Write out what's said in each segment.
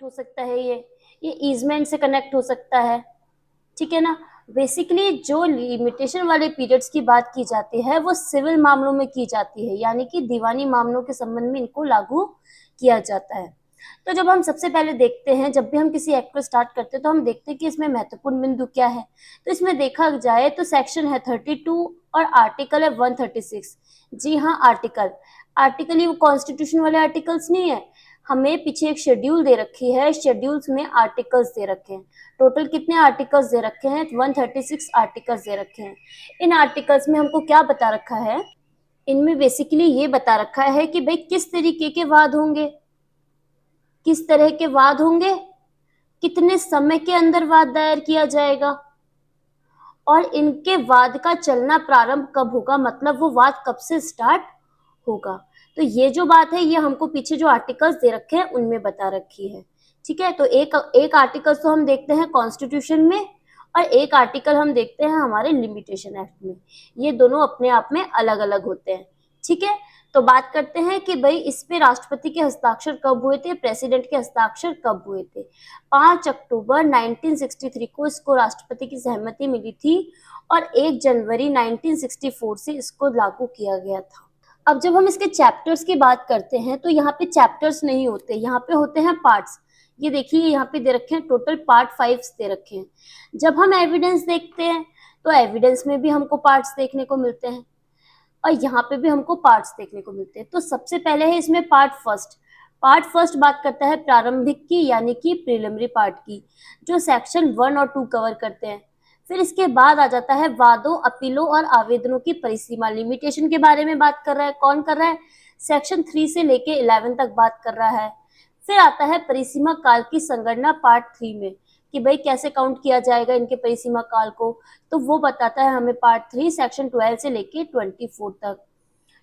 हो सकता है, ये ईजमेंट से कनेक्ट हो सकता है, ठीक है ना। बेसिकली जो लिमिटेशन वाले पीरियड्स की बात की जाती है वो सिविल मामलों में की जाती है, यानी कि दीवानी मामलों के संबंध में इनको लागू किया जाता है। तो जब हम सबसे पहले देखते हैं, जब भी हम किसी एक्ट को स्टार्ट करते हैं तो हम देखते हैं कि इसमें महत्वपूर्ण बिंदु क्या है। तो इसमें देखा जाए तो सेक्शन है 32 और आर्टिकल है 136। जी हाँ, आर्टिकल आर्टिकल ये वो कॉन्स्टिट्यूशन वाले आर्टिकल्स नहीं है, हमें पीछे एक शेड्यूल दे रखी है, शेड्यूल्स में आर्टिकल्स दे रखे हैं। टोटल कितने आर्टिकल्स दे रखे हैं? 136 आर्टिकल्स दे रखे हैं। इन आर्टिकल्स में हमको क्या बता रखा है? इनमें बेसिकली ये बता रखा है कि भाई किस तरीके के वाद होंगे, किस तरह के वाद होंगे, कितने समय के अंदर वाद दायर किया जाएगा, और इनके वाद का चलना प्रारंभ कब होगा, मतलब वो वाद कब से स्टार्ट होगा। तो ये जो बात है ये हमको पीछे जो आर्टिकल्स दे रखे हैं उनमें बता रखी है, ठीक है। तो एक आर्टिकल तो हम देखते हैं कॉन्स्टिट्यूशन में और एक आर्टिकल हम देखते हैं हमारे लिमिटेशन एक्ट में। ये दोनों अपने आप में अलग अलग होते हैं, ठीक है। तो बात करते हैं कि भाई इस पे राष्ट्रपति के हस्ताक्षर कब हुए थे, प्रेसिडेंट के हस्ताक्षर कब हुए थे। 5 अक्टूबर 1963 को इसको राष्ट्रपति की सहमति मिली थी और 1 जनवरी 1964 से इसको लागू किया गया था। अब जब हम इसके चैप्टर्स की बात करते हैं तो यहाँ पे चैप्टर्स नहीं होते, यहाँ पे होते हैं पार्ट्स। ये देखिए यहाँ पे दे रखे हैं टोटल पार्ट 5 दे रखे हैं। जब हम एविडेंस देखते हैं तो एविडेंस में भी हमको पार्ट्स देखने को मिलते हैं और यहाँ पे भी हमको पार्ट्स देखने को मिलते हैं। तो सबसे पहले है इसमें पार्ट फर्स्ट बात करता है प्रारंभिक की, यानी कि प्रीलिमिनरी पार्ट की, जो सेक्शन 1 और 2 कवर करते हैं। फिर इसके बाद आ जाता है वादों, अपीलों और आवेदनों की परिसीमा, लिमिटेशन के बारे में बात कर रहा है। कौन कर रहा है? सेक्शन 3 से लेके 11 तक बात कर रहा है। फिर आता है परिसीमा काल की संगणना पार्ट 3 में, कि भाई कैसे काउंट किया जाएगा इनके परिसीमा काल को, तो वो बताता है हमें पार्ट 3 सेक्शन 12 से लेके 24 तक,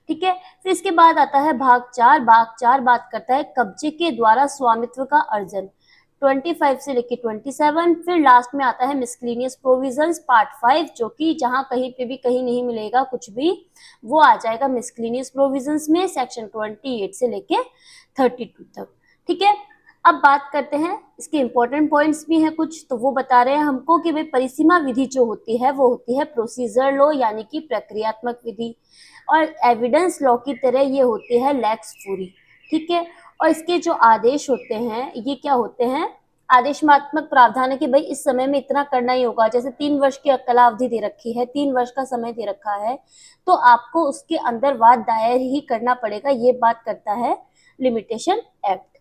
ठीक है। फिर इसके बाद आता है भाग 4 बात करता है कब्जे के द्वारा स्वामित्व का अर्जन, 25 से लेके 27। फिर लास्ट में आता है मिसलेनियस प्रोविजंस पार्ट 5, जो कि जहां कहीं पे भी कहीं नहीं मिलेगा कुछ भी, वो आ जाएगा मिसलेनियस प्रोविजंस में, सेक्शन 28 से लेके 32 तक, ठीक है। अब बात करते हैं इसके इंपॉर्टेंट पॉइंट्स भी हैं कुछ, तो वो बता रहे हैं हमको कि भाई परिसीमा विधि जो होती है वो होती है प्रोसीजर लॉ, यानी कि प्रक्रियात्मक विधि, और एविडेंस लॉ की तरह ये होती है लेक्स फूरी, ठीक है। और इसके जो आदेश होते हैं ये क्या होते हैं? आदेशात्मक प्रावधान है कि भाई इस समय में इतना करना ही होगा। जैसे 3 वर्ष की कालावधि दे रखी है, 3 वर्ष का समय दे रखा है, तो आपको उसके अंदर वाद दायर ही करना पड़ेगा, ये बात करता है लिमिटेशन एक्ट।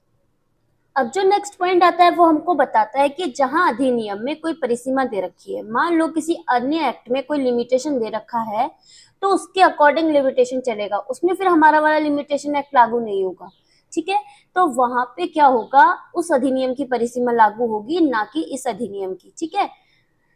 अब जो नेक्स्ट पॉइंट आता है वो हमको बताता है कि जहां अधिनियम में कोई परिसीमा दे रखी है, मान लो किसी अन्य एक्ट में कोई लिमिटेशन दे रखा है, तो उसके अकॉर्डिंग लिमिटेशन चलेगा, उसमें फिर हमारा वाला लिमिटेशन एक्ट लागू नहीं होगा, ठीक है। तो वहां पे क्या होगा, उस अधिनियम की परिसीमा लागू होगी, ना कि इस अधिनियम की, ठीक है।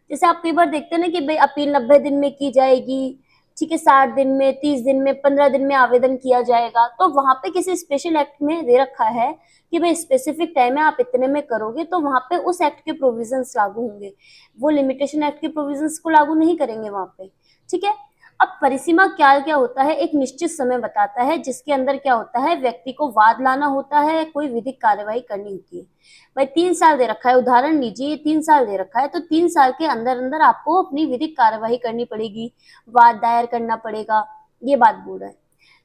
जैसे आप कई बार देखते हैं ना कि भाई अपील 90 दिन में की जाएगी, ठीक है, 60 दिन में, 30 दिन में, 15 दिन में आवेदन किया जाएगा, तो वहां पे किसी स्पेशल एक्ट में दे रखा है कि भाई स्पेसिफिक टाइम है, आप इतने में करोगे, तो वहां पे उस एक्ट के प्रोविजंस लागू होंगे, वो लिमिटेशन एक्ट के प्रोविजंस को लागू नहीं करेंगे वहां पे, ठीक है। अब परिसीमा काल क्या होता है? एक निश्चित समय बताता है जिसके अंदर क्या होता है, व्यक्ति को वाद लाना होता है, कोई विधिक कार्यवाही करनी होती है। भाई 3 साल दे रखा है, उदाहरण लीजिए 3 साल दे रखा है, तो 3 साल के अंदर अंदर आपको अपनी विधिक कार्यवाही करनी पड़ेगी, वाद दायर करना पड़ेगा, ये बात बोल रहा है।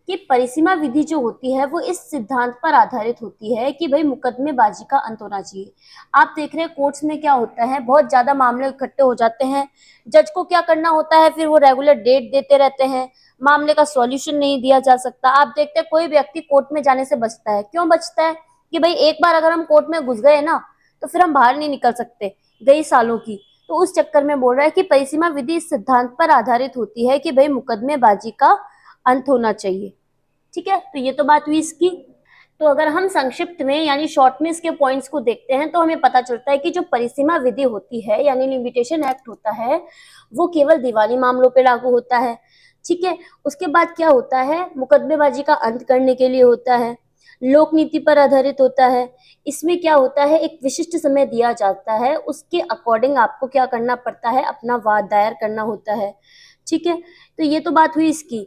कि परिसीमा विधि जो होती है वो इस सिद्धांत पर आधारित होती है कि भाई मुकदमेबाजी का अंत होना चाहिए। आप देख रहे हैं कोर्ट्स में क्या होता है, बहुत ज्यादा मामले इकट्ठे हो जाते हैं, जज को क्या करना होता है, फिर वो रेगुलर डेट देते रहते हैं, मामले का सॉल्यूशन नहीं दिया जा सकता। आप देखते हैं कोई व्यक्ति कोर्ट में जाने से बचता है, क्यों बचता है? कि भाई एक बार अगर हम कोर्ट में घुस गए ना तो फिर हम बाहर नहीं निकल सकते, कई सालों की। तो उस चक्कर में बोल रहा है कि परिसीमा विधि इस सिद्धांत पर आधारित होती है कि भाई मुकदमेबाजी का अंत होना चाहिए, ठीक है। तो ये तो बात हुई इसकी। तो अगर हम संक्षिप्त में यानी शॉर्ट में इसके पॉइंट्स को देखते हैं तो हमें पता चलता है कि जो परिसीमा विधि होती है यानी लिमिटेशन एक्ट होता है वो केवल दीवानी मामलों पे लागू होता है, ठीक है। उसके बाद क्या होता है, मुकदमेबाजी का अंत करने के लिए होता है, लोक नीति पर आधारित होता है। इसमें क्या होता है, एक विशिष्ट समय दिया जाता है, उसके अकॉर्डिंग आपको क्या करना पड़ता है, अपना वाद दायर करना होता है, ठीक है। तो ये तो बात हुई इसकी।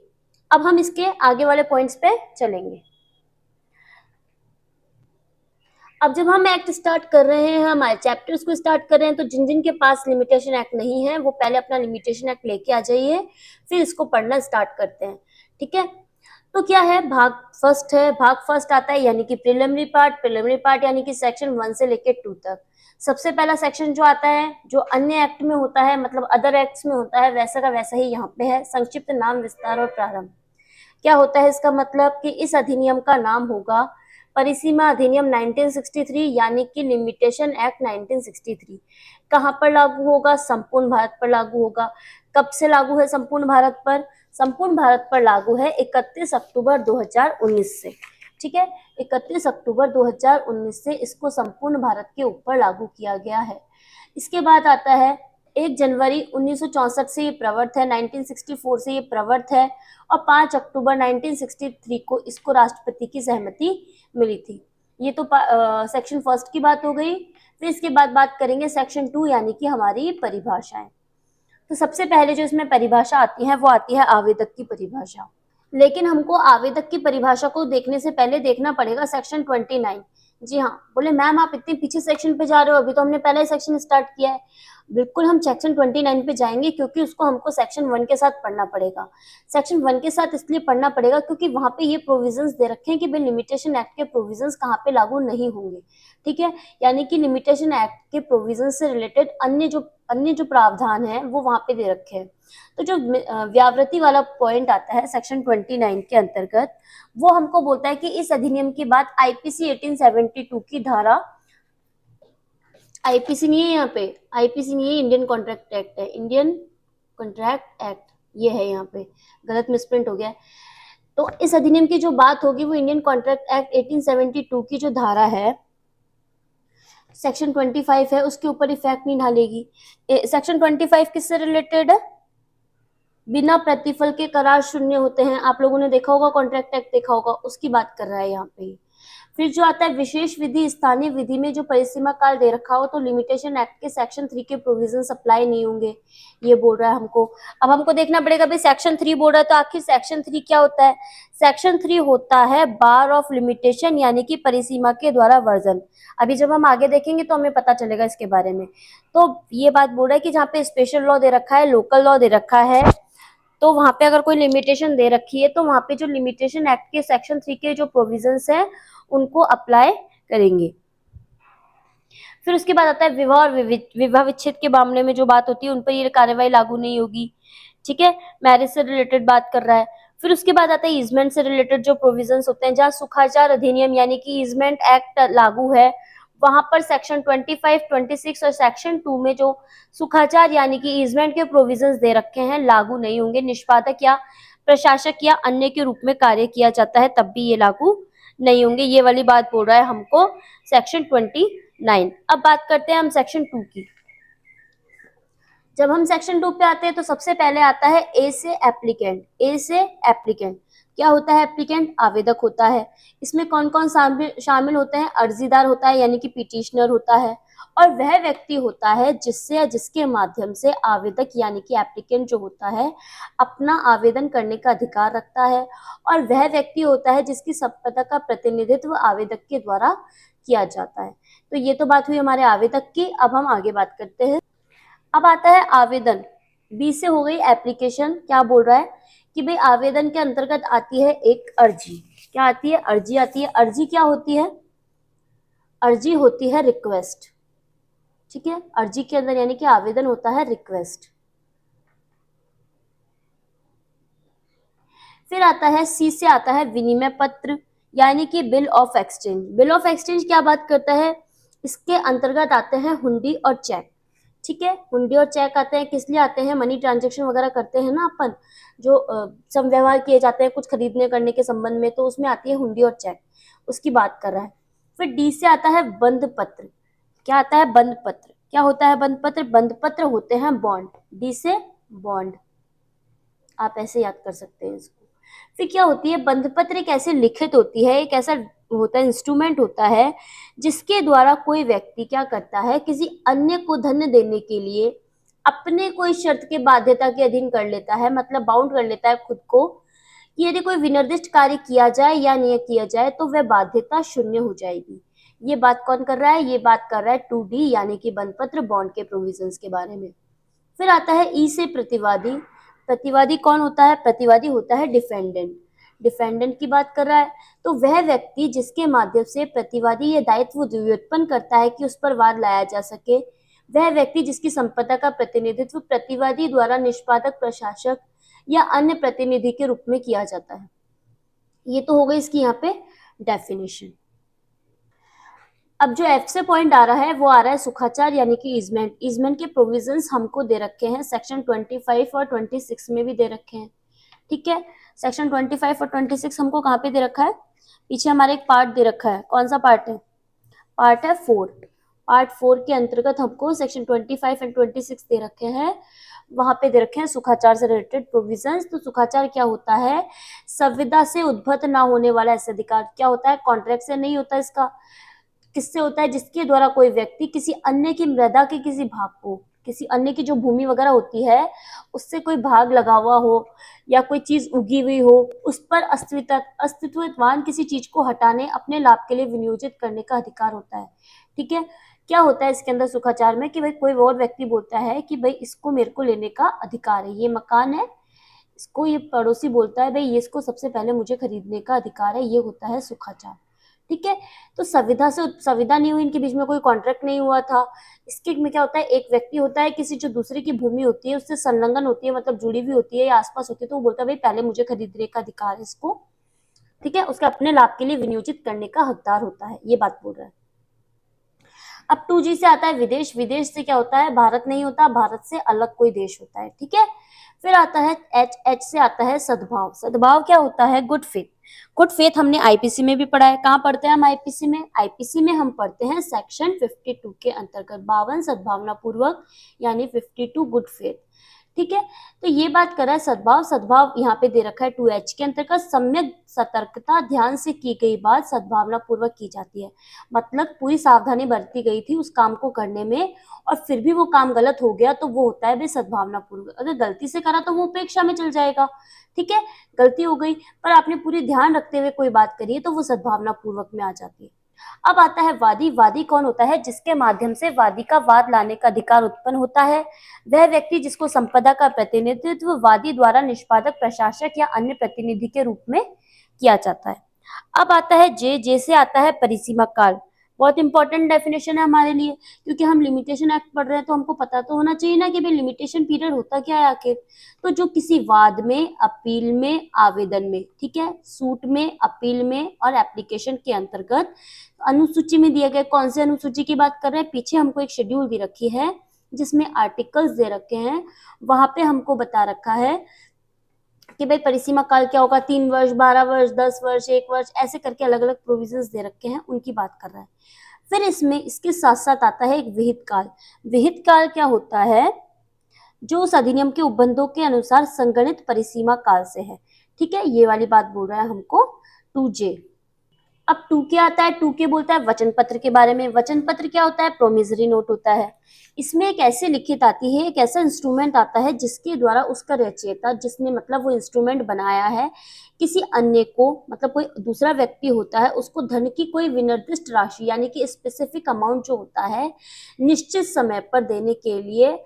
अब हम इसके आगे वाले पॉइंट्स पे चलेंगे। अब जब हम एक्ट स्टार्ट कर रहे हैं, हमारे चैप्टर्स को स्टार्ट कर रहे हैं, तो जिन जिन के पास लिमिटेशन एक्ट नहीं है वो पहले अपना लिमिटेशन एक्ट लेके आ जाइए, फिर इसको पढ़ना स्टार्ट करते हैं। ठीक है, तो क्या है, भाग फर्स्ट है। भाग फर्स्ट आता है यानी कि प्रिलिमिनरी पार्ट यानी कि सेक्शन 1 से लेके 2 तक। सबसे पहला सेक्शन जो आता है, जो अन्य एक्ट में होता है, मतलब अदर एक्ट्स में होता है, वैसा का वैसा ही यहाँ पे है, संक्षिप्त नाम, विस्तार और प्रारंभ। क्या होता है इसका मतलब कि इस अधिनियम का नाम होगा परिसीमा अधिनियम 1963 यानी कि लिमिटेशन एक्ट 1963। कहाँ पर लागू होगा? संपूर्ण भारत पर लागू होगा। कब से लागू है संपूर्ण भारत पर? संपूर्ण भारत पर लागू है 31 अक्टूबर 2019 से। ठीक है, 31 अक्टूबर 2019 से इसको संपूर्ण भारत के ऊपर लागू किया गया है। इसके बाद आता है 1 जनवरी 1964 से ये प्रवर्त है, 1964 से ये प्रवर्त है, और 5 अक्टूबर 1963 को इसको राष्ट्रपति की सहमति मिली थी। ये तो सेक्शन फर्स्ट की बात हो गई। फिर इसके बाद बात करेंगे सेक्शन 2 यानी कि हमारी परिभाषाएं। तो सबसे पहले जो इसमें परिभाषा आती है वो आती है आवेदक की परिभाषा। लेकिन हमको आवेदक की परिभाषा को देखने से पहले देखना पड़ेगा सेक्शन 29। जी हाँ, बोले मैम आप इतने पीछे सेक्शन पे जा रहे हो, अभी तो हमने पहले ही सेक्शन स्टार्ट किया है। बिल्कुल, हम सेक्शन 29 पे जाएंगे क्योंकि उसको हमको सेक्शन 1 के साथ पढ़ना पड़ेगा। सेक्शन 1 के साथ इसलिए पढ़ना पड़ेगा क्योंकि वहां पे ये प्रोविजंस दे रखे हैं कि भाई लिमिटेशन एक्ट के प्रोविजंस कहाँ पे लागू नहीं होंगे। ठीक है, यानी कि लिमिटेशन एक्ट के प्रोविजंस से रिलेटेड अन्य जो प्रावधान है वो वहां पे दे रखे हैं। तो जो व्यावृत्ति वाला पॉइंट आता है सेक्शन 29 के अंतर्गत, वो हमको बोलता है कि इस अधिनियम के बाद आईपीसी 1872 की धारा, आईपीसी नहीं है यहाँ पे, आईपीसी नहीं है, इंडियन कॉन्ट्रैक्ट एक्ट है, इंडियन कॉन्ट्रैक्ट एक्ट ये है, यहाँ पे गलत मिसप्रिंट हो गया है। तो इस अधिनियम की जो बात होगी वो इंडियन कॉन्ट्रैक्ट एक्ट 1872 की जो धारा है सेक्शन 25 है उसके ऊपर इफेक्ट नहीं डालेगी। सेक्शन 25 किससे रिलेटेड है? बिना प्रतिफल के करार शून्य होते हैं, आप लोगों ने देखा होगा, कॉन्ट्रैक्ट एक्ट देखा होगा, उसकी बात कर रहा है यहाँ पे। फिर जो आता है विशेष विधि, स्थानीय विधि में जो परिसीमा काल दे रखा हो तो लिमिटेशन एक्ट के सेक्शन 3 के प्रोविजन अप्लाई नहीं होंगे, ये बोल रहा है हमको। अब हमको देखना पड़ेगा भाई सेक्शन 3 बोल रहा है तो आखिर सेक्शन 3 क्या होता है? सेक्शन 3 होता है बार ऑफ लिमिटेशन यानी कि परिसीमा के द्वारा वर्जन। अभी जब हम आगे देखेंगे तो हमें पता चलेगा इसके बारे में। तो ये बात बोल रहा है कि जहाँ पे स्पेशल लॉ दे रखा है, लोकल लॉ दे रखा है, तो वहां पे अगर कोई लिमिटेशन दे रखी है तो वहां पे जो लिमिटेशन एक्ट के सेक्शन 3 के जो प्रोविजंस है उनको अप्लाई करेंगे। फिर उसके बाद आता है विवाह और विवाह विच्छेद के मामले में जो बात होती है उन पर ये कार्यवाही लागू नहीं होगी। ठीक है, मैरिज से रिलेटेड बात कर रहा है। फिर उसके बाद आता है ईजमेंट से रिलेटेड जो प्रोविजंस होते हैं, जहाँ सुखाचार अधिनियम यानी कि ईजमेंट एक्ट लागू है, वहां पर सेक्शन 25, 26 और सेक्शन 2 में जो सुखाचार यानी कि ईजमेंट के प्रोविजंस दे रखे हैं लागू नहीं होंगे। निष्पादक या प्रशासक या अन्य के रूप में कार्य किया जाता है तब भी ये लागू नहीं होंगे। ये वाली बात बोल रहा है हमको सेक्शन 29। अब बात करते हैं हम सेक्शन 2 की। जब हम सेक्शन 2 पे आते हैं तो सबसे पहले आता है ए से एप्लीकेंट। ए से एप्लीकेंट क्या होता है? एप्लीकेंट आवेदक होता है। इसमें कौन कौन शामिल होते हैं? अर्जीदार होता है यानी कि पिटिशनर होता है, और वह व्यक्ति होता है जिससे या जिसके माध्यम से आवेदक यानी कि एप्लीकेंट जो होता है अपना आवेदन करने का अधिकार रखता है, और वह व्यक्ति होता है जिसकी संपदा का प्रतिनिधित्व आवेदक के द्वारा किया जाता है। तो ये तो बात हुई हमारे आवेदक की। अब हम आगे बात करते हैं। अब आता है आवेदन। बी से हो गई एप्लीकेशन। क्या बोल रहा है कि भाई आवेदन के अंतर्गत आती है एक अर्जी। क्या आती है? अर्जी आती है। अर्जी क्या होती है? अर्जी होती है रिक्वेस्ट। ठीक है, अर्जी के अंदर यानी कि आवेदन होता है रिक्वेस्ट। फिर आता है सी से आता है विनिमय पत्र यानी कि bill of exchange. Bill of exchange क्या बात करता है? इसके अंतर्गत आते हैं हुंडी और चेक। ठीक है, हुंडी और चेक आते हैं, किस लिए आते हैं? मनी ट्रांजेक्शन वगैरह करते हैं ना अपन, जो सम व्यवहार किए जाते हैं कुछ खरीदने करने के संबंध में, तो उसमें आती है हुंडी और चेक, उसकी बात कर रहा है। फिर डी से आता है बंद पत्र। क्या आता है? बंद पत्र। क्या होता है बंद पत्र? बंद पत्र होते हैं बॉन्ड। डी से बॉन्ड, आप ऐसे याद कर सकते हैं इसको। फिर क्या होती है? बंद पत्र एक ऐसे लिखित होती है, एक ऐसा होता है, इंस्ट्रूमेंट होता है जिसके द्वारा कोई व्यक्ति क्या करता है, किसी अन्य को धन देने के लिए अपने कोई शर्त के बाध्यता के अधीन कर लेता है, मतलब बाउंड कर लेता है खुद को कि यदि कोई विनिर्दिष्ट कार्य किया जाए या नहीं किया जाए तो वह बाध्यता शून्य हो जाएगी। ये बात कौन कर रहा है? ये बात कर रहा है 2D यानी कि बंधपत्र बॉन्ड के प्रोविजंस के बारे में। फिर आता है ई से प्रतिवादी। प्रतिवादी कौन होता है? प्रतिवादी होता है डिफेंडेंट। डिफेंडेंट की बात कर रहा है तो वह व्यक्ति जिसके माध्यम से प्रतिवादी यह दायित्व व्युत्पन्न करता है कि उस पर वाद लाया जा सके, वह व्यक्ति जिसकी संपदा का प्रतिनिधित्व प्रतिवादी द्वारा निष्पादक, प्रशासक या अन्य प्रतिनिधि के रूप में किया जाता है। ये तो हो गई इसकी यहाँ पे डेफिनेशन। अब जो एफ से पॉइंट आ रहा है वो आ रहा है सुखाचार यानी कि ईजमेंट। ईजमेंट के प्रोविजंस हमको दे रखे हैं, सेक्शन 25 और 26 में भी दे रखे हैं। ठीक है, सेक्शन 25 और 26 हमको कहाँ पे दे रखा है? पीछे हमारे एक पार्ट दे रखा है। कौन सा पार्ट है? पार्ट है 4। पार्ट 4 के अंतर्गत हमको सेक्शन 25 एंड 26 दे रखे हैं। वहां पे दे रखे हैं सुखाचार से रिलेटेड प्रोविजंस। तो सुखाचार क्या होता है? संविदा से उद्भत ना होने वाला ऐसा अधिकार। क्या होता है? कॉन्ट्रैक्ट से नहीं होता इसका। किससे होता है? जिसके द्वारा कोई व्यक्ति किसी अन्य की मृदा के किसी भाग को, किसी अन्य की जो भूमि वगैरह होती है उससे कोई भाग लगा हुआ हो या कोई चीज उगी हुई हो, उस पर अस्तित्ववान किसी चीज को हटाने, अपने लाभ के लिए विनियोजित करने का अधिकार होता है। ठीक है, क्या होता है इसके अंदर सुखाचार में कि भाई कोई और व्यक्ति बोलता है कि भाई इसको मेरे को लेने का अधिकार है, ये मकान है, इसको ये पड़ोसी बोलता है भाई ये इसको सबसे पहले मुझे खरीदने का अधिकार है, ये होता है सुखाचार। ठीक है, तो संविदा नहीं हुई, इनके बीच में कोई कॉन्ट्रैक्ट नहीं हुआ था। इसके में क्या होता है? एक व्यक्ति होता है, किसी जो दूसरे की भूमि होती है उससे संलग्न होती है, मतलब जुड़ी हुई होती है या आसपास होती है, तो वो बोलता है भाई पहले मुझे खरीदने का अधिकार है इसको। ठीक है, उसके अपने लाभ के लिए विनियोजित करने का हकदार होता है, ये बात बोल रहा है। अब 2G से आता है विदेश। विदेश से क्या होता है? भारत नहीं होता, भारत से अलग कोई देश होता है। ठीक है, फिर आता है H से आता है सद्भाव। सद्भाव क्या होता है? Good faith. गुड फेथ हमने आईपीसी में भी पढ़ा है। कहाँ पढ़ते हैं हम आईपीसी में? आईपीसी में हम पढ़ते हैं सेक्शन 52 के अंतर्गत 52 सद्भावना पूर्वक यानी 52 गुड फेथ। ठीक है, तो ये बात कर रहा है सद्भाव। सद्भाव यहाँ पे दे रखा है 2H के अंतर्गत सम्यक सतर्कता, ध्यान से की गई बात सद्भावना पूर्वक की जाती है। मतलब पूरी सावधानी बरती गई थी उस काम को करने में और फिर भी वो काम गलत हो गया तो वो होता है भाई सद्भावना पूर्वक। अगर गलती से करा तो वो उपेक्षा में चल जाएगा। ठीक है, गलती हो गई पर आपने पूरी ध्यान रखते हुए कोई बात करी है तो वो सद्भावना पूर्वक में आ जाती है। अब आता है वादी। वादी कौन होता है? जिसके माध्यम से वादी का वाद लाने का अधिकार उत्पन्न होता है। वह व्यक्ति जिसको संपदा का प्रतिनिधित्व वादी द्वारा निष्पादक, प्रशासक या अन्य प्रतिनिधि के रूप में किया जाता है। अब आता है जे। जे से आता है परिसीमा काल। बहुत इंपॉर्टेंट डेफिनेशन है हमारे लिए, क्योंकि हम लिमिटेशन एक्ट पढ़ रहे हैं तो हमको पता तो होना चाहिए ना कि भाई लिमिटेशन पीरियड होता क्या है आखिर। तो जो किसी वाद में, अपील में, आवेदन में, ठीक है, सूट में, अपील में और एप्लीकेशन के अंतर्गत अनुसूची में दिया गया। कौन से अनुसूची की बात कर रहे हैं? पीछे हमको एक शेड्यूल दी रखी है जिसमें आर्टिकल्स दे रखे हैं। वहां पे हमको बता रखा है कि भाई परिसीमा काल क्या होगा, 3 वर्ष, 12 वर्ष, 10 वर्ष, 1 वर्ष, ऐसे करके अलग अलग प्रोविजंस दे रखे हैं, उनकी बात कर रहा है। फिर इसमें इसके साथ साथ आता है एक विहित काल। विहित काल क्या होता है? जो उस अधिनियम के उपबंधों के अनुसार संगणित परिसीमा काल से है। ठीक है, ये वाली बात बोल रहा है हमको 2J। अब 2K आता है। 2K बोलता है वचन पत्र के बारे में। वचन पत्र क्या होता है? प्रोमिसरी नोट होता है। इसमें एक ऐसी लिखित आती है, एक ऐसा इंस्ट्रूमेंट आता है जिसके द्वारा उसका रचयिता, जिसने मतलब वो इंस्ट्रूमेंट बनाया है, किसी अन्य को, मतलब कोई दूसरा व्यक्ति होता है, उसको धन की कोई विनिर्दिष्ट राशि यानी कि स्पेसिफिक अमाउंट जो होता है निश्चित समय पर देने के लिए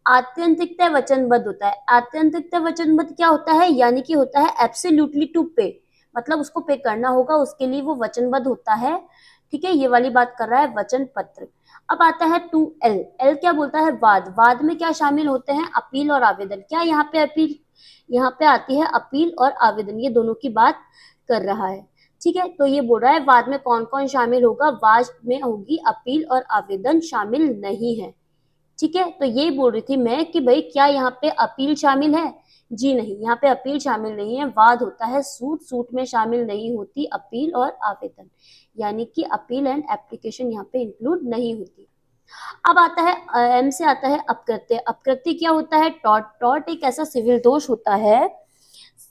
आत्यंतिकता वचनबद्ध होता है। आत्यंतिकता वचनबद्ध क्या होता है? यानी कि होता है एब्सोल्युटली टू पे, मतलब उसको पे करना होगा, उसके लिए वो वचनबद्ध होता है। ठीक है, ये वाली बात कर रहा है वचन पत्र। अब आता है 2L। एल क्या बोलता है? वाद। वाद में क्या शामिल होते हैं? अपील और आवेदन। क्या यहाँ पे अपील, यहाँ पे आती है अपील और आवेदन, ये दोनों की बात कर रहा है। ठीक है, तो ये बोल रहा है वाद में कौन कौन शामिल होगा? वाद में होगी अपील और आवेदन शामिल नहीं है। ठीक है, तो ये बोल रही थी मैं कि भाई क्या यहाँ पे अपील शामिल है? जी नहीं, यहाँ पे अपील शामिल नहीं है। वाद होता है सूट। सूट में शामिल नहीं होती अपील और आवेदन, यानी कि अपील एंड एप्लीकेशन यहाँ पे इंक्लूड नहीं होती। अब आता है एम से आता है अपकृत्य। अपकृत्य क्या होता है? टॉर्ट। टॉर्ट एक ऐसा सिविल दोष होता है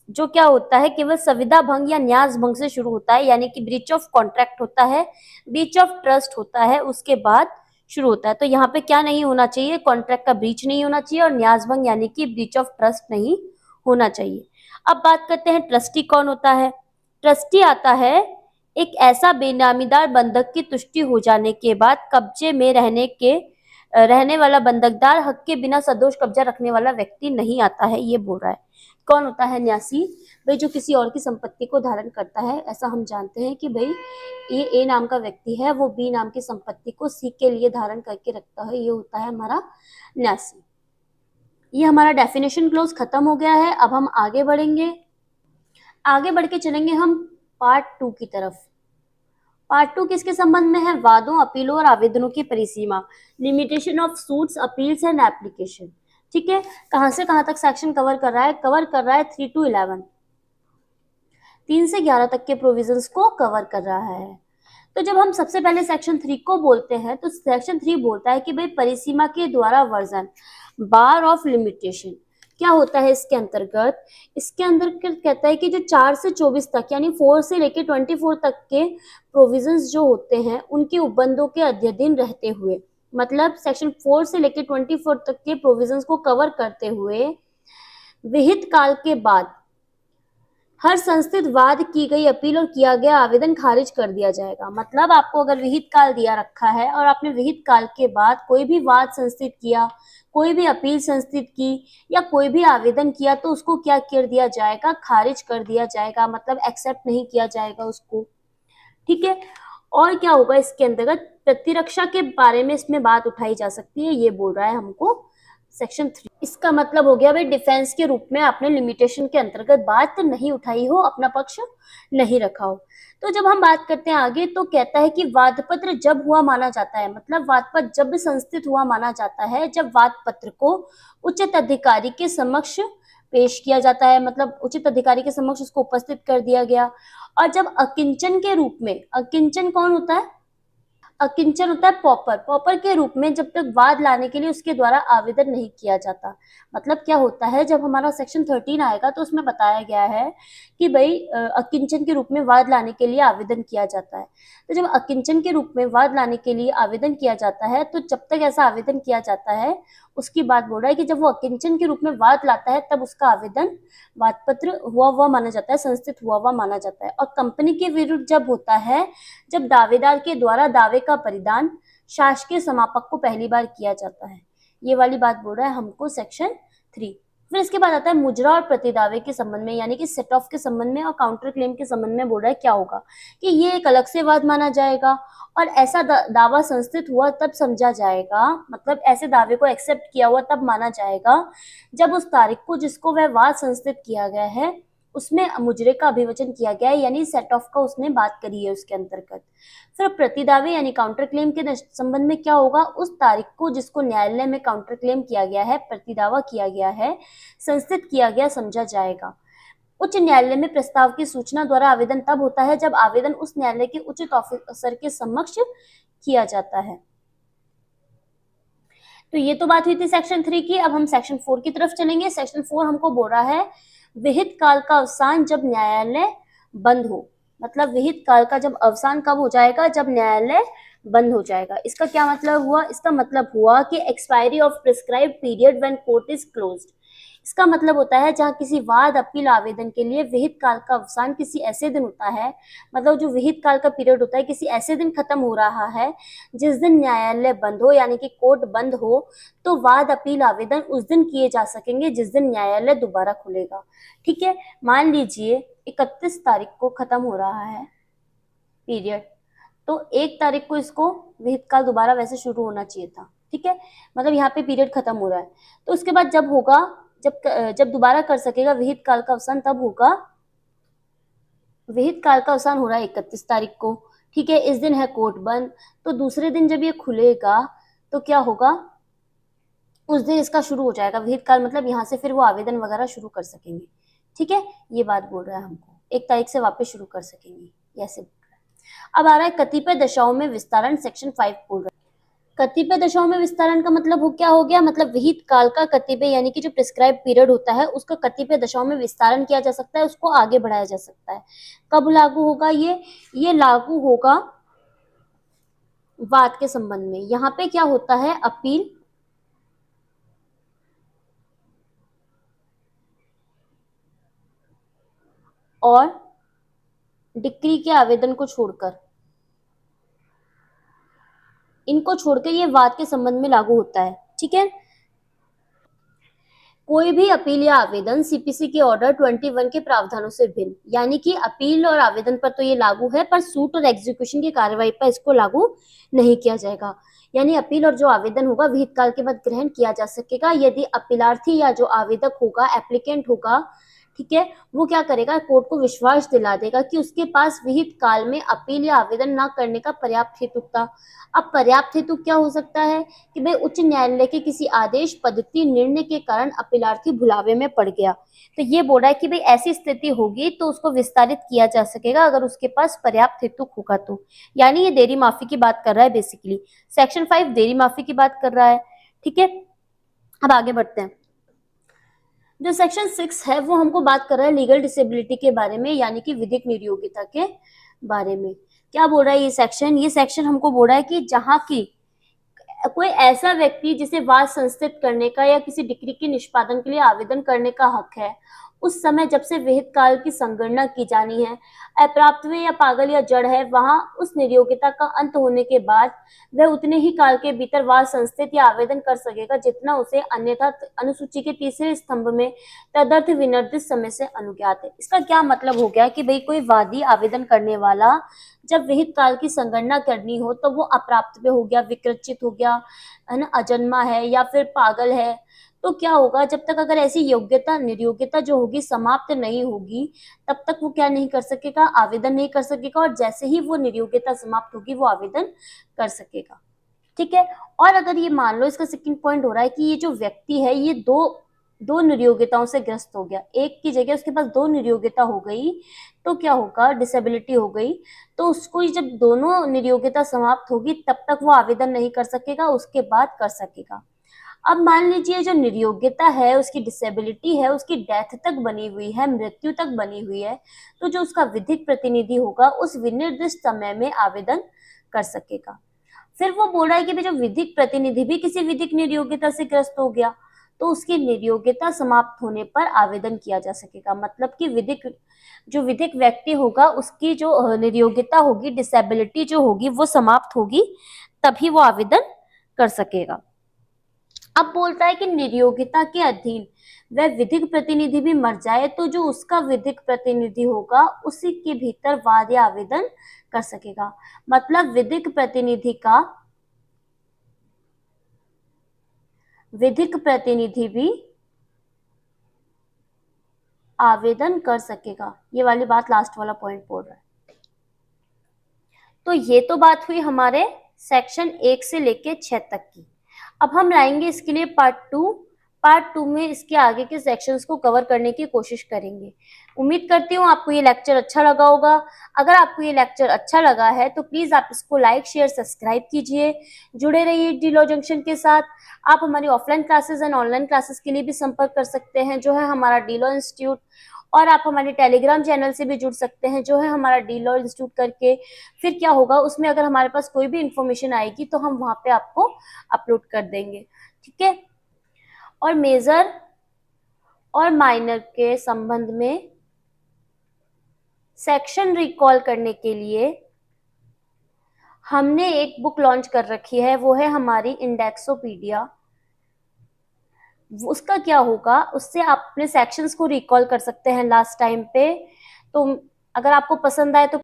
जो क्या होता है, केवल संविदा भंग या न्यास भंग से शुरू होता है, यानी कि ब्रीच ऑफ कॉन्ट्रैक्ट होता है, ब्रीच ऑफ ट्रस्ट होता है, उसके बाद शुरू होता है। तो यहाँ पे क्या नहीं होना चाहिए? कॉन्ट्रैक्ट का ब्रीच नहीं होना चाहिए और न्यास भंग यानी कि ब्रीच ऑफ ट्रस्ट नहीं होना चाहिए। अब बात करते हैं ट्रस्टी कौन होता है। ट्रस्टी आता है एक ऐसा बेनामीदार बंधक की तुष्टि हो जाने के बाद कब्जे में रहने वाला बंधकदार हक के बिना सदोष कब्जा रखने वाला व्यक्ति नहीं आता है, ये बोल रहा है। कौन होता है न्यासी? भाई जो किसी और की संपत्ति को धारण करता है। ऐसा हम जानते हैं कि भाई ये ए नाम का व्यक्ति है, वो बी नाम की संपत्ति को सी के लिए धारण करके रखता है, ये होता है हमारा न्यासी। ये हमारा डेफिनेशन क्लोज खत्म हो गया है। अब हम आगे बढ़ेंगे, आगे बढ़ के चलेंगे हम पार्ट 2 की तरफ। पार्ट 2 किसके संबंध में है? वादों, अपीलों और आवेदनों की परिसीमा, limitation of suits, appeals and application. ठीक है, कहां से कहां तक सेक्शन कवर कर रहा है? कवर कर रहा है 3 to 11, 3 से 11 तक के प्रोविजंस को कवर कर रहा है। तो जब हम सबसे पहले सेक्शन 3 को बोलते हैं तो सेक्शन 3 बोलता है कि भाई परिसीमा के द्वारा वर्जन, बार ऑफ लिमिटेशन क्या होता है इसके अंतर्गत? इसके अंतर्गत कहता है कि जो 4 से 24 तक यानी 4 से लेकर 24 तक के प्रोविजंस जो होते हैं उनके उपबंधों के अध्ययन रहते हुए, मतलब सेक्शन 4 से लेकर 24 तक के प्रोविजंस को कवर करते हुए विहित काल के बाद हर संस्थित वाद की गई अपील और किया गया आवेदन खारिज कर दिया जाएगा। मतलब आपको अगर विहित काल दिया रखा है और आपने विहित काल के बाद कोई भी वाद संस्थित किया, कोई भी अपील संस्थित की या कोई भी आवेदन किया तो उसको क्या कर दिया जाएगा? खारिज कर दिया जाएगा, मतलब एक्सेप्ट नहीं किया जाएगा उसको। ठीक है, और क्या होगा इसके अंतर्गत? प्रतिरक्षा के बारे में इसमें बात उठाई जा सकती है, ये बोल रहा है हमको सेक्शन 3। इसका मतलब हो गया भाई डिफेंस के रूप में आपने लिमिटेशन के अंतर्गत बात नहीं उठाई हो, अपना पक्ष नहीं रखा हो। तो जब हम बात करते हैं आगे तो कहता है कि वादपत्र जब हुआ माना जाता है, मतलब वादपत्र जब संस्थित हुआ माना जाता है जब वादपत्र को उचित अधिकारी के समक्ष पेश किया जाता है, मतलब उचित अधिकारी के समक्ष उसको उपस्थित कर दिया गया। और जब अकिंचन के रूप में, अकिंचन कौन होता है? अकिंचन होता है पॉपर, पॉपर के रूप में जब तक वाद लाने के लिए उसके द्वारा आवेदन नहीं किया जाता। मतलब क्या होता है, जब हमारा सेक्शन 13 आएगा तो उसमें बताया गया है कि भाई अकिंचन के रूप में वाद लाने के लिए आवेदन किया जाता है। तो जब अकिंचन के रूप में वाद लाने के लिए आवेदन किया जाता है तो जब तक ऐसा आवेदन किया जाता है उसकी बात बोल रहा है कि जब वो अकिंचन के रूप में वाद लाता है तब उसका आवेदन वादपत्र हुआ माना जाता है, संस्थित हुआ माना जाता है। और कंपनी के विरुद्ध जब होता है जब दावेदार के द्वारा दावे का परिदान शासकीय समापक को पहली बार किया जाता है, ये वाली बात बोल रहा है हमको सेक्शन 3। फिर इसके बाद आता है मुजरा और प्रतिदावे के संबंध में, यानी कि सेट ऑफ के संबंध में और काउंटर क्लेम के संबंध में बोल रहा है क्या होगा कि ये एक अलग से वाद माना जाएगा और ऐसा दावा संस्थित हुआ तब समझा जाएगा, मतलब ऐसे दावे को एक्सेप्ट किया हुआ तब माना जाएगा जब उस तारीख को जिसको वह वाद संस्थित किया गया है उसमें मुजरे का अभिवचन किया गया है, यानी सेट ऑफ का उसने बात करी है उसके अंतर्गत। फिर प्रतिदावे यानी काउंटर क्लेम के संबंध में क्या होगा? उस तारीख को जिसको न्यायालय में काउंटर क्लेम किया गया है, प्रतिदावा किया गया है, संस्थित किया गया समझा जाएगा। उच्च न्यायालय में प्रस्ताव की सूचना द्वारा आवेदन तब होता है जब आवेदन उस न्यायालय के उचित ऑफिसर के समक्ष किया जाता है। तो ये तो बात हुई थी सेक्शन 3 की। अब हम सेक्शन 4 की तरफ चलेंगे। सेक्शन 4 हमको बोल रहा है विहित काल का अवसान जब न्यायालय बंद हो, मतलब विहित काल का जब अवसान कब हो जाएगा? जब न्यायालय बंद हो जाएगा। इसका क्या मतलब हुआ? इसका मतलब हुआ कि expiry of prescribed period when court is closed. इसका मतलब होता है जहां किसी वाद अपील आवेदन के लिए विहित काल का अवसान किसी ऐसे दिन होता है, मतलब जो विहित काल का पीरियड होता है किसी ऐसे दिन खत्म हो रहा है जिस दिन न्यायालय बंद हो, यानी कि कोर्ट बंद हो, तो वाद अपील आवेदन उस दिन किए जा सकेंगे जिस दिन न्यायालय दोबारा खुलेगा। ठीक है, मान लीजिए 31 तारीख को खत्म हो रहा है पीरियड, तो 1 तारीख को इसको विहित काल दोबारा वैसे शुरू होना चाहिए था। ठीक है, मतलब यहाँ पे पीरियड खत्म हो रहा है, तो उसके बाद जब होगा, जब दोबारा कर सकेगा विहित काल का अवसान तब होगा। विहित काल का अवसान हो रहा है 31 तारीख को। ठीक है, इस दिन है कोर्ट बंद, तो दूसरे दिन जब ये खुलेगा तो क्या होगा? उस दिन इसका शुरू हो जाएगा विहित काल, मतलब यहाँ से फिर वो आवेदन वगैरह शुरू कर सकेंगे। ठीक है, ये बात बोल रहा है हमको 1 तारीख से वापस शुरू कर सकेंगे, ऐसे बोल रहा है। अब आ रहा है कतिपय दशाओं में विस्तारण, सेक्शन 5 बोल रहा है। कतिपय दशाओं में विस्तारण का मतलब हो क्या हो गया? मतलब विहित काल का कतिपय यानी कि जो प्रिस्क्राइब पीरियड होता है उसका कतिपय दशाओं में विस्तारण किया जा सकता है, उसको आगे बढ़ाया जा सकता है। कब लागू होगा ये लागू होगा वाद के संबंध में। यहाँ पे क्या होता है? अपील और डिक्री के आवेदन को छोड़कर, इनको छोड़कर ये वाद के संबंध में लागू होता है। ठीक है, कोई भी अपील या आवेदन सीपीसी के ऑर्डर 21 के प्रावधानों से भिन्न, यानी कि अपील और आवेदन पर तो ये लागू है, पर सूट और एग्जीक्यूशन की कार्रवाई पर इसको लागू नहीं किया जाएगा। यानी अपील और जो आवेदन होगा विहित काल के बाद ग्रहण किया जा सकेगा यदि अपीलार्थी या जो आवेदक होगा, एप्लीकेंट होगा, ठीक है, वो क्या करेगा, कोर्ट को विश्वास दिला देगा कि उसके पास विहित काल में अपील या आवेदन न करने का पर्याप्त हेतु था। अब पर्याप्त हेतु क्या हो सकता है कि भाई उच्च न्यायालय के किसी आदेश, पद्धति, निर्णय के कारण अपीलार्थी भुलावे में पड़ गया, तो ये बोल रहा है कि भाई ऐसी स्थिति होगी तो उसको विस्तारित किया जा सकेगा अगर उसके पास पर्याप्त हेतु होगा तो। यानी ये देरी माफी की बात कर रहा है बेसिकली। सेक्शन 5 देरी माफी की बात कर रहा है। ठीक है, अब आगे बढ़ते हैं। जो सेक्शन 6 है वो हमको बात कर रहा है लीगल डिसेबिलिटी के बारे में, यानी कि विधिक निर्योग्यता के बारे में। क्या बोल रहा है ये सेक्शन? ये सेक्शन हमको बोल रहा है कि जहां की कोई ऐसा व्यक्ति जिसे वाद संस्थित करने का या किसी डिक्री के निष्पादन के लिए आवेदन करने का हक है, उस समय जब से विहित काल की संगणना की जानी है, अप्राप्त या पागल या जड़ है, वहां उस निर्योग्यता का अंत होने के बाद वह उतने ही काल के भीतर वाद संस्थित या आवेदन कर सकेगा जितना उसे अन्यथा अनुसूची के तीसरे स्तंभ में तदर्थ विनिर्दिष्ट समय से अनुज्ञात है। इसका क्या मतलब हो गया कि भाई कोई वादी आवेदन करने वाला जब विहित काल की संगणना करनी हो तो वो अप्राप्त हो गया, विकृचित हो गया, है ना, अजन्मा है या फिर पागल है, तो क्या होगा, जब तक अगर ऐसी योग्यता निर्योग्यता जो होगी समाप्त नहीं होगी तब तक वो क्या नहीं कर सकेगा, आवेदन नहीं कर सकेगा, और जैसे ही वो निर्योग्यता समाप्त होगी वो आवेदन कर सकेगा। ठीक है, और अगर ये मान लो, इसका सेकंड पॉइंट हो रहा है कि ये जो व्यक्ति है ये दो निर्योग्यताओं से ग्रस्त हो गया, एक की जगह उसके पास दो निर्योग्यता हो गई, तो क्या होगा, डिसेबिलिटी हो गई, तो उसको जब दोनों निर्योग्यता समाप्त होगी तब तक वो आवेदन नहीं कर सकेगा, उसके बाद कर सकेगा। अब मान लीजिए जो निर्योग्यता है, उसकी डिसेबिलिटी है, उसकी डेथ तक बनी हुई है, मृत्यु तक बनी हुई है, तो जो उसका विधिक प्रतिनिधि होगा उस विनिर्दिष्ट समय में आवेदन कर सकेगा। फिर वो बोल रहा है कि भाई जो विधिक प्रतिनिधि भी किसी विधिक निर्योग्यता से ग्रस्त हो गया तो उसकी निर्योग्यता समाप्त होने पर आवेदन किया जा सकेगा। मतलब कि विधिक व्यक्ति होगा उसकी जो निर्योग्यता होगी, डिसेबिलिटी जो होगी वो समाप्त होगी, तभी वो आवेदन कर सकेगा। अब बोलता है कि निर्योग्यता के अधीन वह विधिक प्रतिनिधि भी मर जाए तो जो उसका विधिक प्रतिनिधि होगा उसी के भीतर वाद या आवेदन कर सकेगा। मतलब विधिक प्रतिनिधि भी आवेदन कर सकेगा। ये वाली बात लास्ट वाला पॉइंट बोल रहा है। तो ये तो बात हुई हमारे सेक्शन 1 से लेके 6 तक की। अब हम लाएंगे इसके लिए पार्ट टू में इसके आगे के सेक्शंस को कवर करने की कोशिश करेंगे। उम्मीद करती हूँ आपको ये लेक्चर अच्छा लगा होगा। अगर आपको ये लेक्चर अच्छा लगा है तो प्लीज आप इसको लाइक, शेयर, सब्सक्राइब कीजिए। जुड़े रहिए डी लॉ जंक्शन के साथ। आप हमारी offline classes and online classes के लिए भी संपर्क कर सकते हैं, जो है हमारा डी लॉ इंस्टीट्यूट, और आप हमारे टेलीग्राम चैनल से भी जुड़ सकते हैं, जो है हमारा डी लॉ इंस्टीट्यूट करके। फिर क्या होगा, उसमें अगर हमारे पास कोई भी इंफॉर्मेशन आएगी तो हम वहां पे आपको अपलोड कर देंगे। ठीक है, और मेजर और माइनर के संबंध में सेक्शन रिकॉल करने के लिए हमने एक बुक लॉन्च कर रखी है, वो है हमारी इंडेक्सोपीडिया। उसका क्या होगा, उससे आप अपने सेक्शंस को रिकॉल कर सकते हैं लास्ट टाइम पे। तो अगर आपको पसंद आए तो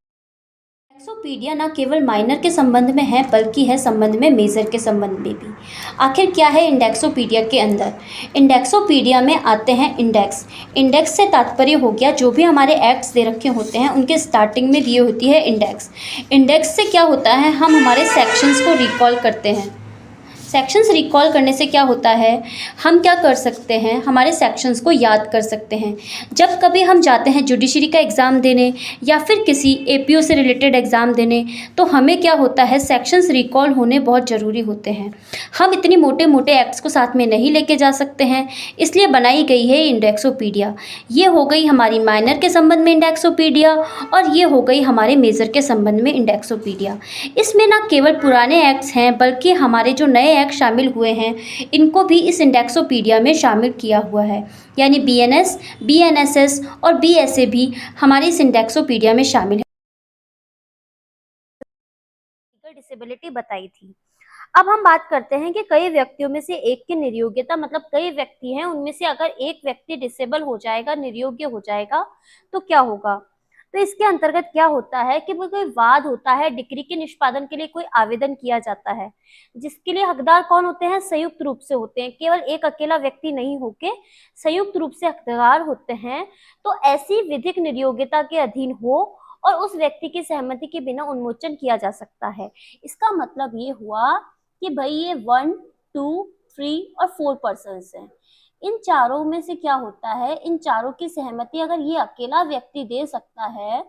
इंडेक्सोपीडिया न केवल माइनर के संबंध में है बल्कि है संबंध में मेजर के संबंध में भी। आखिर क्या है इंडेक्सोपीडिया के अंदर? इंडेक्सोपीडिया में आते हैं इंडेक्स से तात्पर्य हो गया जो भी हमारे एक्ट्स दे रखे होते हैं उनके स्टार्टिंग में दिए होती है इंडेक्स से क्या होता है, हम हमारे सेक्शंस को रिकॉल करते हैं। सेक्शंस रिकॉल करने से क्या होता है, हम क्या कर सकते हैं, हमारे सेक्शंस को याद कर सकते हैं। जब कभी हम जाते हैं जुडिशरी का एग्ज़ाम देने या फिर किसी एपीओ से रिलेटेड एग्ज़ाम देने, तो हमें क्या होता है, सेक्शंस रिकॉल होने बहुत ज़रूरी होते हैं। हम इतनी मोटे मोटे एक्ट्स को साथ में नहीं लेके जा सकते हैं, इसलिए बनाई गई है इंडेक्सोपीडिया। ये हो गई हमारी माइनर के संबंध में इंडेक्सोपीडिया, और ये हो गई हमारे मेजर के संबंध में इंडेक्सोपीडिया। इसमें ना केवल पुराने एक्ट्स हैं बल्कि हमारे जो नए एक्ट शामिल हुए हैं इनको भी इस इंडेक्सोपीडिया में शामिल किया हुआ है। यानी बीएनएस, बीएनएसएस और बीएसए भी हमारे इस इंडेक्सोपीडिया में शामिल है। डिसेबिलिटी बताई थी। अब हम बात करते हैं कि कई व्यक्तियों में से एक की निर्योग्यता, मतलब कई व्यक्ति हैं, उनमें से अगर एक व्यक्ति डिसेबल हो जाएगा, निर्योग्य हो जाएगा, तो क्या होगा। तो इसके अंतर्गत क्या होता है कि वो कोई वाद होता है, डिक्री के निष्पादन के लिए कोई आवेदन किया जाता है, जिसके लिए हकदार कौन होते हैं, संयुक्त रूप से होते हैं, केवल एक अकेला व्यक्ति नहीं होके संयुक्त रूप से हकदार होते हैं। तो ऐसी विधिक निर्योग्यता के अधीन हो और उस व्यक्ति की सहमति के बिना उन्मोचन किया जा सकता है। इसका मतलब ये हुआ कि भाई ये 1, 2, 3 और 4 पर्सन्स हैं। इन चारों में से क्या होता है, इन चारों की सहमति अगर ये अकेला व्यक्ति दे सकता है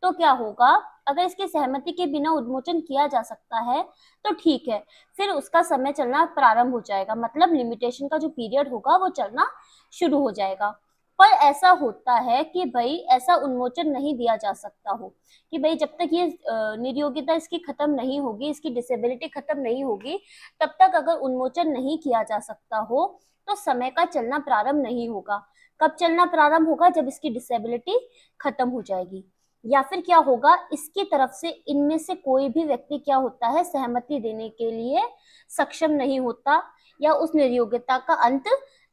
तो क्या होगा, अगर इसकी सहमति के बिना उन्मोचन किया जा सकता है तो ठीक है, फिर उसका समय चलना प्रारंभ हो जाएगा, मतलब लिमिटेशन का जो पीरियड होगा वो चलना शुरू हो जाएगा। पर ऐसा होता है कि भाई ऐसा उन्मोचन नहीं दिया जा सकता हो कि भाई जब तक ये निर्योग्यता इसकी खत्म नहीं होगी, इसकी डिसेबिलिटी खत्म नहीं होगी, तब तक अगर उन्मोचन नहीं किया जा सकता हो तो समय का चलना प्रारंभ नहीं होगा। कब चलना प्रारंभ होगा, जब इसकी डिसेबिलिटी खत्म हो जाएगी। या फिर क्या होगा, इसकी तरफ से इनमें से कोई भी व्यक्ति क्या होता है, सहमति देने के लिए सक्षम नहीं होता, या उस निर्योग्यता का अंत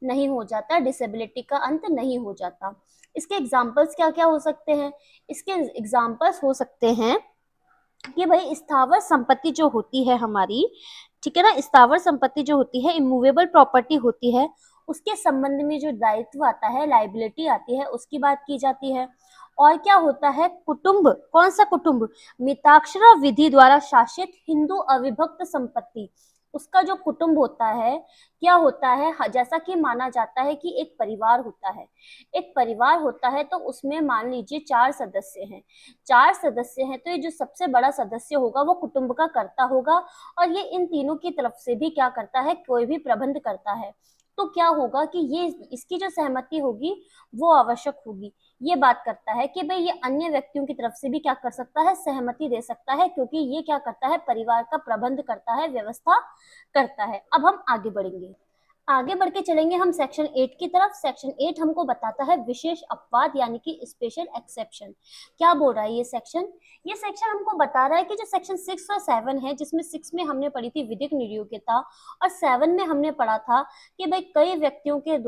नहीं हो जाता, डिसेबिलिटी का अंत नहीं हो जाता। इसके एग्जाम्पल्स क्या क्या हो सकते हैं, इसके एग्जाम्पल्स हो सकते हैं कि भाई स्थावर संपत्ति जो होती है हमारी, ठीक है ना, स्थावर संपत्ति जो होती है, इमूवेबल प्रॉपर्टी होती है, उसके संबंध में जो दायित्व आता है, लाइबिलिटी आती है, उसकी बात की जाती है। और क्या होता है, कुटुंब, कौन सा कुटुंब, मिताक्षरा विधि द्वारा शासित हिंदू अविभक्त संपत्ति, उसका जो कुटुंब होता है, क्या होता है, जैसा कि माना जाता है कि एक परिवार होता है, एक परिवार होता है तो उसमें मान लीजिए 4 सदस्य हैं, 4 सदस्य हैं, तो ये जो सबसे बड़ा सदस्य होगा वो कुटुंब का कर्ता होगा, और ये इन तीनों की तरफ से भी क्या करता है, कोई भी प्रबंध करता है। तो क्या होगा कि ये इसकी जो सहमति होगी वो आवश्यक होगी। ये बात करता है कि भाई ये अन्य व्यक्तियों की तरफ से भी क्या कर सकता है, सहमति दे सकता है, क्योंकि ये क्या करता है, परिवार का प्रबंध करता है, व्यवस्था करता है। अब हम आगे बढ़ेंगे, आगे बढ़ के चलेंगे हम सेक्शन 8 की तरफ। सेक्शन 8 हमको बताता है विशेष अपवाद, यानी कि स्पेशल एक्सेप्शन। क्या बोल रहा है ये सेक्शन, ये सेक्शन हमको बता रहा है कि जो सेक्शन 6 और 7 है, जिसमें 6 में हमने पढ़ी थी विधिक निर्योग्यता और 7 में हमने पढ़ा था कि भाई कई व्यक्तियों के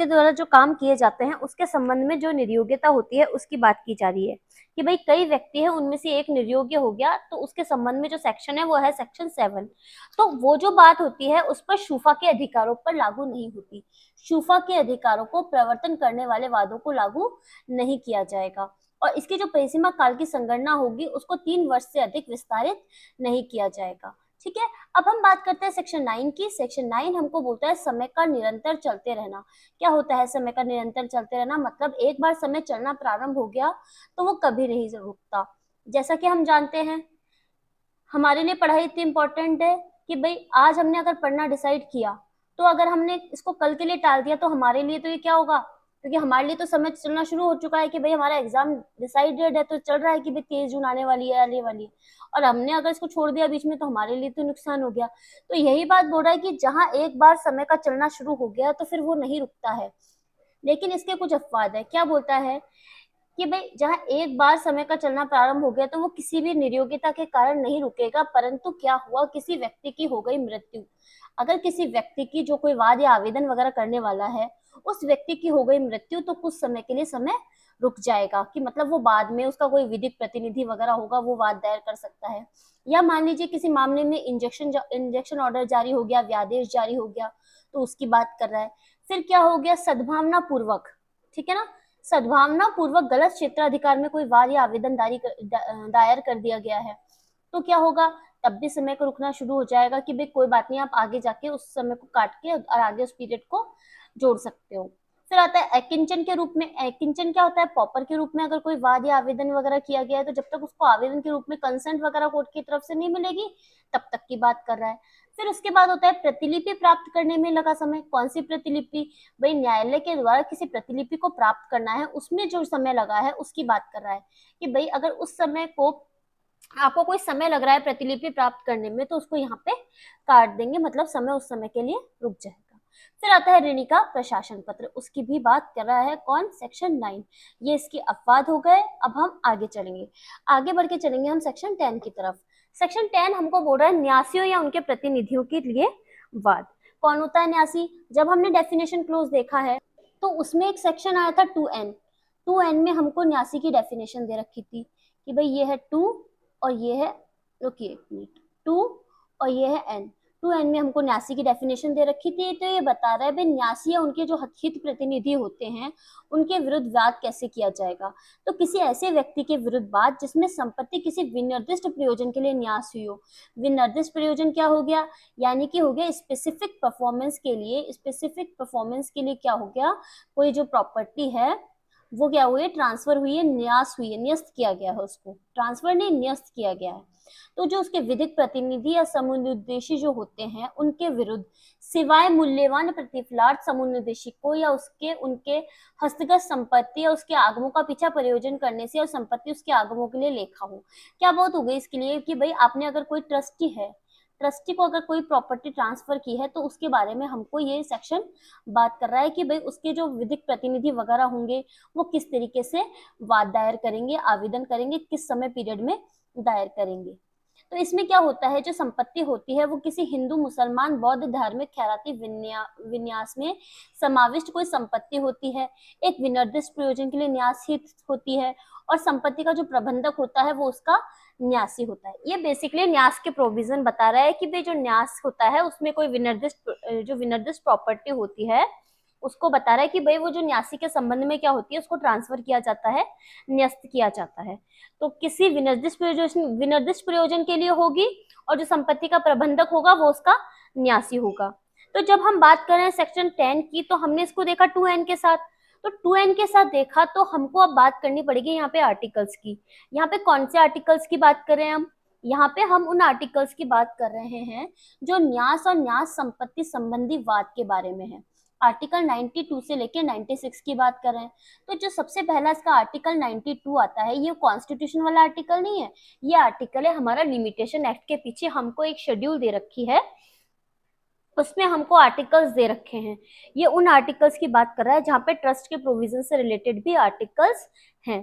द्वारा जो काम किए जाते हैं उसके संबंध में जो निर्योग्यता होती है उसकी बात की जा रही है, कि भाई कई व्यक्ति हैं, उनमें से एक निर्योग्य हो गया, तो उसके संबंध में जो सेक्शन है वो है सेक्शन 7। तो वो जो बात होती है उस पर शूफा के अधिकारों पर लागू नहीं होती, शूफा के अधिकारों को प्रवर्तन करने वाले वादों को लागू नहीं किया जाएगा, और इसकी जो परिसीमा काल की संगणना होगी उसको 3 वर्ष से अधिक विस्तारित नहीं किया जाएगा। ठीक है, अब हम बात करते हैं सेक्शन 9 की। सेक्शन 9 हमको बोलता है समय का निरंतर चलते रहना। क्या होता है समय का निरंतर चलते रहना, मतलब एक बार समय चलना प्रारंभ हो गया तो वो कभी नहीं रुकता। जैसा कि हम जानते हैं हमारे लिए पढ़ाई इतनी इंपॉर्टेंट है कि भाई आज हमने अगर पढ़ना डिसाइड किया, तो अगर हमने इसको कल के लिए टाल दिया तो हमारे लिए तो ये क्या होगा, क्योंकि हमारे लिए तो समय चलना शुरू हो चुका है कि भाई हमारा एग्जाम डिसाइडेड है, तो चल रहा है कि भाई 23 जून आने वाली है, और हमने अगर इसको छोड़ दिया बीच में तो हमारे लिए तो नुकसान हो गया। तो यही बात बोल रहा है कि जहां एक बार समय का चलना शुरू हो गया तो फिर वो नहीं रुकता है। लेकिन इसके कुछ अपवाद है। क्या बोलता है कि भाई जहां एक बार समय का चलना प्रारंभ हो गया तो वो किसी भी निर्योग्यता के कारण नहीं रुकेगा, परंतु क्या हुआ, किसी व्यक्ति की हो गई मृत्यु, अगर किसी व्यक्ति की जो कोई वाद या आवेदन वगैरह करने वाला है उस व्यक्ति की हो गई मृत्यु, तो कुछ समय के लिए समय रुक जाएगा, कि मतलब वो बाद में उसका कोई विधिक प्रतिनिधि वगैरह होगा वो वाद दायर कर सकता है। या मान लीजिए किसी मामले में इंजेक्शन ऑर्डर जारी हो गया, व्यादेश जारी हो गया, तो उसकी बात कर रहा है। फिर क्या हो गया, सद्भावना पूर्वक, ठीक है ना, सद्भावना पूर्वक गलत क्षेत्राधिकार में कोई वाद या आवेदन दायर कर दिया गया है, तो क्या होगा, तब भी समय को रुकना शुरू हो जाएगा कि भाई कोई बात नहीं, आप आगे जाके उस समय को काट के और आगे उस पीरियड को जोड़ सकते हो। फिर आता है अकिंचन के रूप में। अकिंचन क्या होता है, पॉपर के रूप में अगर कोई वाद या आवेदन वगैरह किया गया है तो जब तक उसको आवेदन के रूप में कंसेंट वगैरह कोर्ट की तरफ से नहीं मिलेगी तब तक की बात कर रहा है। फिर उसके बाद होता है प्रतिलिपि प्राप्त करने में लगा समय। कौन सी प्रतिलिपि, भाई न्यायालय के द्वारा किसी प्रतिलिपि को प्राप्त करना है, उसमें जो समय लगा है उसकी बात कर रहा है, कि भाई अगर उस समय को आपको कोई समय लग रहा है प्रतिलिपि प्राप्त करने में तो उसको यहाँ पे काट देंगे, मतलब समय उस समय के लिए रुक जाएगा। फिर आता है ऋणी का प्रशासन पत्र, उसकी भी बात कर रहा है कौन, सेक्शन 9। ये इसके अपवाद हो गए। अब हम आगे चलेंगे, आगे बढ़ के चलेंगे हम सेक्शन 10 की तरफ। सेक्शन 10 हमको बोल रहा है न्यासियों या उनके प्रतिनिधियों के लिए वाद। कौन होता है न्यासी? जब हमने डेफिनेशन क्लोज देखा है तो उसमें एक सेक्शन आया था 2n। 2n में हमको न्यासी की डेफिनेशन दे रखी थी कि भाई ये है 2 और ये है, रुकिए एक मिनट, 2 और ये है n। 2n में हमको न्यासी की डेफिनेशन दे रखी थी। तो ये बता रहा है भाई न्यासी या उनके जो हित प्रतिनिधि होते हैं उनके विरुद्ध वाद कैसे किया जाएगा। तो किसी ऐसे व्यक्ति के विरुद्ध वाद जिसमें संपत्ति किसी विनिर्दिष्ट प्रयोजन के लिए न्यास हुई हो। विनिर्दिष्ट प्रयोजन क्या हो गया? यानी कि हो गया स्पेसिफिक परफॉर्मेंस के लिए। स्पेसिफिक परफॉर्मेंस के लिए क्या हो गया? कोई जो प्रॉपर्टी है वो क्या हुई है? ट्रांसफर हुई है, न्यास हुई है, न्यस्त किया गया है उसको। ट्रांसफर नहीं, न्यस्त किया गया है। तो जो उसके विधिक प्रतिनिधि या समुद्देशी जो होते हैं उनके विरुद्ध सिवाय मूल्यवान प्रतिफलार्थ समुद्देशी को या उसके उनके हस्तगत संपत्ति या उसके आगमों का पीछा प्रयोजन करने से और संपत्ति उसके आगमों के लिए लेखा हो। क्या बात हो गई इसके लिए कि भाई आपने अगर कोई ट्रस्टी है, ट्रस्टी को अगर कोई प्रॉपर्टी ट्रांसफर की है तो उसके बारे में हमको ये सेक्शन बात कर रहा है कि भाई उसके जो विधिक प्रतिनिधि वगैरह होंगे वो किस तरीके से वाद दायर करेंगे, आवेदन करेंगे, किस समय पीरियड में दायर करेंगे। तो इसमें क्या होता है, जो संपत्ति होती है वो किसी हिंदू, मुसलमान, बौद्ध, धार्मिक, खैराती विन्यास में समाविष्ट कोई संपत्ति होती है, एक विनिर्दिष्ट प्रयोजन के लिए न्यासित होती है और संपत्ति का जो प्रबंधक होता है वो उसका न्यासी होता है। ये बेसिकली न्यास के प्रोविजन बता रहा है कि भाई जो न्यास होता है उसमें कोई विनिर्दिष्ट प्रॉपर्टी होती है उसको बता रहा है कि भाई वो जो न्यासी के संबंध में क्या होती है उसको ट्रांसफर किया जाता है, न्यस्त किया जाता है। तो किसी विनिर्दिष्ट प्रयोजन के लिए होगी और जो संपत्ति का प्रबंधक होगा वो उसका न्यासी होगा। तो जब हम बात कर रहे हैं सेक्शन 10 की तो हमने इसको देखा 2n के साथ। तो 2n के साथ देखा तो हमको अब बात करनी पड़ेगी यहाँ पे आर्टिकल्स की। यहाँ पे कौन से आर्टिकल्स की बात कर रहे हैं हम? यहाँ पे हम उन आर्टिकल्स की बात कर रहे हैं जो न्यास और न्यास संपत्ति संबंधी वाद के बारे में है। आर्टिकल 92 से लेकर 96 की बात कर रहे हैं। तो जो सबसे पहला इसका आर्टिकल 92 आता है, ये कॉन्स्टिट्यूशन वाला आर्टिकल नहीं है, ये आर्टिकल है हमारा लिमिटेशन एक्ट के पीछे हमको एक शेड्यूल दे रखी है, उसमें हमको आर्टिकल्स दे रखे हैं। ये उन आर्टिकल्स की बात कर रहा है जहाँ पे ट्रस्ट के प्रोविजन से रिलेटेड भी आर्टिकल्स हैं।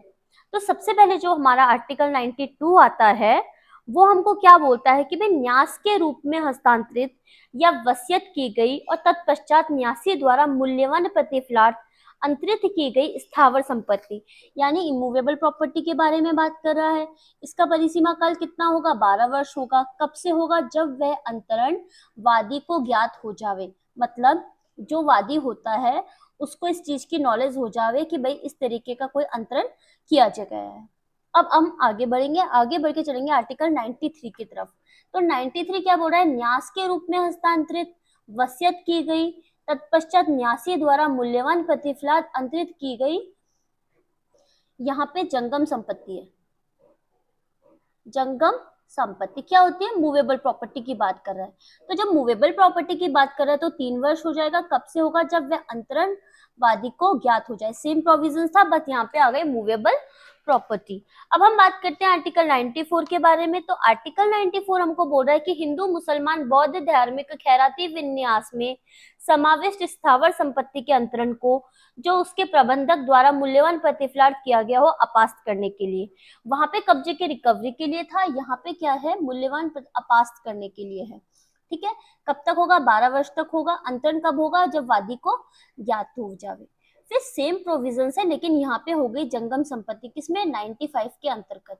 तो सबसे पहले जो हमारा आर्टिकल 92 आता है वो हमको क्या बोलता है कि भाई न्यास के रूप में हस्तांतरित या वसीयत की गई और तत्पश्चात न्यासी द्वारा मूल्यवान प्रतिफलार्थ अंतरित की गई स्थावर संपत्ति यानी इमूवेबल प्रॉपर्टी के बारे में बात कर रहा है। इसका परिसीमा काल कितना होगा? 12 वर्ष होगा। कब से होगा? जब वह अंतरण वादी को ज्ञात हो जावे। मतलब जो वादी होता है उसको इस चीज की नॉलेज हो जावे कि भाई इस तरीके का कोई अंतरण किया गया है। अब हम आगे बढ़ेंगे, आगे बढ़ के चलेंगे आर्टिकल 93 की तरफ। तो 93 क्या बोल रहा है? न्यास के रूप में हस्तांतरित, वसीयत की गई, तत्पश्चात न्यासी द्वारा मूल्यवान प्रतिफलात अंतरित की गई। यहाँ पे जंगम संपत्ति है। जंगम संपत्ति क्या होती है? मूवेबल प्रॉपर्टी की बात कर रहा है। तो जब मूवेबल प्रॉपर्टी की बात कर रहा है तो 3 वर्ष हो जाएगा। कब से होगा? जब वह अंतरण वादी को ज्ञात हो जाए। सेम प्रोविजन था, बस यहाँ पे आ गए मूवेबल प्रॉपर्टी। अब हम बात करते हैं आर्टिकल 94 के बारे में। तो आर्टिकल 94 हमको बोल रहा है कि हिंदू, मुसलमान, बौद्ध, धार्मिक, खैराती विन्यास में समाविष्ट स्थावर संपत्ति के अंतरण को जो उसके प्रबंधक द्वारा मूल्यवान प्रतिफलात किया गया हो अपास्त करने के लिए। वहां पे कब्जे के रिकवरी के लिए था, यहाँ पे क्या है? मूल्यवान अपास्त करने के लिए है। ठीक है, कब तक होगा? 12 वर्ष तक होगा। अंतरण कब होगा? जब वादी को ज्ञात हो जावे। फिर सेम प्रोविजन है, लेकिन यहाँ पे हो गई जंगम संपत्ति, किसमें? 95 के अंतर्गत।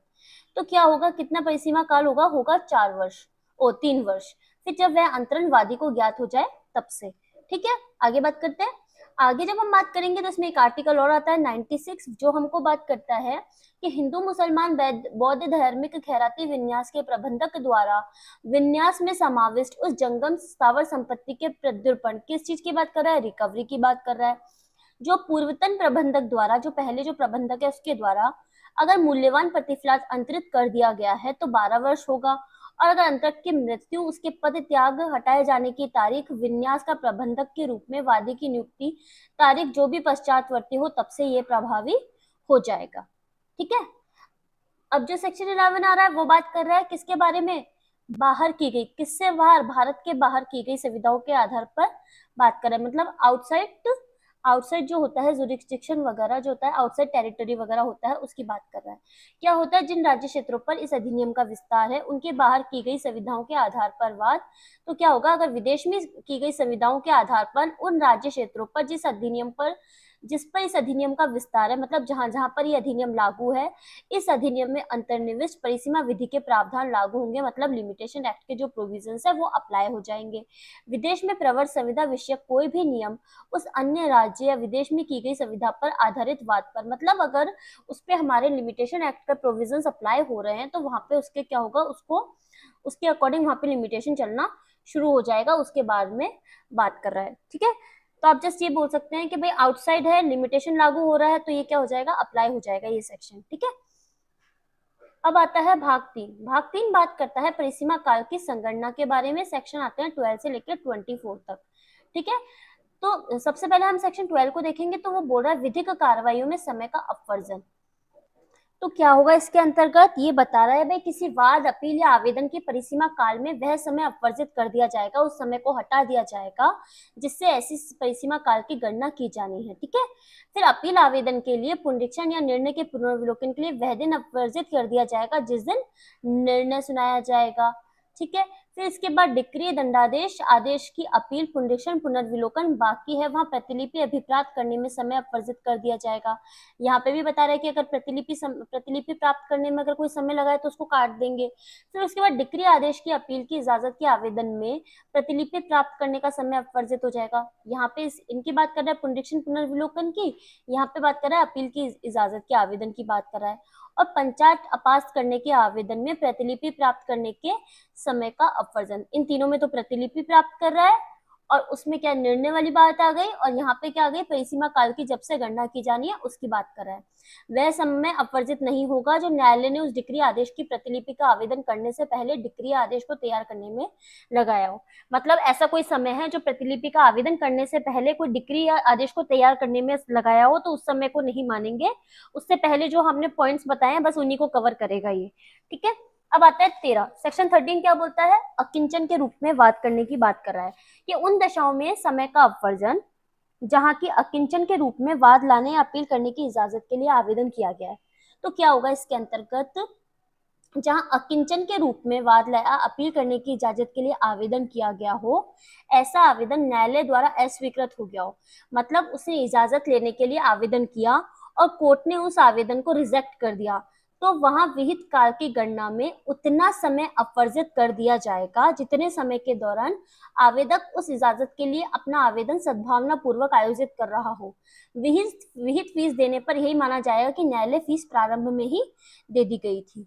तो क्या होगा? कितना परिसीमा काल होगा? होगा 3 वर्ष। फिर जब वह अंतरण वादी को ज्ञात हो जाए तब से। ठीक है, आगे बात करते हैं। आगे जब हम बात करेंगे तो इसमें एक आर्टिकल और आता है 96, जो हमको बात करता है कि हिंदू, मुसलमान, बौद्ध, धार्मिक, खैराती विन्यास के प्रबंधक द्वारा विन्यास में समाविष्ट उस जंगम स्थावर संपत्ति के प्रत्युर्पण, किस चीज की बात कर रहा है? रिकवरी की बात कर रहा है। जो पूर्वतन प्रबंधक द्वारा, जो पहले जो प्रबंधक है उसके द्वारा अगर मूल्यवान प्रतिफलात अंतरित कर दिया गया है तो 12 वर्ष होगा। और अगर अंतरक की मृत्यु, उसके पद त्याग, हटाए जाने की तारीख, विन्यास का प्रबंधक के रूप में वादी की नियुक्ति तारीख जो भी पश्चातवर्ती हो तब से ये प्रभावी हो जाएगा। ठीक है, अब जो सेक्शन 11 आ रहा है वो बात कर रहा है किसके बारे में? बाहर की गई, किससे बाहर? भारत के बाहर की गई सुविधाओं के आधार पर बात कर रहे हैं, मतलब आउटसाइड जो होता है जुरिस्डिक्शन वगैरह जो होता है, आउटसाइड टेरिटरी वगैरह होता है, उसकी बात कर रहा है। क्या होता है, जिन राज्य क्षेत्रों पर इस अधिनियम का विस्तार है उनके बाहर की गई संविधाओं के आधार पर वाद। तो क्या होगा, अगर विदेश में की गई संविधाओं के आधार पर उन राज्य क्षेत्रों पर जिस पर इस अधिनियम का विस्तार है, मतलब जहां जहां पर यह अधिनियम लागू है, इस अधिनियम में अंतर्निविष्ट परिसीमा विधि के प्रावधान लागू होंगे, मतलब लिमिटेशन एक्ट के जो प्रोविजंस है वो अप्लाई हो जाएंगे। विदेश में प्रवर्त संविधा विषयक कोई भी नियम उस अन्य राज्य या विदेश में की गई संविधा पर आधारित वाद पर, मतलब अगर उस पे हमारे लिमिटेशन एक्ट का प्रोविजंस अप्लाई हो रहे हैं तो वहां पे उसके क्या होगा, उसके अकॉर्डिंग वहां पे लिमिटेशन चलना शुरू हो जाएगा, उसके बाद में बात कर रहा है। ठीक है, तो आप जस्ट ये बोल सकते हैं कि भाई आउटसाइड है, लिमिटेशन लागू हो रहा है, तो ये क्या हो जाएगा, अप्लाई हो जाएगा ये सेक्शन। ठीक है, अब आता है भाग 3। भाग 3 बात करता है परिसीमा काल की संगणना के बारे में। सेक्शन आते हैं 12 से लेकर 24 तक। ठीक है, तो सबसे पहले हम सेक्शन 12 को देखेंगे, तो वो बोल रहा है विधिक कार्रवाइयों में समय का अपवर्जन। तो क्या होगा इसके अंतर्गत, ये बता रहा है भाई किसी वाद, अपील या आवेदन की परिसीमा काल में वह समय अपवर्जित कर दिया जाएगा, उस समय को हटा दिया जाएगा जिससे ऐसी परिसीमा काल की गणना की जानी है। ठीक है, फिर अपील आवेदन के लिए पुनरीक्षण या निर्णय के पुनर्विलोकन के लिए वह दिन अपवर्जित कर दिया जाएगा जिस दिन निर्णय सुनाया जाएगा। ठीक है, फिर इसके बाद डिक्री, दंडादेश, आदेश की अपील, पुनरीक्षण, पुनर्विलोकन बाकी है, वहां प्रतिलिपि अभिप्राप्त करने में समय अपवर्जित कर दिया जाएगा। यहाँ पे भी बता रहा है कि अगर प्रतिलिपि प्राप्त करने में अगर कोई समय लगा है तो उसको काट देंगे। फिर उसके बाद डिक्री, आदेश की अपील की इजाजत के आवेदन में प्रतिलिपि प्राप्त करने का समय अपवर्जित हो जाएगा। यहाँ पे इनकी बात कर रहा है पुनरीक्षण पुनर्विलोकन की, यहाँ पे बात कर रहा है अपील की इजाजत के आवेदन की बात कर रहा है। और पंचायत अपास्त करने के आवेदन में प्रतिलिपि प्राप्त करने के समय का अपवर्जन। इन तीनों में तो प्रतिलिपि प्राप्त कर रहा है और उसमें क्या निर्णय वाली बात आ गई, और यहाँ पे क्या आ गई, परिसीमा काल की जब से गणना की जानी है उसकी बात कर रहा है। वह समय अपवर्जित नहीं होगा जो न्यायालय ने उस डिक्री आदेश की प्रतिलिपि का आवेदन करने से पहले डिक्री आदेश को तैयार करने में लगाया हो। मतलब ऐसा कोई समय है जो प्रतिलिपि का आवेदन करने से पहले कोई डिक्री या आदेश को तैयार करने में लगाया हो, तो उस समय को नहीं मानेंगे। उससे पहले जो हमने पॉइंट्स बताए हैं बस उन्हीं को कवर करेगा ये। ठीक है, अब आता है 13। सेक्शन 13 क्या बोलता है, अकिंचन के रूप में वाद करने की बात कर रहा है कि उन दशाओं में समय का अपवर्जन जहां की अकिंचन के रूप में वाद लाने या अपील करने की इजाजत के लिए आवेदन किया गया है। तो क्या होगा इसके अंतर्गत, जहां अकिंचन के रूप में वाद लाया अपील करने की इजाजत के लिए आवेदन किया गया हो, ऐसा आवेदन न्यायालय द्वारा अस्वीकृत हो गया हो, मतलब उसने इजाजत लेने के लिए आवेदन किया और कोर्ट ने उस आवेदन को रिजेक्ट कर दिया, तो वहां विहित काल की गणना में उतना समय अपवर्जित कर दिया जाएगा जितने समय के दौरान आवेदक उस इजाजत के लिए अपना आवेदन सद्भावना पूर्वक आयोजित कर रहा हो। विहित फीस देने पर यही माना जाएगा कि न्यायालय फीस प्रारंभ में ही दे दी गई थी।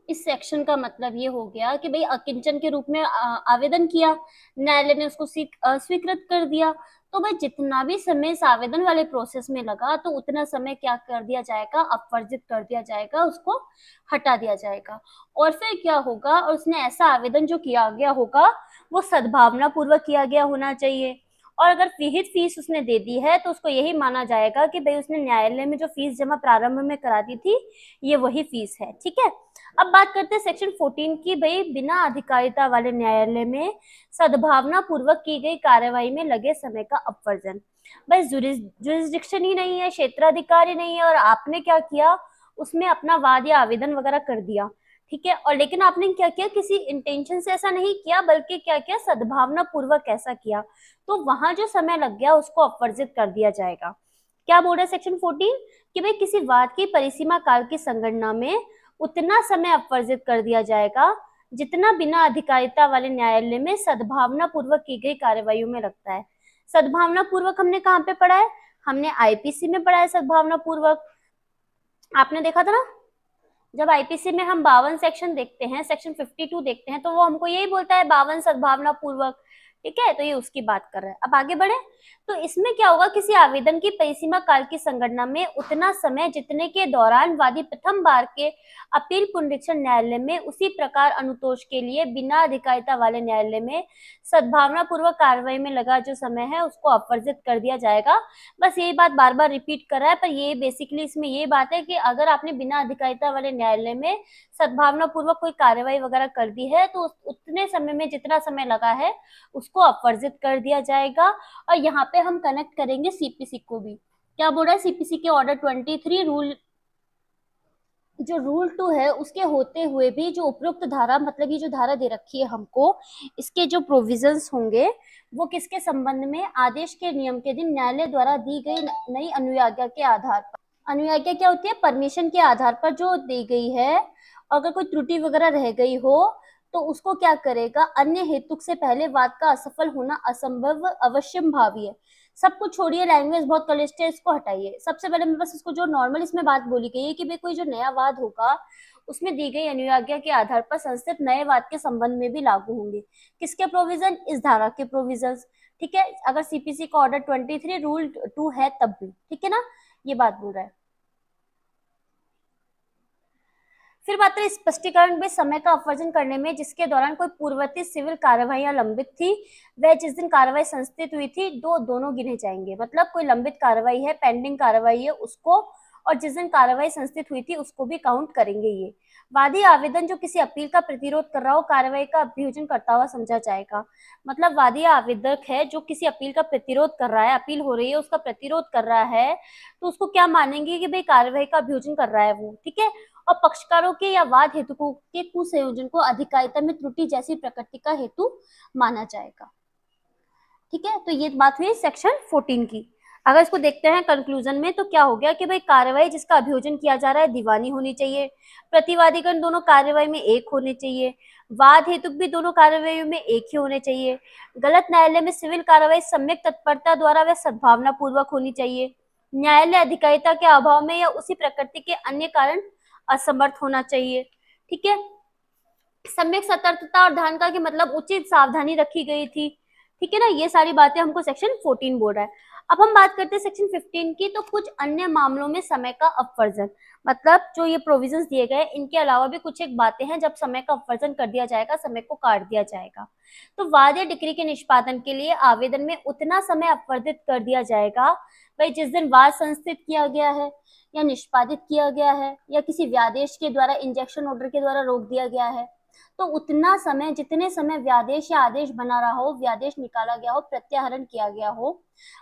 इस सेक्शन का मतलब ये हो गया कि भाई अकिंचन के रूप में आवेदन किया, न्यायालय ने उसको स्वीकृत कर दिया, तो भाई जितना भी समय इस आवेदन वाले प्रोसेस में लगा तो उतना समय क्या कर दिया जाएगा, अपवर्जित कर दिया जाएगा, उसको हटा दिया जाएगा। और फिर क्या होगा, और उसने ऐसा आवेदन जो किया गया होगा वो सद्भावना पूर्वक किया गया होना चाहिए, और अगर विहित फीस उसने दे दी है तो उसको यही माना जाएगा कि भाई उसने न्यायालय में जो फीस जमा प्रारंभ में करा दी थी ये वही फीस है। ठीक है, अब बात करते हैं सेक्शन 14 की, भाई बिना अधिकारिता वाले न्यायालय में सद्भावना पूर्वक की गई कार्यवाही में लगे समय का अपवर्जन। भाई जुरिस्डिक्शन ही नहीं है, क्षेत्राधिकार ही नहीं है, और आपने क्या किया, उसमें अपना वाद या आवेदन वगैरह कर दिया। ठीक है, और लेकिन आपने क्या किया, किसी इंटेंशन से ऐसा नहीं किया बल्कि क्या किया, सद्भावना पूर्वक ऐसा किया, तो वहां जो समय लग गया उसको अपवर्जित कर दिया जाएगा। क्या बोल रहा है सेक्शन 14 कि भाई किसी वाद की परिसीमा काल की संगणना में उतना समय अपवर्जित कर दिया जाएगा जितना बिना अधिकारिता वाले न्यायालय में सद्भावना पूर्वक की गई कार्यवाही में लगता है। सद्भावना पूर्वक हमने कहाँ पे पढ़ा है, हमने आईपीसी में पढ़ा है सद्भावना पूर्वक। आपने देखा था ना, जब आईपीसी में हम 52 सेक्शन देखते हैं, सेक्शन 52 देखते हैं, तो वो हमको यही बोलता है 52 सद्भावना पूर्वक। ठीक है, तो ये उसकी बात कर रहा है। अब आगे बढ़े, तो इसमें क्या होगा, किसी आवेदन की परिसीमा काल की संगणना में उतना समय जितने के दौरान वादी प्रथम बार के अपील पुनरीक्षण न्यायालय में उसी प्रकार अनुतोष के लिए बिना अधिकारिता वाले न्यायालय में सद्भावना पूर्वक कार्रवाई में लगा जो समय है उसको अपवर्जित कर दिया जाएगा। बस यही बात बार बार रिपीट कर रहा है, पर ये बेसिकली इसमें ये बात है कि अगर आपने बिना अधिकारिता वाले न्यायालय में सद्भावना पूर्वक कोई कार्यवाही वगैरह कर दी है तो उतने समय में जितना समय लगा है उसको अपवर्जित कर दिया जाएगा। और यहाँ पे हम कनेक्ट करेंगे सीपीसी को भी। क्या बोल रहा है सीपीसी के ऑर्डर 23 रूल, जो रूल 2 है उसके होते हुए भी जो उपरोक्त धारा, मतलब ये जो धारा दे रखी है हमको, इसके जो प्रोविजंस होंगे वो किसके संबंध में, आदेश के नियम के दिन न्यायालय द्वारा दी गई नई अनुज्ञा के आधार पर। अनुज्ञा क्या होती है, परमिशन के आधार पर जो दी गई है, अगर कोई त्रुटि वगैरह रह गई हो तो उसको क्या करेगा, अन्य हेतु से पहले वाद का असफल होना असंभव अवश्यम भावी है। सब कुछ छोड़िए, लैंग्वेज बहुत क्लिष्ट है, इसको हटाइए। सबसे पहले मैं बस इसको जो नॉर्मल इसमें बात बोली गई है कि भाई कोई जो नया वाद होगा उसमें दी गई अनुज्ञा के आधार पर संस्थित नए वाद के संबंध में भी लागू होंगे। किसके प्रोविजन, इस धारा के प्रोविजंस। ठीक है, अगर सीपीसी का ऑर्डर 23 रूल 2 है तब भी, ठीक है ना, ये बात बोल रहा है। फिर बात करें स्पष्टीकरण में, समय का अपवर्जन करने में जिसके दौरान कोई पूर्ववर्ती सिविल कार्यवाही लंबित थी, वह जिस दिन कार्यवाही संस्थित हुई थी दोनों गिने जाएंगे। मतलब कोई लंबित कार्यवाही है, पेंडिंग कार्यवाही है उसको, और जिस दिन कार्यवाही संस्थित हुई थी उसको भी काउंट करेंगे ये। वादी आवेदन जो किसी अपील का प्रतिरोध कर रहा हो कार्यवाही का अभियोजन करता हुआ समझा जाएगा। मतलब वादी आवेदक है जो किसी अपील का प्रतिरोध कर रहा है, अपील हो रही है उसका प्रतिरोध कर रहा है, तो उसको क्या मानेंगे कि भाई कार्यवाही का अभियोजन कर रहा है वो, ठीक है। और पक्षकारों के या वाद हेतुकों के कुसंयोजन को अधिकारिता में त्रुटि जैसी प्रकृति का हेतु माना जाएगा। ठीक है, तो ये बात हुई सेक्शन 14 की। अगर इसको देखते हैं कंक्लूजन में तो क्या हो गया कि भाई कार्यवाही जिसका अभियोजन किया जा रहा है दीवानी होनी चाहिए, प्रतिवादीगण दोनों कार्यवाही में एक होने चाहिए, वाद हेतुक भी दोनों कार्यवाही में एक ही होने चाहिए, गलत न्यायालय में सिविल कार्यवाही सम्यक तत्परता द्वारा व सद्भावना पूर्वक होनी चाहिए, न्यायालय अधिकारिता के अभाव में या उसी प्रकृति के अन्य कारण असमर्थ होना चाहिए। ठीक है, सम्यक सतर्कता और ध्यान का कि मतलब उचित सावधानी रखी गई थी। ठीक है ना, ये सारी बातें हमको सेक्शन 14 बोल रहा है। अब हम बात करते हैं सेक्शन 15 की। तो कुछ अन्य मामलों में समय का अपवर्जन, मतलब जो ये प्रोविजंस दिए गए इनके अलावा भी कुछ एक बातें हैं जब समय का अपवर्जन कर दिया जाएगा, समय को काट दिया जाएगा। तो वाद या डिक्री के निष्पादन के लिए आवेदन में उतना समय अपवर्जित कर दिया जाएगा भाई जिस दिन वाद संस्थित किया गया है या निष्पादित किया गया है या किसी व्यादेश के द्वारा इंजेक्शन ऑर्डर के द्वारा रोक दिया गया है, तो उतना समय जितने समय व्यादेश या आदेश बना रहा हो, व्यादेश निकाला गया हो, प्रत्याहरण किया गया हो,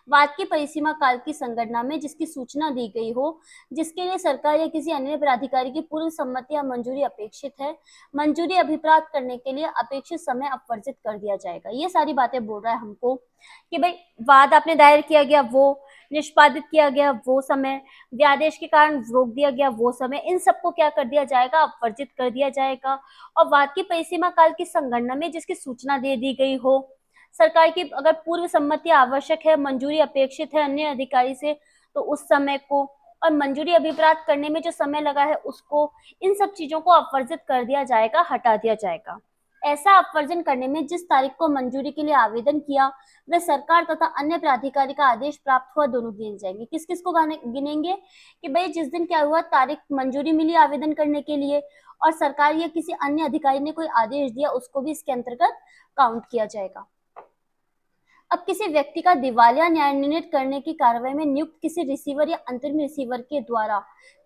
वाद की परिसीमा काल की संगणना में जिसकी सूचना दी गई हो, जिसके लिए सरकार या किसी अन्य प्राधिकारी की पूर्व सम्मति या मंजूरी अपेक्षित है, मंजूरी अभिप्राप्त करने के लिए अपेक्षित समय अपवर्जित कर दिया जाएगा। ये सारी बातें बोल रहा है हमको कि भाई वाद आपने दायर किया गया वो, निष्पादित किया गया वो समय, व्यादेश के कारण रोक दिया गया वो समय, इन सबको क्या कर दिया जाएगा, अपवर्जित कर दिया जाएगा। और वाद की परिसीमा काल की संगणना में जिसकी सूचना दे दी गई हो, सरकार की अगर पूर्व सम्मति आवश्यक है, मंजूरी अपेक्षित है अन्य अधिकारी से, तो उस समय को, और मंजूरी अभिप्राप्त करने में जो समय लगा है उसको, इन सब चीजों को अपवर्जित कर दिया जाएगा, हटा दिया जाएगा। ऐसा अपवर्जन करने में जिस तारीख को मंजूरी के लिए आवेदन किया वह सरकार तथा अन्य प्राधिकारी का आदेश प्राप्त हुआ दोनों गिने जाएंगे। किस किस को गिनेंगे कि भाई जिस दिन क्या हुआ, तारीख मंजूरी मिली आवेदन करने के लिए, और सरकार या किसी अन्य अधिकारी ने कोई आदेश दिया, उसको भी इसके अंतर्गत काउंट किया जाएगा। अब किसी व्यक्ति का दिवालिया न्याय निर्णीत करने की कार्रवाई में नियुक्त किसी रिसीवर या अंतरिम रिसीवर के द्वारा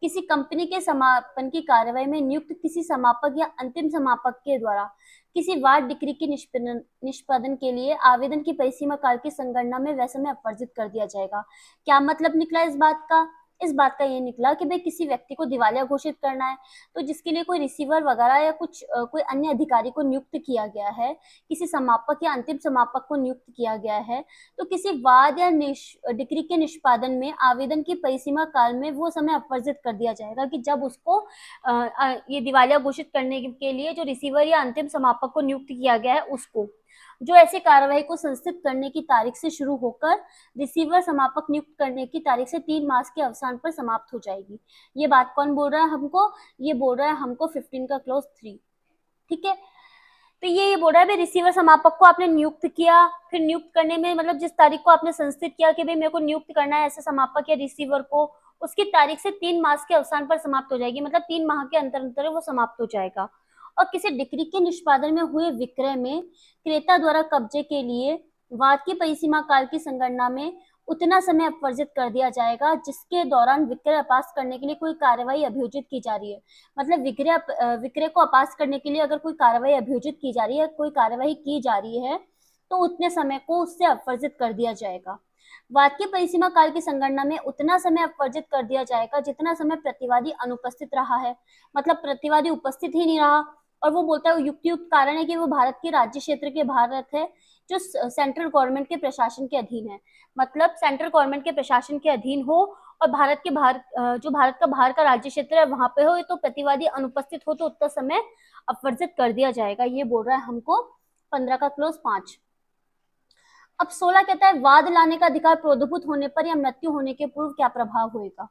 किसी कंपनी के समापन की कार्रवाई में नियुक्त किसी समापक या अंतिम समापक के द्वारा किसी वाद डिक्री के निष्पादन के लिए आवेदन की परिसीमा काल की संगणना में वह समय अपवर्जित कर दिया जाएगा। क्या मतलब निकला इस बात का? इस बात का ये निकला कि भाई किसी व्यक्ति को दिवालिया घोषित करना है, तो जिसके लिए कोई रिसीवर वगैरह या कुछ कोई अन्य अधिकारी को नियुक्त किया गया है, किसी समापक या अंतिम समापक को नियुक्त किया गया है, तो किसी वाद या डिक्री के निष्पादन में आवेदन की परिसीमा काल में वो समय अपवर्जित कर दिया जाएगा कि जब उसको ये दिवालिया घोषित करने के लिए जो रिसीवर या अंतिम समापक को नियुक्त किया गया है उसको, जो ऐसी कार्यवाही को संस्थित करने की तारीख से शुरू होकर रिसीवर समापक नियुक्त करने की तारीख से 3 मास के अवसान पर समाप्त हो जाएगी। ये बात कौन बोल रहा है हमको? ये बोल रहा है हमको 15 का क्लॉज 3। ठीक है, तो ये बोल रहा है भाई रिसीवर समापक को आपने नियुक्त किया, फिर नियुक्त करने में मतलब जिस तारीख को आपने संस्थित किया कि भाई मेरे को नियुक्त करना है ऐसे समापक या रिसीवर को, उसकी तारीख से 3 मास के अवसान पर समाप्त हो जाएगी। मतलब 3 माह के अंतर वो समाप्त हो जाएगा। और किसी डिक्री के निष्पादन में हुए विक्रय में क्रेता द्वारा कब्जे के लिए वाद की परिसीमा काल की संगणना में उतना समय अपवर्जित कर दिया जाएगा जिसके दौरान विक्रय अपास करने के लिए कोई कार्यवाही अभियोजित की जा रही है। मतलब विक्रय को अपास करने के लिए अगर कोई कार्यवाही अभियोजित की जा रही है, कोई कार्यवाही की जा रही है, तो उतने समय को उससे अपवर्जित कर दिया जाएगा। वाद के परिसीमा काल की संगणना में उतना समय अपवर्जित कर दिया जाएगा जितना समय प्रतिवादी अनुपस्थित रहा है, मतलब प्रतिवादी उपस्थित ही नहीं रहा। और वो बोलता है युक्तियुक्त कारण है कि वो भारत के राज्य क्षेत्र के भारत है जो सेंट्रल गवर्नमेंट के प्रशासन के अधीन है, मतलब सेंट्रल गवर्नमेंट के प्रशासन के अधीन हो और भारत के बाहर जो भारत का बाहर का राज्य क्षेत्र है वहां पे हो, तो प्रतिवादी अनुपस्थित हो तो उतना समय अपवर्जित कर दिया जाएगा। ये बोल रहा है हमको 15 का क्लोज 5। अब 16 कहता है वाद लाने का अधिकार प्रोद्भूत होने पर या मृत्यु होने के पूर्व क्या प्रभाव होगा।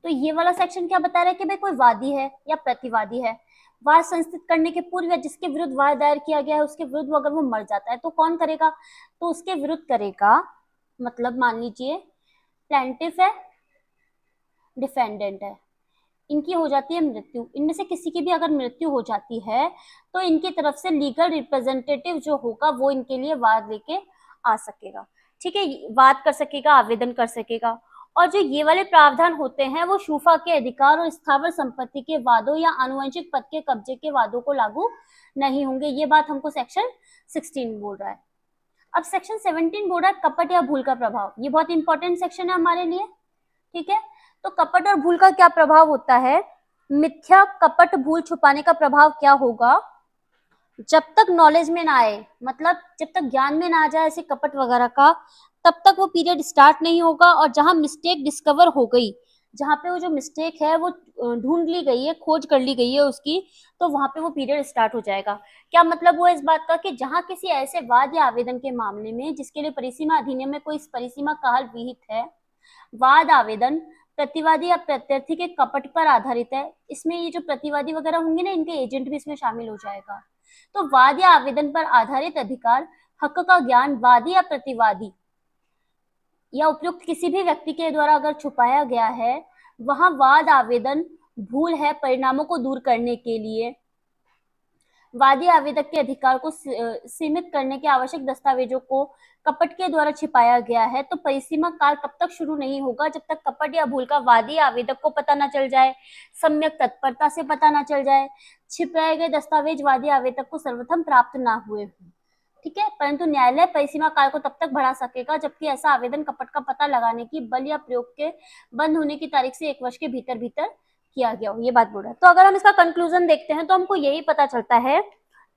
तो ये वाला सेक्शन क्या बता रहा है कि भाई कोई वादी है या प्रतिवादी है, वाद संस्थित करने के पूर्व या जिसके विरुद्ध वाद दायर किया गया है उसके विरुद्ध अगर वो मर जाता है तो कौन करेगा, तो उसके विरुद्ध करेगा, मतलब मान लीजिए प्लेंटिफ है, डिफेंडेंट है, इनकी हो जाती है मृत्यु, इनमें से किसी की भी अगर मृत्यु हो जाती है तो इनकी तरफ से लीगल रिप्रेजेंटेटिव जो होगा वो इनके लिए वाद लेके आ सकेगा, ठीक है, वाद कर सकेगा, आवेदन कर सकेगा। और जो ये वाले प्रावधान होते हैं वो शूफा के अधिकार और स्थावर संपत्ति के वादों या आनुवंशिक पद के कब्जे के वादों को लागू नहीं होंगे। ये बात हमको सेक्शन 16 बोल रहा है। अब सेक्शन 17 बोल रहा है कपट या भूल का प्रभाव। ये बहुत इंपॉर्टेंट सेक्शन है हमारे लिए, ठीक है। तो कपट और भूल का क्या प्रभाव होता है, मिथ्या कपट भूल छुपाने का प्रभाव क्या होगा, जब तक नॉलेज में ना आए, मतलब जब तक ज्ञान में ना आ जाए ऐसे कपट वगैरह का, तब तक वो पीरियड स्टार्ट नहीं होगा। और जहां मिस्टेक डिस्कवर हो गई, जहां पे वो जो मिस्टेक है वो ढूंढ ली गई है, खोज कर ली गई है उसकी, तो वहां पे वो पीरियड स्टार्ट हो जाएगा। क्या मतलब हुआ इस बात का कि जहां किसी ऐसे वाद या आवेदन के मामले में जिसके लिए परिसीमा अधिनियम में कोई परिसीमा काल विहित है, वाद आवेदन प्रतिवादी या प्रत्यर्थी के कपट पर आधारित है, इसमें ये जो प्रतिवादी वगैरह होंगे ना, इनके एजेंट भी इसमें शामिल हो जाएगा। तो वाद या आवेदन पर आधारित अधिकार हक का ज्ञान वादी या प्रतिवादी या उपयुक्त किसी भी व्यक्ति के द्वारा अगर छुपाया गया है, वहां वाद आवेदन भूल है परिणामों को दूर करने के लिए वादी आवेदक के अधिकार को सीमित करने के आवश्यक दस्तावेजों को कपट के द्वारा छिपाया गया है, तो परिसीमा काल तब तक शुरू नहीं होगा जब तक कपट या भूल का वादी आवेदक को पता न चल जाए, सम्यक तत्परता से पता न चल जाए, छिपाए गए दस्तावेज वादी आवेदक को सर्वप्रथम प्राप्त ना हुए, ठीक है। परंतु न्यायालय परिसीमा काल को तब तक बढ़ा सकेगा जबकि ऐसा आवेदन कपट का पता लगाने की बल या प्रयोग के बंद होने की तारीख से 1 वर्ष के भीतर भीतर किया गया हो, ये बात बोल रहा है। तो अगर हम इसका कंक्लूजन देखते हैं तो हमको यही पता चलता है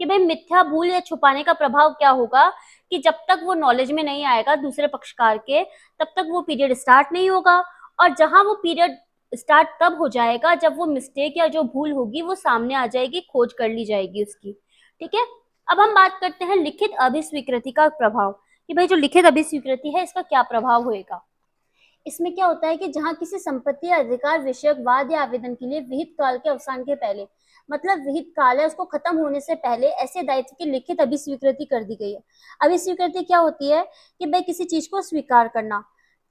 कि भाई मिथ्या भूल या छुपाने का प्रभाव क्या होगा कि जब तक वो नॉलेज में नहीं आएगा दूसरे पक्षकार के, तब तक वो पीरियड स्टार्ट नहीं होगा। और जहां वो पीरियड स्टार्ट तब हो जाएगा जब वो मिस्टेक या जो भूल होगी वो सामने आ जाएगी, खोज कर ली जाएगी उसकी, ठीक है। अब हम बात करते हैं लिखित अभिस्वीकृति का प्रभाव, कि भाई जो लिखित अभिस्वीकृति है इसका क्या प्रभाव होएगा। इसमें क्या होता है कि जहां किसी संपत्ति या अधिकार विषयक वाद या आवेदन के लिए विहित काल के अवसान के पहले, मतलब विहित काल है उसको खत्म होने से पहले ऐसे दायित्व की लिखित अभिस्वीकृति कर दी गई है। अभिस्वीकृति क्या होती है कि भाई किसी चीज को स्वीकार करना,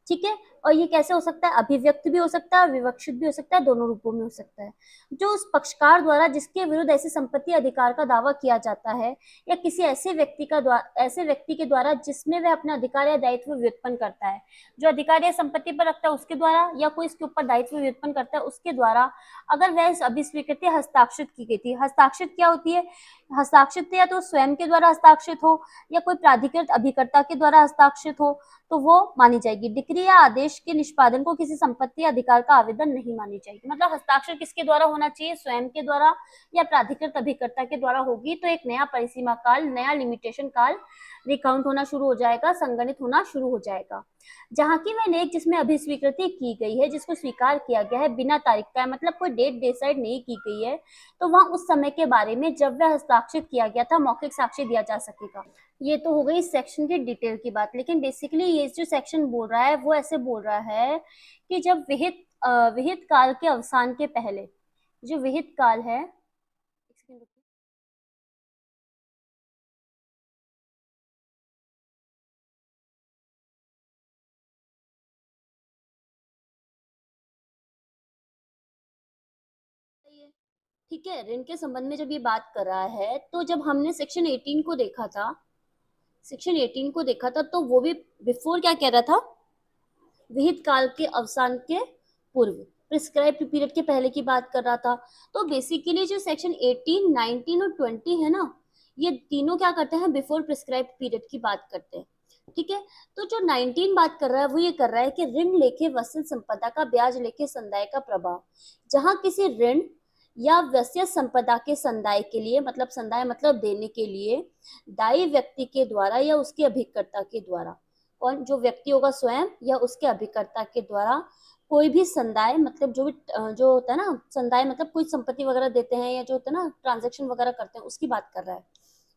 ठीक है। और ये कैसे हो सकता है, अभिव्यक्त भी हो सकता है, विवक्षित भी हो सकता है, दोनों रूपों में हो सकता है। जो उस पक्षकार द्वारा जिसके विरुद्ध ऐसी संपत्ति अधिकार का दावा किया जाता है या किसी ऐसे व्यक्ति के द्वारा जिसमें वह अपना अधिकार या दायित्व व्युत्पन्न करता है, जो अधिकार या संपत्ति पर रखता है उसके द्वारा या कोई इसके ऊपर दायित्व व्युत्पन्न करता है उसके द्वारा, अगर वह इस अभिस्वीकृति हस्ताक्षरित की गई थी। हस्ताक्षरित क्या होती है, हस्ताक्षरित या तो स्वयं के द्वारा हस्ताक्षरित हो या कोई प्राधिकृत अभिकर्ता के द्वारा हस्ताक्षरित हो तो वो मानी जाएगी। डिक्री या आदेश के निष्पादन को किसी संपत्ति या अधिकार का आवेदन नहीं मानी जाएगी। मतलब हस्ताक्षर किसके द्वारा होना चाहिए, स्वयं के द्वारा या प्राधिकृत अभिकर्ता के द्वारा होगी तो एक नया परिसीमा काल, नया लिमिटेशन काल रिकाउंट होना शुरू हो जाएगा, संगणित होना शुरू हो जाएगा। जहां की वह लेख जिसमें अभिस्वीकृति की गई है, जिसको स्वीकार किया गया है बिना तारीख का, मतलब कोई डेट डिसाइड नहीं की गई है, तो वहां उस समय के बारे में जब वह हस्ताक्षरित किया गया था मौखिक साक्ष्य दिया जा सकेगा। ये तो हो गई इस सेक्शन की डिटेल की बात, लेकिन बेसिकली ये जो सेक्शन बोल रहा है वो ऐसे बोल रहा है कि जब विहित काल के अवसान के पहले, जो विहित काल है, ठीक है, ऋण के संबंध में जब ये बात कर रहा है तो जब हमने सेक्शन 18 को देखा था, तो वो भी बिफोर क्या कह रहा था, विहित काल के अवसान के पूर्व, प्रिस्क्राइब्ड पीरियड के पहले की बात कर रहा था। तो बेसिकली जो सेक्शन 18, 19 और 20 है ना, ये तीनों क्या करते हैं, बिफोर प्रिस्क्राइब्ड पीरियड की बात करते हैं। ठीक है, तो जो 19 बात कर रहा है वो ये कर रहा है कि ऋण लेके वस्तु संपदा का ब्याज लेके संदाय का प्रभाव। जहां किसी ऋण या वश्य संपदा के संदाय के लिए, मतलब संदाय मतलब देने के लिए, दायी व्यक्ति के द्वारा या उसके अभिकर्ता के द्वारा, कौन, जो व्यक्ति होगा स्वयं या उसके अभिकर्ता के द्वारा कोई भी संदाय, मतलब जो भी जो होता है ना संदाय, मतलब कोई संपत्ति वगैरह देते हैं या जो होता है ना ट्रांजेक्शन वगैरह करते हैं, उसकी बात कर रहा है।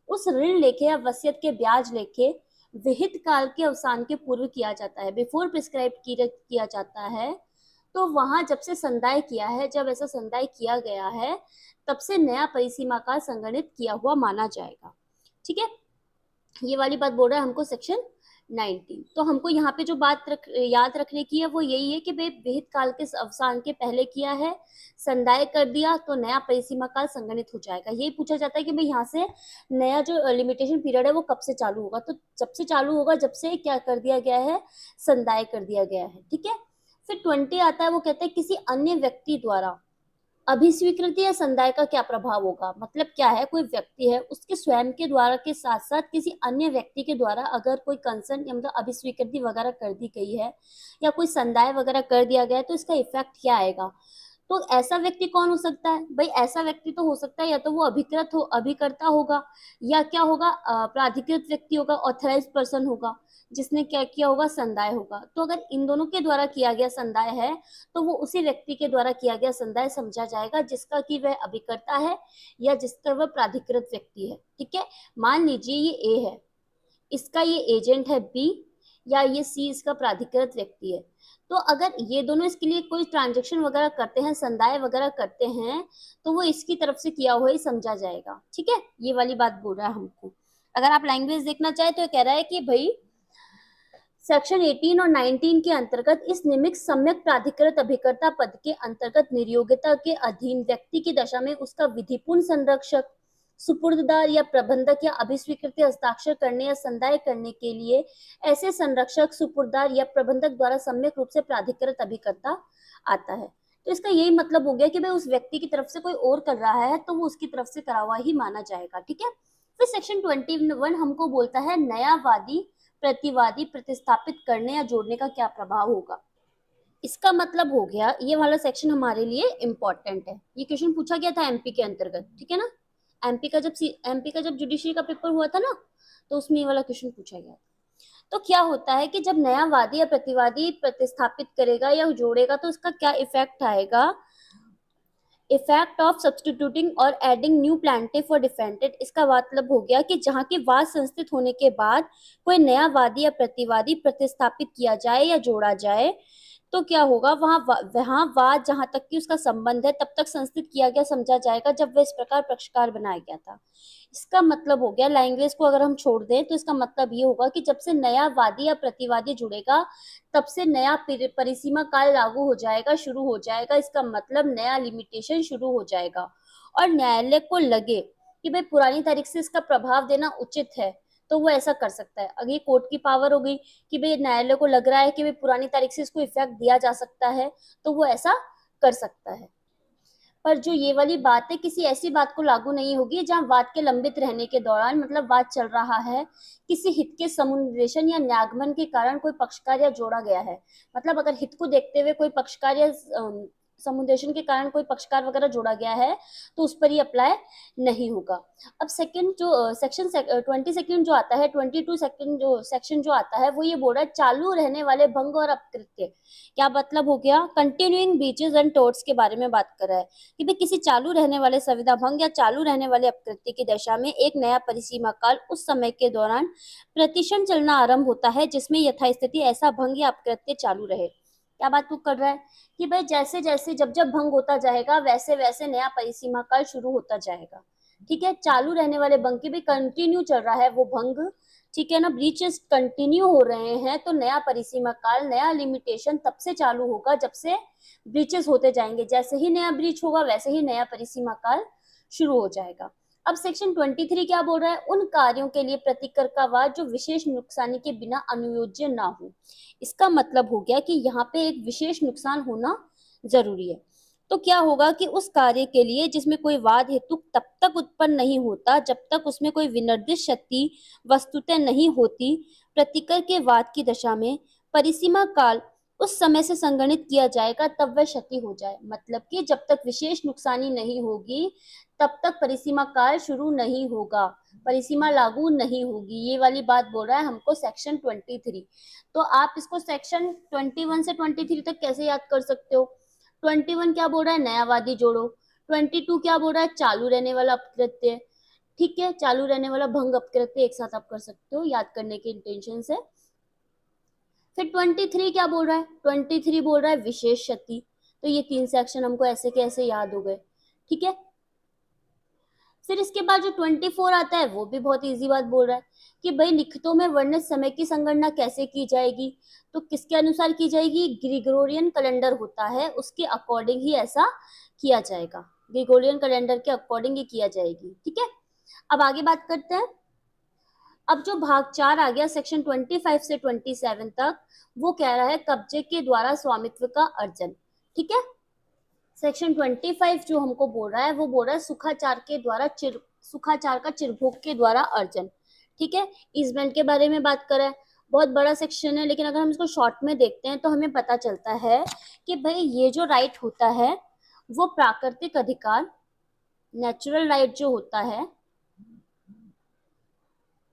उस ऋण लेके या वसीयत के ब्याज लेके विहित काल के अवसान के पूर्व किया जाता है, बिफोर प्रिस्क्राइब किया जाता है। तो वहां जब से संदाय किया है, जब ऐसा संदाय किया गया है, तब से नया परिसीमा काल संगणित किया हुआ माना जाएगा। ठीक है, ये वाली बात बोल रहा है हमको सेक्शन 19। तो हमको यहाँ पे जो बात याद रखने की है वो यही है कि भाई विहित काल के अवसान के पहले किया है, संदाय कर दिया, तो नया परिसीमा काल संगणित हो जाएगा। यही पूछा जाता है कि भाई यहाँ से नया जो लिमिटेशन पीरियड है वो कब से चालू होगा, तो जब से चालू होगा जब से क्या कर दिया गया है, संदाय कर दिया गया है। ठीक है, फिर 20 आता है, वो कहते हैं किसी अन्य व्यक्ति द्वारा अभिस्वीकृति या संदाय का क्या प्रभाव होगा। मतलब क्या है, कोई व्यक्ति है, उसके स्वयं के द्वारा के साथ साथ किसी अन्य व्यक्ति के द्वारा अगर कोई कंसर्न या मतलब अभिस्वीकृति वगैरह कर दी गई है या कोई संदाय वगैरह कर दिया गया है, तो इसका इफेक्ट क्या आएगा। तो ऐसा व्यक्ति कौन हो सकता है भाई, ऐसा व्यक्ति तो हो सकता है या तो वो अभिकर्ता होगा, या क्या होगा, प्राधिकृत व्यक्ति होगा, ऑथराइज्ड पर्सन होगा, जिसने क्या किया होगा, संदाय होगा। तो अगर इन दोनों के द्वारा किया गया संदाय है तो वो उसी व्यक्ति के द्वारा किया गया संदाय समझा जाएगा जिसका कि वह अभिकर्ता है या जिसका वह प्राधिकृत व्यक्ति है। ठीक है, मान लीजिए ये ए है, इसका ये एजेंट है बी, या ये सी इसका प्राधिकृत व्यक्ति है। तो अगर ये दोनों इसके लिए कोई ट्रांजेक्शन वगैरह करते हैं, संदाय वगैरह करते हैं, तो वो इसकी तरफ से किया हुआ ही समझा जाएगा। ठीक है, ये वाली बात बोल रहा है हमको। अगर आप लैंग्वेज देखना चाहे तो कह रहा है कि भाई सेक्शन 18 और 19 के अंतर्गत इस निमित्त सम्यक प्राधिकृत अभिकर्ता पद के अंतर्गत निर्योग्यता के अधीन व्यक्ति की दशा में उसका विधिपूर्ण संरक्षक, सुपुर्ददार या प्रबंधक या अभिस्वीकृति हस्ताक्षर करने या संदाय करने के लिए ऐसे संरक्षक, सुपुर्ददार या प्रबंधक द्वारा सम्यक रूप से प्राधिकृत अभिकर्ता आता है। तो इसका यही मतलब हो गया कि भाई उस व्यक्ति की तरफ से कोई और कर रहा है तो वो उसकी तरफ से करा हुआ ही माना जाएगा। ठीक है, फिर सेक्शन 21 हमको बोलता है नया वादी प्रतिवादी प्रतिस्थापित करने या जोड़ने का क्या प्रभाव होगा। इसका मतलब हो गया, ये वाला सेक्शन हमारे लिए इंपॉर्टेंट है, ये क्वेश्चन पूछा गया था एमपी के अंतर्गत। ठीक है ना, एमपी का जब जुडिशरी का पेपर हुआ था ना, तो उसमें ये वाला क्वेश्चन पूछा गया। तो क्या होता है कि जब नया वादी या प्रतिवादी प्रतिस्थापित करेगा या जोड़ेगा तो इसका क्या इफेक्ट आएगा, इफेक्ट ऑफ सब्सटीट्यूटिंग और adding new Plantae for defended. इसका मतलब हो गया कि जहां के वाद संस्थित होने के बाद कोई नया वादी या प्रतिवादी प्रतिस्थापित किया जाए या जोड़ा जाए तो क्या होगा, वहां वाद जहां तक कि उसका संबंध है तब तक संस्थित किया गया समझा जाएगा जब वह इस प्रकार पक्षकार बनाया गया था। इसका मतलब हो गया, लैंग्वेज को अगर हम छोड़ दें तो इसका मतलब ये होगा कि जब से नया वादी या प्रतिवादी जुड़ेगा तब से नया परिसीमा काल लागू हो जाएगा, शुरू हो जाएगा। इसका मतलब नया लिमिटेशन शुरू हो जाएगा और न्यायालय को लगे कि भाई पुरानी तारीख से इसका प्रभाव देना उचित है तो वो ऐसा कर सकता है। अगर ये कोर्ट की पावर हो गई कि भाई न्यायालय को लग रहा है कि भाई पुरानी तारीख से इसको इफेक्ट दिया जा सकता है तो वो ऐसा कर सकता है। पर जो ये वाली बात है किसी ऐसी बात को लागू नहीं होगी जहां वाद के लंबित रहने के दौरान, मतलब वाद चल रहा है, किसी हित के समुन्देशन या न्यागमन के कारण कोई पक्षकार या जोड़ा गया है। मतलब अगर हित को देखते हुए कोई पक्षकार या समुन्देशन के कारण कोई पक्षकार वगैरह जोड़ा गया है तो उस पर ही अप्लाई नहीं होगा। अब सेकंड जो सेक्शन 22 जो आता है, 22 सेक्शन जो आता है वो ये बोल रहा है चालू रहने वाले भंग और अपकृत्य। क्या मतलब हो गया, कंटिन्यूइंग ब्रीचेस एंड टोर्ट्स के बारे में बात कर रहा है कि भाई किसी चालू रहने वाले संविदा भंग या चालू रहने वाले अपकृत्य की दशा में एक नया परिसीमा काल उस समय के दौरान प्रतिशत चलना आरंभ होता है जिसमें यथास्थिति ऐसा भंग या अपकृत्य चालू रहे। क्या बात तू कर रहा है कि भाई जैसे जैसे जब जब भंग होता जाएगा वैसे वैसे नया परिसीमा काल शुरू होता जाएगा। ठीक है, चालू रहने वाले भंग की भी कंटिन्यू चल रहा है वो भंग, ठीक है ना, ब्रीचेस कंटिन्यू हो रहे हैं तो नया परिसीमा काल, नया लिमिटेशन तब से चालू होगा जब से ब्रीचेस होते जाएंगे। जैसे ही नया ब्रीच होगा वैसे ही नया परिसीमा काल शुरू हो जाएगा। अब सेक्शन 23 क्या बोल रहा है, उन कार्यों के लिए प्रतिकर का वाद जो विशेष नुकसानी के बिना अनुयोज्य ना हो। इसका मतलब हो गया कि यहाँ पे एक विशेष नुकसान होना जरूरी है। तो क्या होगा कि उस कार्य के लिए जिसमें कोई वाद हेतु तब तक उत्पन्न नहीं होता जब तक उसमें कोई विनिर्दिष्ट शक्ति वस्तुतः नहीं होती। प्रतिकर के वाद की दशा में परिसीमा काल उस समय से संगणित किया जाएगा तब वह क्षति हो जाए। मतलब कि जब तक विशेष नुकसानी नहीं होगी तब तक परिसीमा काल शुरू नहीं होगा, परिसीमा लागू नहीं होगी। ये वाली बात बोल रहा है हमको सेक्शन 23। तो आप इसको सेक्शन 21 से 23 तक कैसे याद कर सकते हो? 21 क्या बोल रहा है? नयावादी जोड़ो। 22 क्या बोल रहा है? चालू रहने वाला अपकृत्य। ठीक है, चालू रहने वाला भंग अपकृत्य एक साथ आप कर सकते हो याद करने के इंटेंशन से। फिर 23 क्या बोल रहा है? 23 बोल रहा है विशेष क्षति। तो ये 3 सेक्शन हमको ऐसे के ऐसे याद हो गए। ठीक है, फिर इसके बाद जो 24 आता है वो भी बहुत इजी बात बोल रहा है कि भाई लिखितों में वर्णित समय की संगणना कैसे की जाएगी। तो किसके अनुसार की जाएगी? ग्रिगोरियन कैलेंडर होता है उसके अकॉर्डिंग ही ऐसा किया जाएगा, ग्रिगोरियन कैलेंडर के अकॉर्डिंग ही किया जाएगी। ठीक है, अब आगे बात करते हैं। अब जो भाग 4 आ गया सेक्शन 25 से 27 तक, वो कह रहा है कब्जे के द्वारा स्वामित्व का अर्जन। ठीक है, सेक्शन 25 जो हमको बोल रहा है वो बोल रहा है सुखाचार के द्वारा सुखाचार का चिरभोग के द्वारा अर्जन। ठीक है, ईजमेंट के बारे में बात करें, बहुत बड़ा सेक्शन है, लेकिन अगर हम इसको शॉर्ट में देखते हैं तो हमें पता चलता है कि भाई ये जो राइट होता है वो प्राकृतिक अधिकार, नेचुरल राइट जो होता है,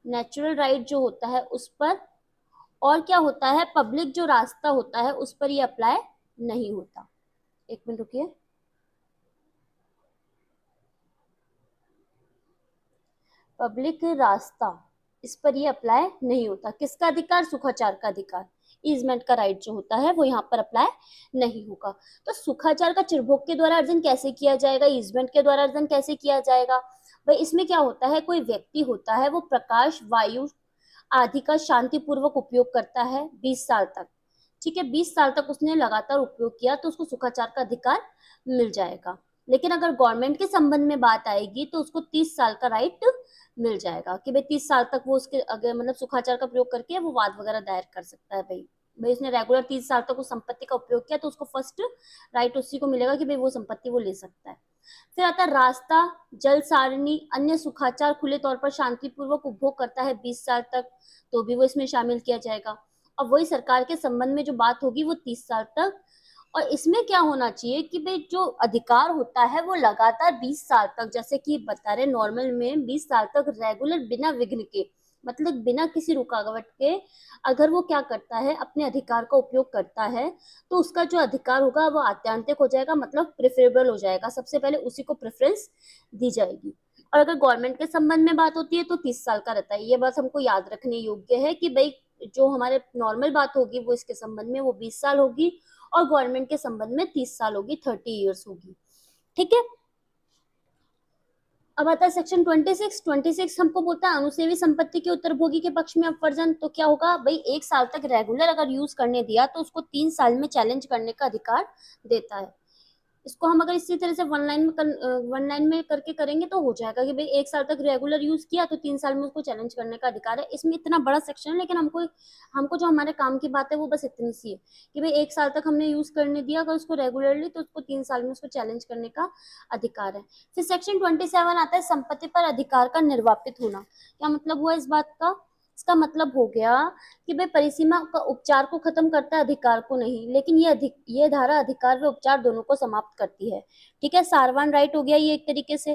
नेचुरल राइट जो होता है उस पर, और क्या होता है पब्लिक जो रास्ता होता है उस पर ये अप्लाई नहीं होता। एक मिनट रुकिए। पब्लिक रास्ता, इस पर ये अप्लाई नहीं होता। किसका अधिकार? सुखाचार का अधिकार, ईजमेंट का राइट जो होता है वो यहाँ पर अप्लाई नहीं होगा। तो सुखाचार का चिरभोग के द्वारा अर्जन कैसे किया जाएगा, ईजमेंट के द्वारा अर्जन कैसे किया जाएगा? भाई इसमें क्या होता है, कोई व्यक्ति होता है वो प्रकाश वायु आदि का शांतिपूर्वक उपयोग करता है 20 साल तक। ठीक है, 20 साल तक उसने लगातार उपयोग किया तो उसको सुखाचार का अधिकार मिल जाएगा। लेकिन अगर गवर्नमेंट के संबंध में बात आएगी तो उसको 30 साल का राइट मिल जाएगा कि भाई 30 साल तक वो उसके अगर मतलब सुखाचार का प्रयोग करके वो वाद वगैरह दायर कर सकता है। भाई भाई उसने रेगुलर 30 साल तक उस संपत्ति का उपयोग किया तो उसको फर्स्ट राइट उसी को मिलेगा कि भाई वो संपत्ति वो ले सकता है। फिर आता है रास्ता, जल सारणी, अन्य सुखाचार खुले तौर पर शांतिपूर्वक उपभोग करता है 20 साल तक, तो भी वो इसमें शामिल किया जाएगा। अब वही सरकार के संबंध में जो बात होगी वो 30 साल तक। और इसमें क्या होना चाहिए कि भाई जो अधिकार होता है वो लगातार 20 साल तक, जैसे कि बता रहे नॉर्मल में 20 साल तक रेगुलर बिना विघ्न के, मतलब बिना किसी रुकावट के अगर वो क्या करता है अपने अधिकार का उपयोग करता है तो उसका जो अधिकार होगा वो आत्यांतिक हो जाएगा, मतलब प्रेफरेबल हो जाएगा, सबसे पहले उसी को प्रेफरेंस दी जाएगी। और अगर गवर्नमेंट के संबंध में बात होती है तो 30 साल का रहता है। ये बात हमको याद रखने योग्य है कि भाई जो हमारे नॉर्मल बात होगी वो इसके संबंध में वो 20 साल होगी और गवर्नमेंट के संबंध में 30 साल होगी, 30 ईयर्स होगी। ठीक है, अब आता है सेक्शन 26 हमको बोलता है अनुसेवी संपत्ति के उत्तरभोगी के पक्ष में अपवर्जन। तो क्या होगा भाई 1 साल तक रेगुलर अगर यूज करने दिया तो उसको 3 साल में चैलेंज करने का अधिकार देता है। इसको हम अगर इसी तरह से वन लाइन में करके करेंगे तो हो जाएगा कि भाई 1 साल तक रेगुलर यूज किया तो 3 साल में उसको चैलेंज करने का अधिकार है। इसमें इतना बड़ा सेक्शन है लेकिन हमको हमको जो हमारे काम की बात है वो बस इतनी सी है कि भाई 1 साल तक हमने यूज करने दिया अगर उसको रेगुलरली तो उसको 3 साल में उसको चैलेंज करने का अधिकार है। फिर सेक्शन 27 आता है संपत्ति पर अधिकार का निर्वापित होना। क्या मतलब हुआ इस बात का? इसका मतलब हो गया कि भाई परिसीमा का उपचार को खत्म करता है, अधिकार को नहीं, लेकिन ये धारा अधिकार व उपचार दोनों को समाप्त करती है। ठीक है, सारवान राइट हो गया ये एक तरीके से।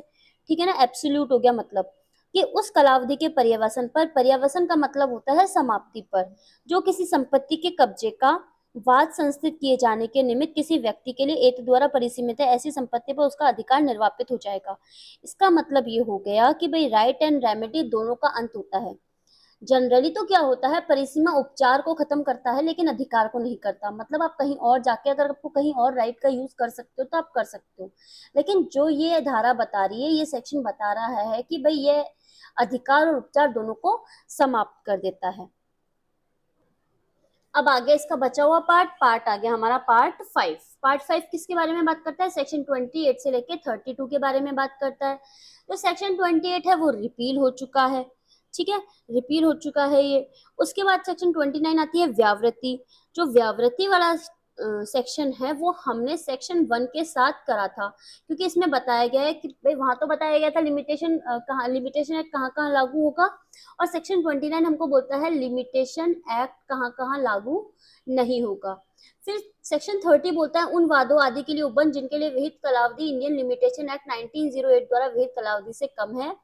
ठीक है ना, एब्सोल्यूट हो गया, मतलब कि उस कालावधि के पर्यवसन पर, पर्यवसन का मतलब होता है समाप्ति पर, जो किसी संपत्ति के कब्जे का वाद संस्थित किए जाने के निमित्त किसी व्यक्ति के लिए एत द्वारा परिसीमित है, ऐसी संपत्ति पर उसका अधिकार निर्वापित हो जाएगा। इसका मतलब ये हो गया कि भाई राइट एंड रेमेडी दोनों का अंत होता है। जनरली तो क्या होता है परिसीमा उपचार को खत्म करता है लेकिन अधिकार को नहीं करता, मतलब आप कहीं और जाके अगर आपको कहीं और राइट का यूज कर सकते हो तो आप कर सकते हो। लेकिन जो ये धारा बता रही है, ये सेक्शन बता रहा है कि भाई ये अधिकार और उपचार दोनों को समाप्त कर देता है। अब आगे इसका बचा हुआ पार्ट आ गया हमारा पार्ट 5 किसके बारे में बात करता है? सेक्शन 28 से लेके 32 के बारे में बात करता है। तो सेक्शन 28 है वो रिपील हो चुका है। ठीक है, रिपील हो चुका है ये। उसके बाद सेक्शन 29 आती है व्यावृत्ति। जो व्यावृत्ति वाला सेक्शन है वो हमने सेक्शन 1 के साथ करा था, क्योंकि इसमें बताया गया है कि भाई वहां तो बताया गया था लिमिटेशन कहाँ, लिमिटेशन एक्ट कहाँ कहाँ लागू होगा, और सेक्शन 29 हमको बोलता है लिमिटेशन एक्ट कहाँ कहाँ लागू नहीं होगा। फिर सेक्शन 30 बोलता है उन वादों आदि के लिए उपबंध जिनके लिए विहित कालावधि इंडियन लिमिटेशन एक्ट 1908 द्वारा विहित कालावधि से कम है।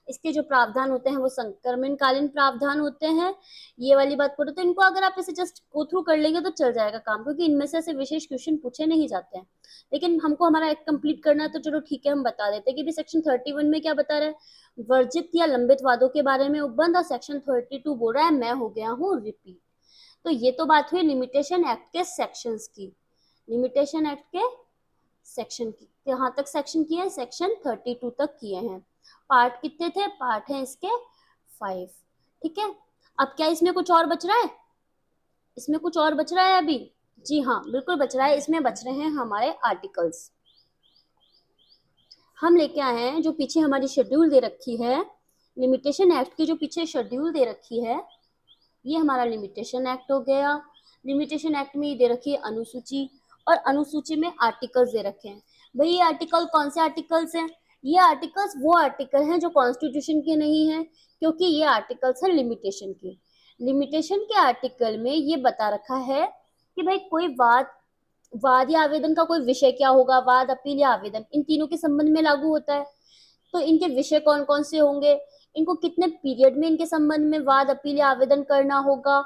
इसके जो प्रावधान होते हैं वो संक्रमणकालीन प्रावधान होते हैं। ये वाली बात करो तो इनको अगर आप इसे जस्ट गो थ्रू कर लेंगे तो चल जाएगा काम, क्योंकि इनमें से ऐसे विशेष क्वेश्चन पूछे नहीं जाते हैं। लेकिन हमको हमारा एक्ट कंप्लीट करना है तो चलो ठीक है, हम बता देते हैं कि भी सेक्शन 31 में क्या बता रहा है, वर्जित या लंबित वादों के बारे में उपबंध, और सेक्शन 32 बोल रहा है मैं हो गया हूँ रिपीट। तो ये तो बात हुई लिमिटेशन एक्ट के सेक्शंस की, लिमिटेशन एक्ट के सेक्शन की यहाँ तक सेक्शन किए, सेक्शन 32 तक किए हैं। पार्ट कितने थे, पार्ट है इसके 5। ठीक है, अब क्या इसमें कुछ और बच रहा है, इसमें कुछ और बच रहा है अभी? जी हाँ बिल्कुल बच रहा है, इसमें बच रहे हैं हमारे आर्टिकल्स। हम लेके आए हैं जो पीछे हमारी शेड्यूल दे रखी है, लिमिटेशन एक्ट की जो पीछे शेड्यूल दे रखी है, ये हमारा लिमिटेशन एक्ट हो गया। लिमिटेशन एक्ट में ये दे रखी है अनुसूची, और अनुसूची में आर्टिकल्स दे रखे हैं। भाई ये आर्टिकल कौन से आर्टिकल्स हैं? ये आर्टिकल्स वो आर्टिकल हैं जो कॉन्स्टिट्यूशन के नहीं है, क्योंकि ये आर्टिकल्स हैं लिमिटेशन के। लिमिटेशन के आर्टिकल में ये बता रखा है कि भाई कोई वाद या आवेदन का कोई विषय क्या होगा, वाद, अपील या आवेदन, इन तीनों के संबंध में लागू होता है। तो इनके विषय कौन कौन से होंगे, इनको कितने पीरियड में इनके संबंध में वाद, अपील या आवेदन करना होगा,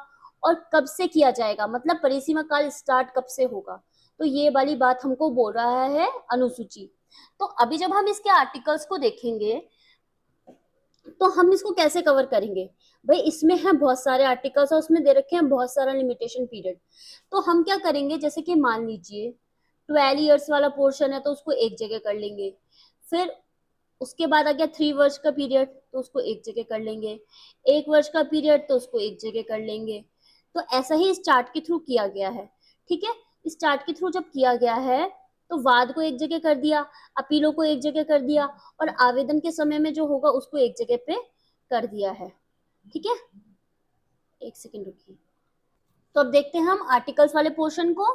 और कब से किया जाएगा, मतलब परिसीमा काल स्टार्ट कब से होगा। तो ये वाली बात हमको बोल रहा है अनुसूची। तो अभी जब हम इसके आर्टिकल्स को देखेंगे तो हम इसको कैसे कवर करेंगे? भाई इसमें है बहुत सारे आर्टिकल्स और उसमें दे रखे हैं बहुत सारा लिमिटेशन पीरियड। तो हम क्या करेंगे, जैसे कि मान लीजिए 12 ईयर्स वाला पोर्शन है तो उसको एक जगह कर लेंगे, फिर उसके बाद आ गया 3 वर्ष का पीरियड तो उसको एक जगह कर लेंगे, 1 वर्ष का पीरियड तो उसको एक जगह कर लेंगे। तो ऐसा ही इस चार्ट के थ्रू किया गया है। ठीक है, इस चार्ट के थ्रू जब किया गया है तो वाद को एक जगह कर दिया, अपीलों को एक जगह कर दिया, और आवेदन के समय में जो होगा उसको एक जगह पे कर दिया है। ठीक है, एक सेकेंड रुकिए। तो अब देखते हैं हम आर्टिकल्स वाले पोर्शन को।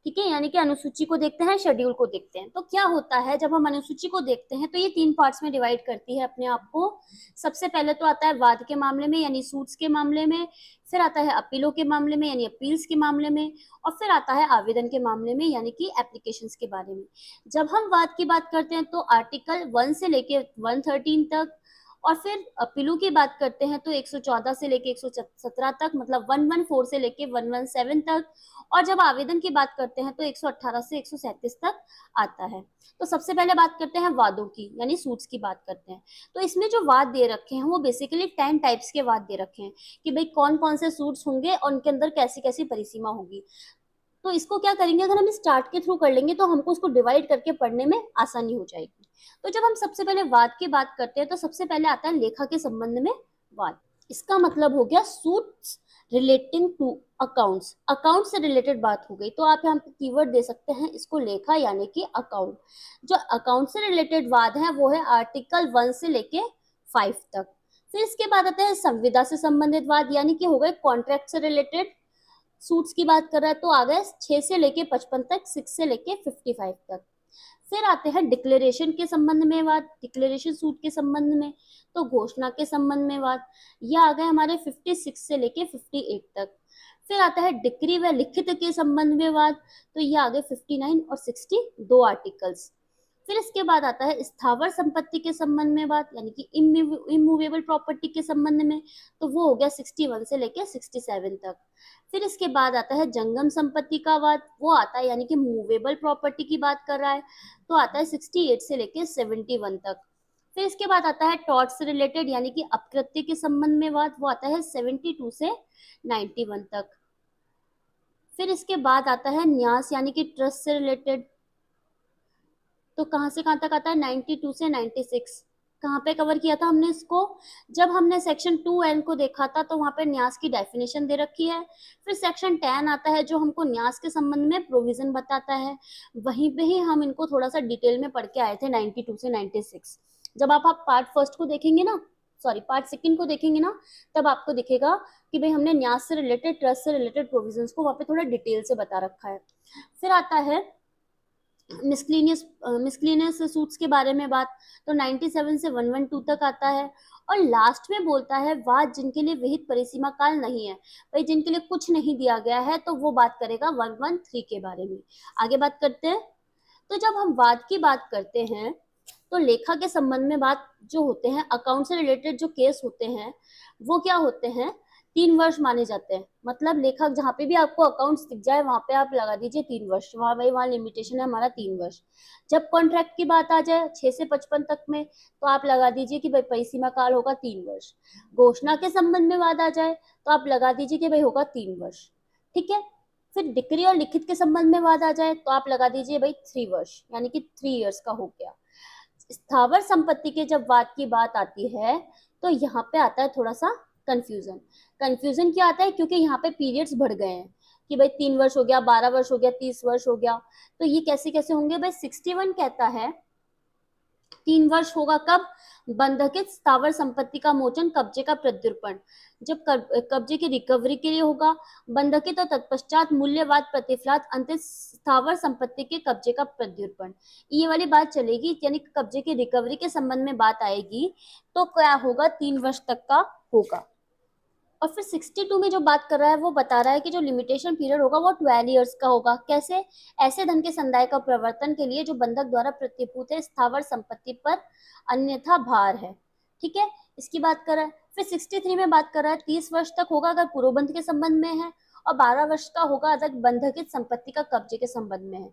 ठीक है, यानी कि अनुसूची को देखते हैं, शेड्यूल को देखते हैं। तो क्या होता है जब हम अनुसूची को देखते हैं तो ये 3 पार्ट्स में डिवाइड करती है अपने आप को। सबसे पहले तो आता है वाद के मामले में यानी सूट्स के मामले में, फिर आता है अपीलों के मामले में यानी अपील्स के मामले में, और फिर आता है आवेदन के मामले में यानी कि एप्लीकेशंस के बारे में। जब हम वाद की बात करते हैं तो आर्टिकल 1 से लेके 113 तक, और फिर अपीलों की बात करते हैं तो 114 से लेके 117 तक, मतलब 114 से लेके 117 तक, और जब आवेदन की बात करते हैं तो 118 से 137 तक आता है। तो सबसे पहले बात करते हैं वादों की, यानी सूट्स की बात करते हैं। तो इसमें जो वाद दे रखे हैं वो बेसिकली 10 टाइप्स के वाद दे रखे हैं कि भाई कौन कौन से सूट्स होंगे और उनके अंदर कैसी कैसी परिसीमा होगी। तो इसको क्या करेंगे, अगर हम स्टार्ट के थ्रू कर लेंगे तो हमको उसको डिवाइड करके पढ़ने में आसानी हो जाएगी। तो जब हम सबसे पहले वाद की बात करते हैं तो सबसे पहले आता है लेखा के संबंध में वाद। इसका मतलब हो गया suits relating to accounts, account से रिलेटेड बात हो गई। तो आप यहाँ पे कीवर्ड दे सकते हैं इसको लेखा यानी कि अकाउंट। जो अकाउंट से रिलेटेड वाद है वो है आर्टिकल 1 से लेके 5 तक। फिर इसके बाद आता है संविदा से संबंधित वाद, यानी कि हो गए कॉन्ट्रैक्ट से रिलेटेड सूट्स की बात कर रहा है तो आ गए 6 से लेके 55 तक, 6 से लेके 55 तक। फिर आते हैं डिक्लेरेशन के संबंध में वाद, डिक्लेरेशन सूट के संबंध में, तो घोषणा के संबंध में वाद, यह आ गए हमारे 56 से लेके 58 तक। फिर आता है डिक्री व लिखित के संबंध में वाद, तो ये आ गए 59 और 60 दो आर्टिकल्स। फिर इसके बाद आता है स्थावर संपत्ति के संबंध में बात, यानी कि इमूवेबल प्रॉपर्टी के संबंध में, तो वो हो गया 61 से लेके 67 तक। फिर इसके बाद आता है जंगम संपत्ति का वाद, वो आता है यानी कि मूवेबल प्रॉपर्टी की बात कर रहा है, तो आता है 68 से लेके 71 तक। फिर इसके बाद आता है टॉर्ट से रिलेटेड यानी कि अपकृत्य के संबंध में वाद, वो आता है 72 से 91 तक। फिर इसके बाद आता है न्यास यानी कि ट्रस्ट से रिलेटेड, तो कहां से कहां तक आता है 92 से 96। कहाँ पे कवर किया था हमने इसको, जब हमने सेक्शन 2N को देखा था तो वहां पे न्यास की डेफिनेशन दे रखी है। फिर सेक्शन 10 आता है जो हमको न्यास के संबंध में प्रोविजन बताता है, वहीं पे ही हम इनको थोड़ा सा डिटेल में पढ़ के आए थे 92 से 96। जब आप पार्ट फर्स्ट को देखेंगे ना सॉरी पार्ट सेकंड को देखेंगे ना, तब आपको दिखेगा कि भाई हमने न्यास से रिलेटेड, ट्रस्ट से रिलेटेड प्रोविजंस को वहाँ पे थोड़ा डिटेल से बता रखा है। फिर आता है मिसक्लेनियस सूट्स के बारे में बात, तो 97 से 112 तक आता है। और लास्ट में बोलता है वाद जिनके लिए विहित परिसीमा काल नहीं है, भाई जिनके लिए कुछ नहीं दिया गया है, तो वो बात करेगा 113 के बारे में। आगे बात करते हैं। तो जब हम वाद की बात करते हैं तो लेखा के संबंध में बात जो होते हैं, अकाउंट से रिलेटेड जो केस होते हैं वो क्या होते हैं, 3 वर्ष माने जाते हैं। मतलब लेखक जहाँ पे भी आपको अकाउंट्स दिख जाए वहां पे आप लगा दीजिए 3 वर्ष, वहां भाई वहां लिमिटेशन है हमारा 3 वर्ष। जब कॉन्ट्रैक्ट की बात आ जाए 6 से 55 तक में, तो आप लगा दीजिए कि भाई परिसीमा काल होगा 3 वर्ष। घोषणा के संबंध में बात आ जाए तो आप लगा दीजिए कि भाई होगा 3 वर्ष। ठीक है। फिर डिक्री और लिखित के संबंध में बात आ जाए तो आप लगा दीजिए भाई 3 वर्ष, यानी कि 3 इयर्स का हो गया। स्थावर संपत्ति के जब वाद की बात आती है तो यहाँ पे आता है थोड़ा सा कंफ्यूजन। कंफ्यूजन क्या आता है, क्योंकि यहाँ पे पीरियड्स बढ़ गए हैं कि भाई 3 वर्ष हो गया, 12 वर्ष हो गया, 30 वर्ष हो गया, तो ये कैसे कैसे होंगे। भाई 61 कहता है 3 वर्ष होगा कब, बंधकित स्थावर संपत्ति का मोचन, कब्जे का प्रत्युर्पण, जब कब्जे की रिकवरी के लिए होगा। बंधकित और तत्पश्चात मूल्यवाद प्रतिफलात, अंतिम स्थावर संपत्ति के कब्जे का प्रत्युर्पण, ये वाली बात चलेगी, यानी कब्जे की रिकवरी के संबंध में बात आएगी तो क्या होगा, 3 वर्ष तक का होगा। और फिर 62 में जो बात कर रहा है वो बता रहा है कि जो लिमिटेशन पीरियड होगा वो 12 इयर्स का होगा। कैसे, ऐसे धन के संदाय का प्रवर्तन के लिए जो बंधक द्वारा प्रतिभूत है स्थावर संपत्ति पर, अन्यथा भार है। ठीक है, इसकी बात कर रहा है। फिर 63 में बात कर रहा है 30 वर्ष तक होगा अगर पूर्वबंध के संबंध में है, और 12 वर्ष का होगा अगर बंधकित संपत्ति का कब्जे के संबंध में है।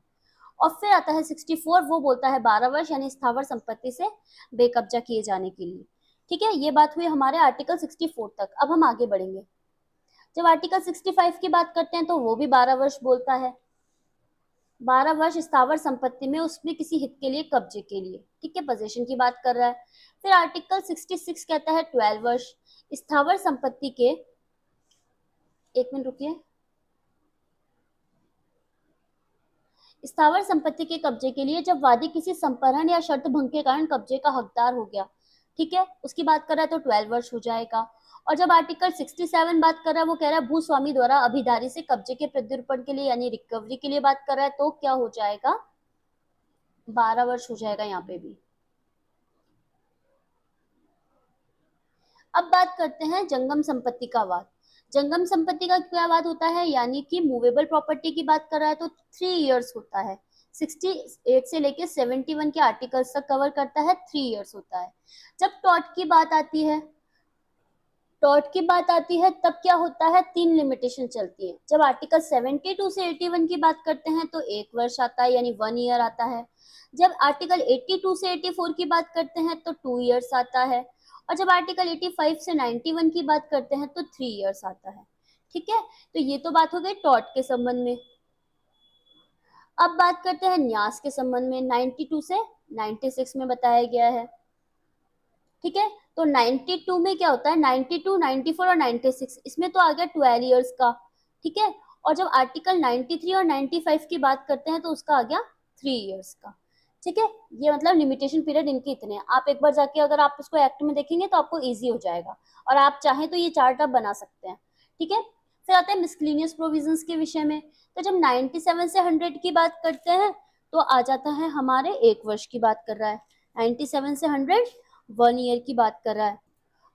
और फिर आता है 64, वो बोलता है 12 वर्ष यानी स्थावर संपत्ति से बेकब्जा किए जाने के लिए। ठीक है, ये बात हुई हमारे आर्टिकल 64 तक। अब हम आगे बढ़ेंगे। जब आर्टिकल 65 की बात करते हैं तो वो भी 12 वर्ष बोलता है। 12 वर्ष स्थावर संपत्ति में, उसमें किसी हित के लिए, कब्जे के लिए। ठीक है, पोजीशन की बात कर रहा है। फिर आर्टिकल 66 कहता है 12 वर्ष स्थावर संपत्ति के, एक मिनट रुकिए, स्थावर संपत्ति के कब्जे के लिए जब वादी किसी संपहरण या शर्त भंग के कारण कब्जे का हकदार हो गया। ठीक है, उसकी बात कर रहा है तो 12 वर्ष हो जाएगा। और जब आर्टिकल 67 बात कर रहा है, वो कह रहा है भूस्वामी द्वारा अभिधारी से कब्जे के प्रत्युर्पण के लिए यानी रिकवरी के लिए बात कर रहा है, तो क्या हो जाएगा, 12 वर्ष हो जाएगा यहाँ पे भी। अब बात करते हैं जंगम संपत्ति का वाद। जंगम संपत्ति का क्या वाद होता है, यानी कि मूवेबल प्रॉपर्टी की बात कर रहा है तो 3 इयर्स होता है। 68 से लेके 71 के आर्टिकल्स तक कवर करता है, 3 इयर्स होता है। जब टॉट की बात आती है, तब क्या होता है, 3 लिमिटेशन चलती है। जब आर्टिकल 72 से 81 की बात करते हैं तो 1 वर्ष आता है, यानी 1 ईयर आता है। जब आर्टिकल 82 से 84 की बात करते हैं तो 2 इयर्स आता है। और जब आर्टिकल 85 से 91 की बात करते हैं तो 3 इयर्स आता है। ठीक है, तो ये तो बात हो गई टॉट के संबंध में। अब बात करते हैं न्यास के संबंध में। 92 से 96 में बताया गया है। ठीक है, तो 92 में क्या होता है, 92, 94 और 96, इसमें तो आ गया 12 इयर्स का। ठीक है, और जब आर्टिकल 93 और 95 की बात करते हैं तो उसका आ गया 3 इयर्स का। ठीक है, ये मतलब लिमिटेशन पीरियड इनके इतने हैं। आप एक बार जाके अगर आप उसको एक्ट में देखेंगे तो आपको इजी हो जाएगा, और आप चाहें तो ये चार्ट आप बना सकते हैं। ठीक है, फिर आते हैं मिसक्लेनियस प्रोविजंस के विषय में। तो जब 97 से 100 की बात करते हैं तो आ जाता है हमारे 1 वर्ष की बात कर रहा है। 97 से 100 1 ईयर की बात कर रहा है।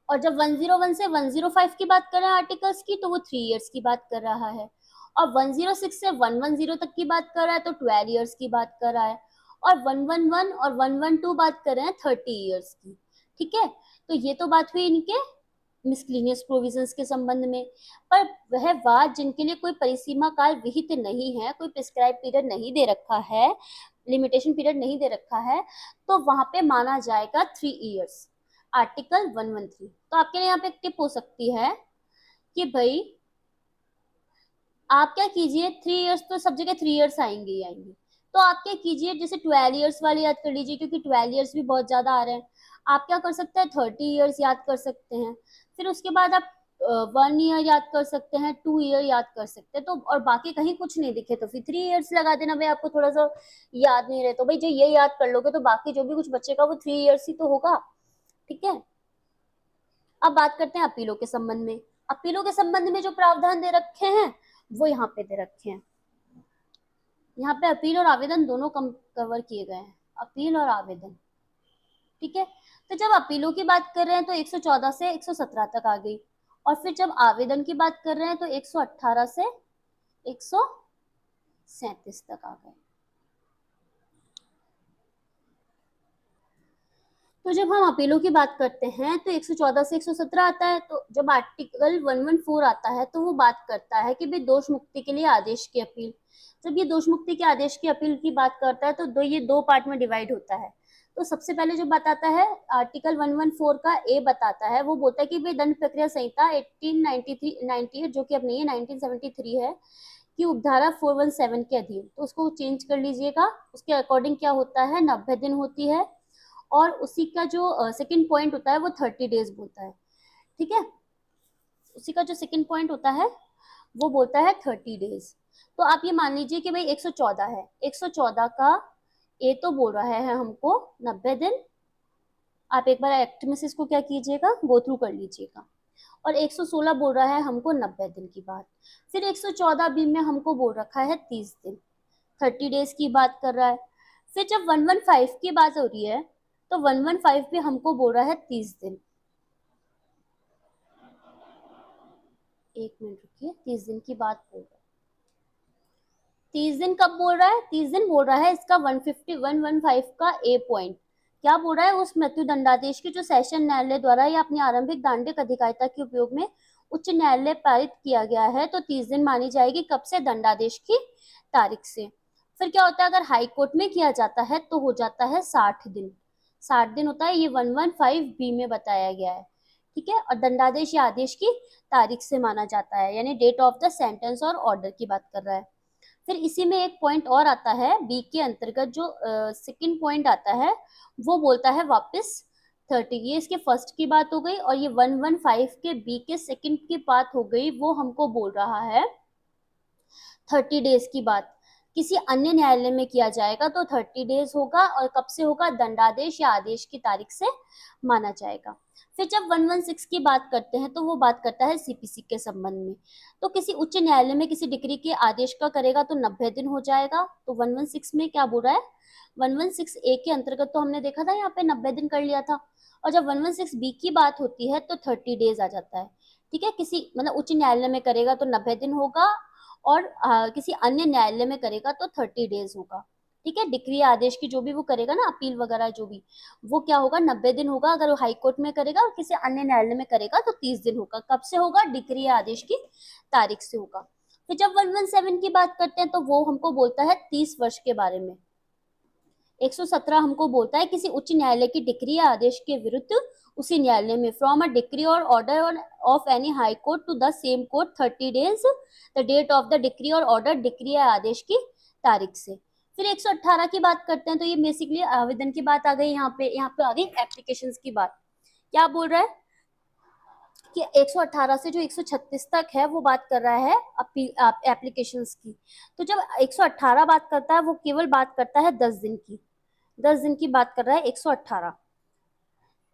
और जब 101 से 105 की बात कर रहा है आर्टिकल्स की, तो वो 3 इयर्स की बात कर रहा है। और 106 से 110 तक की बात कर रहा है तो 12 इयर्स की बात कर रहा है। और 111 और 112 बात कर रहे हैं 30 इयर्स की। ठीक है, तो ये तो बात हुई इनके मिसक्लेनियस प्रोविजंस के संबंध में। पर वह वाद जिनके लिए कोई परिसीमा काल विहित नहीं है, कोई प्रिस्क्राइब पीरियड नहीं दे रखा है, लिमिटेशन पीरियड नहीं दे रखा है, तो वहां पे माना जाएगा 3 इयर्स, आर्टिकल 113। तो आपके लिए यहाँ पे एक टिप हो सकती है कि भाई आप क्या कीजिए, 3 इयर्स तो सब जगह 3 इयर्स आएंगे ही आएंगे, तो आप क्या कीजिए, जैसे 12 इयर्स वाले याद कर लीजिए, क्योंकि 12 इयर्स भी बहुत ज्यादा आ रहे हैं। आप क्या कर सकते हैं, 30 इयर्स याद कर सकते हैं। फिर उसके बाद आप 1 ईयर याद कर सकते हैं, 2 ईयर याद कर सकते हैं। तो और बाकी कहीं कुछ नहीं दिखे तो फिर 3 इयर्स लगा देना। भाई आपको थोड़ा सा याद नहीं रहे तो भाई जो ये याद कर लोगे तो बाकी जो भी कुछ बचेगा वो 3 इयर्स ही तो होगा। ठीक है, अब बात करते हैं अपीलों के संबंध में। अपीलों के संबंध में जो प्रावधान दे रखे हैं वो यहाँ पे दे रखे हैं। यहाँ पे अपील और आवेदन दोनों कवर किए गए हैं, अपील और आवेदन। ठीक है, तो जब अपीलों की बात कर रहे हैं तो 114 से 117 तक आ गई, और फिर जब आवेदन की बात कर रहे हैं तो 118 से 137 तक आ गए। तो जब हम अपीलों की बात करते हैं तो 114 से 117 आता है। तो जब आर्टिकल 114 आता है तो वो बात करता है कि भाई दोष मुक्ति के लिए आदेश की अपील। जब ये दोष मुक्ति के आदेश की अपील की बात करता है तो ये दो पार्ट में डिवाइड होता है। तो सबसे पहले जो बताता है आर्टिकल 114 का ए बताता है, वो बोलता है कि भाई दंड प्रक्रिया संहिता 1893 जो कि अब नहीं है, 1973 है, कि उपधारा 417 के अधीन। तो उसको चेंज कर लीजिएगा, उसके अकॉर्डिंग क्या होता है, 90 दिन होती है, और उसी का जो सेकंड पॉइंट होता है वो 30 डेज बोलता है। ठीक है, उसी का जो सेकंड पॉइंट होता है वो बोलता है 30 डेज। तो आप ये मान लीजिए कि भाई 114 है, 114 का ए तो बोल रहा है हमको 90 दिन। आप एक बार एक्ट में से इसको क्या कीजिएगा, गो थ्रू कर लीजिएगा। और 116 बोल रहा है हमको 90 दिन की बात। फिर 114 बी में हमको बोल रखा है 30 दिन, 30 डेज की बात कर रहा है। फिर जब 115 की बात हो रही है तो 115 पे हमको बोल रहा है 30 दिन। एक मिनट रुकिए, 30 दिन की बात बोल रहा है। 30 दिन कब बोल रहा है, 30 दिन बोल रहा है इसका 115 का ए पॉइंट। क्या बोल रहा है, उस मृत्यु दंडादेश की जो सेशन न्यायालय द्वारा या अपनी आरंभिक दांडिक अधिकारिता के उपयोग में उच्च न्यायालय पारित किया गया है, तो 30 दिन मानी जाएगी कब से, दंडादेश की तारीख से। फिर क्या होता है, अगर हाई कोर्ट में किया जाता है तो हो जाता है 60 दिन, 60 दिन होता है, ये 115 बी में बताया गया है। ठीक है, और दंडादेश या आदेश की तारीख से माना जाता है, यानी डेट ऑफ द सेंटेंस और ऑर्डर की बात कर रहा है। फिर इसी में एक पॉइंट और आता है बी के अंतर्गत, जो सेकंड पॉइंट आता है वो बोलता है वापस 30। ये इसके फर्स्ट की बात हो गई, और ये 115 के बी के सेकंड की बात हो गई, वो हमको बोल रहा है 30 डेज की बात। किसी अन्य न्यायालय में किया जाएगा तो 30 डेज होगा, और कब से होगा, दंडादेश या आदेश की तारीख से माना जाएगा। फिर जब 116 की बात करते हैं तो वो बात करता है सीपीसी के संबंध में। तो किसी उच्च न्यायालय में किसी डिग्री के आदेश का करेगा तो 90 दिन हो जाएगा। तो 116 में क्या बोल रहा है, 116 ए के अंतर्गत तो हमने देखा था यहाँ पे 90 दिन कर लिया था, और जब 116 बी की बात होती है तो 30 डेज आ जाता है। ठीक है, किसी मतलब उच्च न्यायालय में करेगा तो 90 दिन होगा, और किसी अन्य न्यायालय में करेगा तो 30 डेज होगा। ठीक है, डिक्री आदेश की जो भी वो करेगा ना, अपील वगैरह जो भी, वो क्या होगा, 90 दिन होगा अगर वो हाई कोर्ट में करेगा, और किसी अन्य न्यायालय में करेगा तो 30 दिन होगा। कब से होगा, डिक्री आदेश की तारीख से होगा। फिर जब 117 की बात करते हैं तो वो हमको बोलता है 30 वर्ष के बारे में। 117 हमको बोलता है किसी उच्च न्यायालय की डिक्री या आदेश के विरुद्ध उसी न्यायालय में फ्रॉम अ डिक्री और order of any high court to the same court 30 days the date of the decree और ऑर्डर, डिक्री या आदेश की तारीख से। फिर 118 की बात करते हैं तो ये बेसिकली आवेदन की बात आ गई, यहाँ पे आ गई एप्लीकेशन की बात। क्या बोल रहा है कि 118 से जो 136 तक है वो बात कर रहा है एप्लीकेशंस की। तो जब 118 बात करता है वो केवल बात करता है 10 दिन की, 10 दिन की बात कर रहा है 118।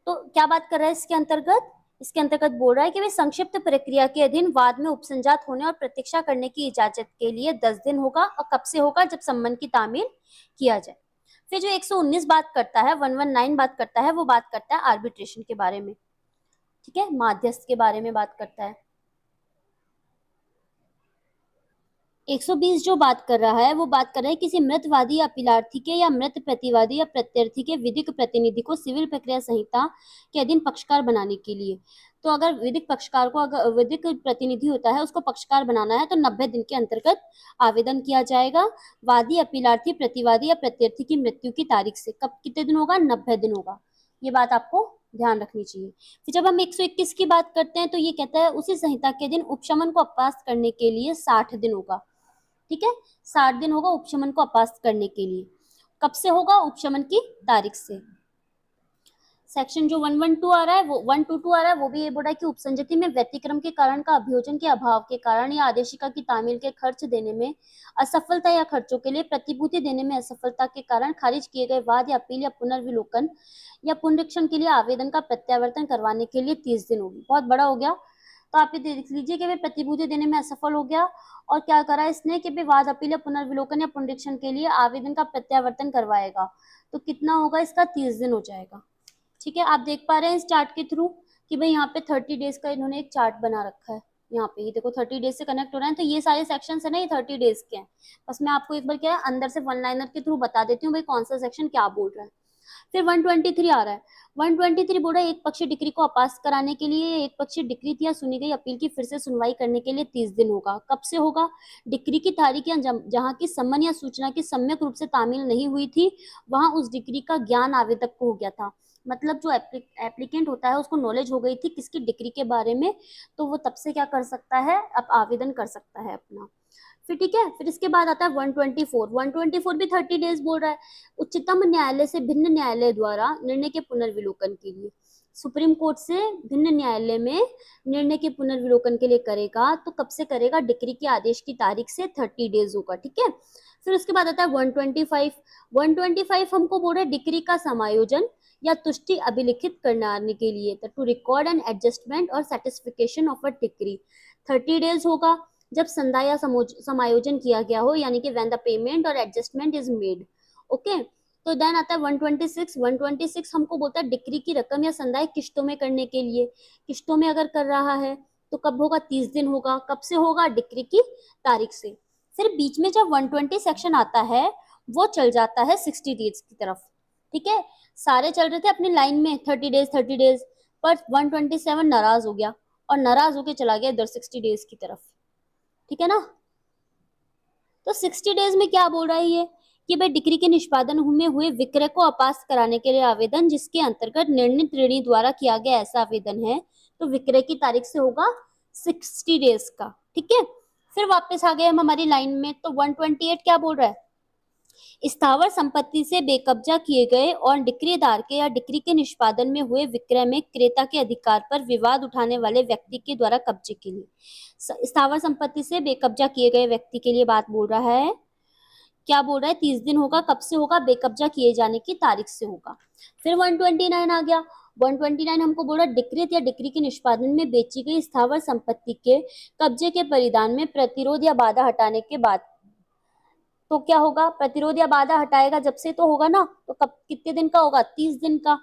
तो क्या बात कर रहा है इसके अंतर्गत, इसके अंतर्गत बोल रहा है कि वे संक्षिप्त प्रक्रिया के अधीन वाद में उपसंजात होने और प्रतीक्षा करने की इजाजत के लिए 10 दिन होगा, और कब से होगा, जब सम्मन की तामील किया जाए। फिर जो 119 बात करता है, 119 बात करता है, वो बात करता है आर्बिट्रेशन के बारे में। ठीक है, माध्यस्थ के बारे में बात करता है। 120 जो बात कर रहा है वो बात कर रहा है किसी मृतवादी या अपीलार्थी के या मृत प्रतिवादी या प्रत्यर्थी के विधिक प्रतिनिधि को सिविल प्रक्रिया संहिता के अधीन पक्षकार बनाने के लिए। तो अगर विधिक पक्षकार को, अगर विधिक प्रतिनिधि होता है उसको पक्षकार बनाना है तो 90 दिन के अंतर्गत आवेदन किया जाएगा। वादी, अपीलार्थी, प्रतिवादी या प्रत्यर्थी की मृत्यु की तारीख से कब, कितने दिन होगा, 90 दिन होगा। ये बात आपको ध्यान रखनी चाहिए। फिर जब हम 121 की बात करते हैं तो ये कहता है उसी संहिता के दिन उपशमन को अपास्त करने के लिए 60 दिन होगा। ठीक है, 60 दिन होगा उपशमन को अपास्त करने के लिए। कब से होगा, उपशमन की तारीख से। सेक्शन जो 112 आ रहा है वो 122 आ रहा है वो भी ये बोल रहा है कि उपसंजति में व्यतिक्रम के कारण का अभियोजन के अभाव के कारण या आदेशिका की तामील के खर्च देने में असफलता या खर्चों के लिए प्रतिभूति देने में असफलता के कारण खारिज किए गए वाद या अपील या पुनर्विलोकन या पुनरीक्षण के लिए आवेदन का प्रत्यावर्तन करवाने के लिए 30 दिन होगी। बहुत बड़ा हो गया, तो आप ये देख लीजिए कि वे प्रतिभूति देने में असफल हो गया और क्या करा इसने कि विवाद अपील या पुनर्विलोकन या पुनरीक्षण के लिए आवेदन का प्रत्यावर्तन करवाएगा, तो कितना होगा इसका 30 दिन हो जाएगा। ठीक है, आप देख पा रहे हैं इस चार्ट के थ्रू कि भाई यहाँ पे 30 डेज का इन्होंने एक चार्ट बना रखा है। यहाँ पे ये देखो 30 डेज से कनेक्ट हो रहे हैं, तो ये सारे सेक्शंस है ना, ये 30 डेज के हैं। बस मैं आपको एक बार क्या है अंदर से वन लाइनर के थ्रू बता देती हूँ भाई कौन सा सेक्शन क्या बोल रहा है। फिर 123 आ रहा है। 123 बोल रहा है एक पक्षी डिक्री को अपास कराने के लिए एक पक्षी डिक्री या सुनी गई अपील की फिर से सुनवाई करने के लिए 30 दिन होगा। कब से होगा? डिक्री की तारीख या जहां की सम्मन या सूचना की सम्यक रूप से तामील नहीं हुई थी वहां उस डिक्री का ज्ञान आवेदक को हो गया था। मतलब जो एप्लीकेंट होता है उसको नॉलेज हो गई थी किसकी डिक्री के बारे में, तो वो तब से क्या कर सकता है, अब आवेदन कर सकता है अपना। फिर ठीक है, फिर इसके बाद आता है 124। 124 भी 30 डेज बोल रहा है। उच्चतम न्यायालय से भिन्न न्यायालय द्वारा निर्णय के पुनर्विलोकन के लिए, सुप्रीम कोर्ट से भिन्न न्यायालय में निर्णय के पुनर्विलोकन के लिए करेगा, तो कब से करेगा? डिक्री के आदेश की तारीख से 30 डेज होगा। ठीक है, फिर उसके बाद आता है 125। 125 हमको बोल रहा है डिक्री का समायोजन या तुष्टि अभिलिखित करने के लिए, टू रिकॉर्ड एंड एडजस्टमेंट और satisfaction of a decree. 30 days होगा जब संधा या समायोजन किया गया हो, यानी कि व्हेन द पेमेंट और एडजस्टमेंट इज मेड। ओके, तो देन आता है 126। 126 हमको बोलता है डिक्री की रकम या संदाय किश्तों में करने के लिए। किश्तों में अगर कर रहा है तो कब होगा? 30 दिन होगा। कब से होगा? डिक्री की तारीख से। फिर बीच में जब 120 सेक्शन आता है वो चल जाता है 60 डेज की तरफ। ठीक है, सारे चल रहे थे अपनी लाइन में 30 डेज 30 डेज, पर 127 नाराज हो गया और नाराज होके चला गया इधर 60 डेज की तरफ। ठीक है ना, तो 60 डेज में क्या बोल रहा है ये कि भाई डिक्री के निष्पादन में हुए विक्रय को अपास कराने के लिए आवेदन जिसके अंतर्गत निर्णित ऋणी द्वारा किया गया ऐसा आवेदन है, तो विक्रय की तारीख से होगा 60 डेज का। ठीक है, फिर वापस आ गए हम हमारी लाइन में, तो 128 क्या बोल रहा है? स्थावर संपत्ति से बेकब्जा किए गए और डिक्रीदार के या डिक्री के निष्पादन में हुए विक्रय में क्रेता के अधिकार पर विवाद उठाने वाले व्यक्ति के द्वारा कब्जे के लिए। स्थावर संपत्ति से बेकब्जा किए गए व्यक्ति के लिए बात बोल रहा है, क्या बोल रहा है? 30 दिन होगा। कब से होगा? बेकब्जा किए जाने की तारीख से होगा। फिर 129 आ गया। 129 हमको बोल रहा है डिक्रीत या डिक्री के निष्पादन में बेची गई स्थावर संपत्ति के कब्जे के परिधान में प्रतिरोध या बाधा हटाने के बाद, तो क्या होगा? प्रतिरोध या बाधा हटाएगा जब से तो होगा ना, तो कब कितने दिन का होगा? 30 दिन का।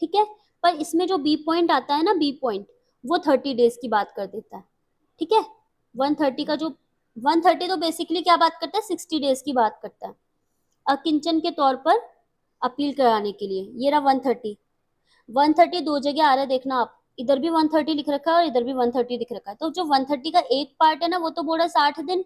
ठीक है, पर इसमें जो बी पॉइंट आता है ना, बी पॉइंट, वो 30 डेज की बात कर देता है। ठीक है, 130 का जो 130 तो बेसिकली क्या बात करता है? 60 डेज की बात करता है अकिंचन के तौर पर अपील कराने के लिए। ये रहा 130। 130 दो जगह आ रहा है, देखना आप, इधर भी 130 लिख रखा है और इधर भी 130 लिख रखा है। तो जो 130 का एक पार्ट है ना वो तो बोल रहा है 60 दिन,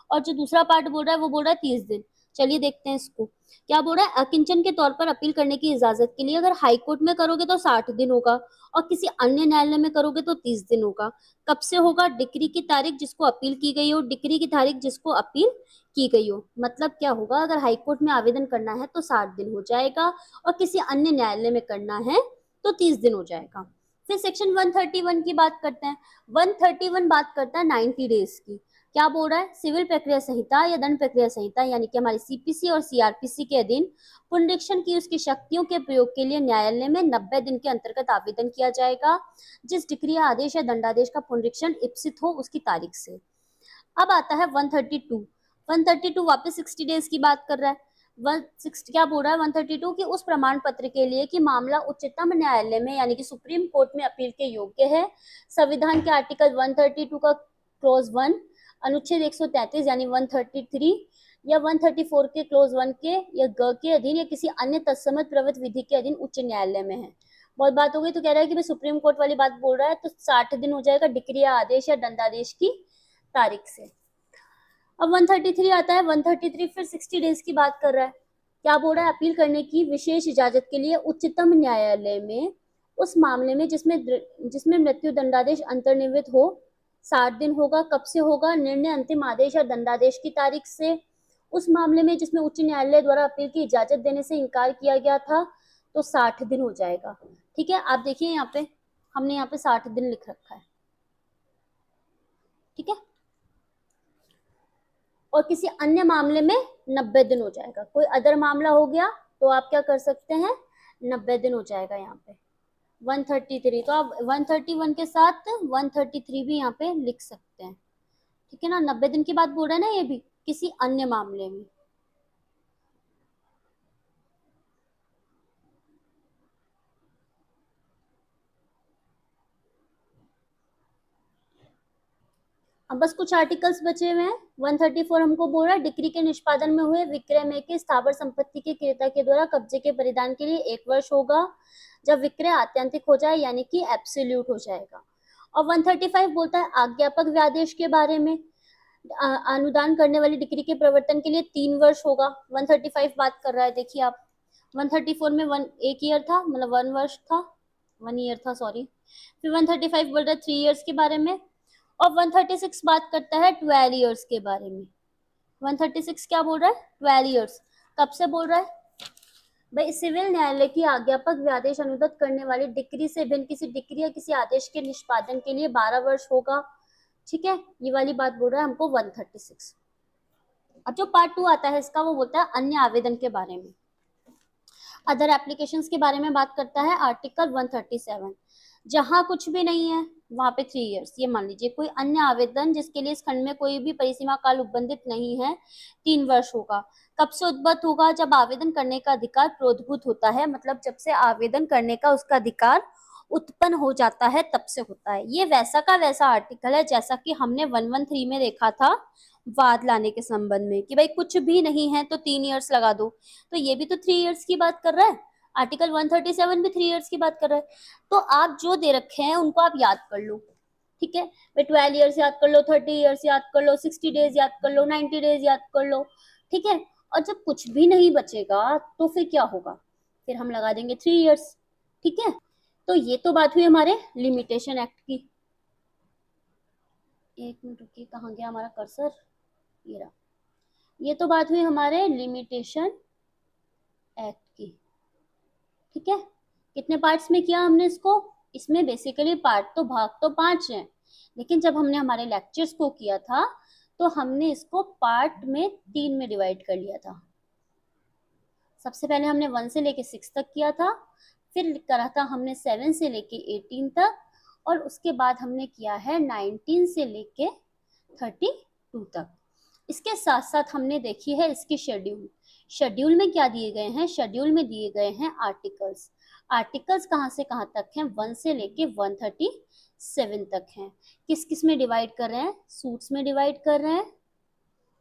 और जो दूसरा पार्ट बोल रहा है वो बोल रहा है 30 दिन। चलिए देखते हैं इसको क्या बोल रहा है। अकिंचन के तौर पर अपील करने की इजाजत के लिए अगर हाई कोर्ट में करोगे तो 60 दिन होगा और किसी अन्य न्यायालय में करोगे तो 30 दिन होगा। कब से होगा? डिक्री की तारीख जिसको अपील की गई हो, डिक्री की तारीख जिसको अपील की गई हो। मतलब क्या होगा? अगर हाई कोर्ट में आवेदन करना है तो 60 दिन हो जाएगा और किसी अन्य न्यायालय में करना है तो 30 दिन हो जाएगा। फिर सेक्शन 131 की बात करते हैं। 131 बात करता है 90 डेज की। क्या बोल रहा है? सिविल प्रक्रिया संहिता या दंड प्रक्रिया संहिता यानी कि हमारी सीपीसी और सीआरपीसी के अधीन पुनरीक्षण की उसकी शक्तियों के प्रयोग के लिए न्यायालय में 90 दिन के अंतर्गत आवेदन किया जाएगा जिस डिक्री आदेश या दंडादेश का पुनरीक्षण इप्सित हो उसकी तारीख से। अब आता है 132। 132 वापस 60 डेज की बात कर रहा है। 160 क्या बोल रहा है 132 कि उस प्रमाण पत्र के लिए कि मामला उच्चतम न्यायालय में यानी कि सुप्रीम कोर्ट में अपील के योग्य है, संविधान के आर्टिकल 132 का क्लॉज 1, अनुच्छेद 133 यानी 133 या 134 के क्लोज 1 के या ग के अधीन या किसी अन्य तत्समत प्रवृत्त विधि के अधीन उच्च न्यायालय में है। बहुत बात हो गई, तो कह रहा है कि भाई सुप्रीम कोर्ट वाली बात बोल रहा है तो 60 दिन हो जाएगा डिक्री या आदेश या दंडादेश की तारीख से। अब 133 आता है। 133 फिर 60 डेज की बात कर रहा है। क्या बोल रहा है? अपील करने की विशेष इजाजत के लिए उच्चतम न्यायालय में उस मामले में जिसमें मृत्यु दंडादेश अंतर्निहित हो 60 दिन होगा। कब से होगा? निर्णय अंतिम आदेश या दंडादेश की तारीख से। उस मामले में जिसमें उच्च न्यायालय द्वारा अपील की इजाजत देने से इनकार किया गया था तो 60 दिन हो जाएगा। ठीक है, आप देखिए यहाँ पे हमने यहाँ पे 60 दिन लिख रखा है, ठीक है। और किसी अन्य मामले में 90 दिन हो जाएगा, कोई अदर मामला हो गया तो आप क्या कर सकते हैं, 90 दिन हो जाएगा यहाँ पे 133, तो आप 131 के साथ 133 भी यहाँ पे लिख सकते हैं, ठीक है ना। 90 दिन की बात बोल रहा है ना ये भी, किसी अन्य मामले में। अब बस कुछ आर्टिकल्स बचे हुए हैं। 134 हमको बोल रहा है डिक्री के निष्पादन में हुए विक्रय में के स्थावर संपत्ति के क्रेता के द्वारा कब्जे के परिधान के लिए 1 वर्ष होगा, जब विक्रय आत्यंतिक हो जाए यानी कि एब्सोल्यूट हो जाएगा। और 135 बोलता है आज्ञापक व्यादेश के बारे में, अनुदान करने वाली डिक्री के प्रवर्तन के लिए 3 वर्ष होगा। 135 बात कर रहा है, देखिए आप 134 में 1 ईयर था, मतलब 1 वर्ष था, 1 ईयर था सॉरी। फिर 135 बोल रहा है 3 इयर्स के बारे में, और 136 बात करता है 12 इयर्स के बारे में। 136 क्या बोल रहा है, 12 इयर्स। कब से बोल रहा है भाई, सिविल न्यायालय की आज्ञापक व्यादेश अनुदत करने वाली डिक्री से भिन्न किसी डिक्री या किसी आदेश के निष्पादन के लिए 12 वर्ष होगा, ठीक है। ये वाली बात बोल रहा है हमको 136। अब जो पार्ट 2 आता है इसका, वो बोलता है अन्य आवेदन के बारे में, अदर एप्लीकेशंस के बारे में बात करता है आर्टिकल 137। जहां कुछ भी नहीं है वहां पे 3 इयर्स, ये मान लीजिए कोई अन्य आवेदन जिसके लिए इस खंड में कोई भी परिसीमा काल उपबंधित नहीं है, 3 वर्ष होगा। कब से उद्भूत होगा, जब आवेदन करने का अधिकार प्रोद्भूत होता है, मतलब जब से आवेदन करने का उसका अधिकार उत्पन्न हो जाता है तब से होता है। ये वैसा का वैसा आर्टिकल है जैसा कि हमने 113 में देखा था वाद लाने के संबंध में, कि भाई कुछ भी नहीं है तो 3 इयर्स लगा दो, तो ये भी तो 3 इयर्स की बात कर रहा है। आर्टिकल 137 भी 3 इयर्स की बात कर रहा है। तो आप जो दे रखे हैं उनको आप याद कर लो, ठीक है। भाई 12 इयर्स याद कर लो, 30 इयर्स याद कर लो, 60 डेज याद कर लो, 90 डेज याद कर लो, ठीक है। और जब कुछ भी नहीं बचेगा तो फिर क्या होगा, फिर हम लगा देंगे 3 इयर्स, ठीक है। तो ये तो बात हुई हमारे लिमिटेशन एक्ट की। एक मिनट रुकिए, कहाँ गया हमारा कर्सर, ये रहा। ये तो बात हुई हमारे लिमिटेशन एक्ट की, ठीक है। कितने पार्ट्स में किया हमने इसको, इसमें बेसिकली पार्ट तो भाग तो 5 हैं, लेकिन जब हमने हमारे लेक्चर्स को किया था तो हमने इसको पार्ट में 3 में डिवाइड कर लिया था। सबसे पहले हमने 1 से लेके 6 तक किया था, फिर करा था हमने 7 से लेके 18 तक, और उसके बाद हमने किया है 19 से लेके 32 तक। इसके साथ साथ हमने देखी है इसकी शेड्यूल। शेड्यूल में क्या दिए गए हैं, शेड्यूल में दिए गए हैं आर्टिकल्स। आर्टिकल्स कहाँ से कहाँ तक हैं, 1 से लेके 137 तक हैं। किस किस में डिवाइड कर रहे हैं, सूट्स में डिवाइड कर रहे हैं,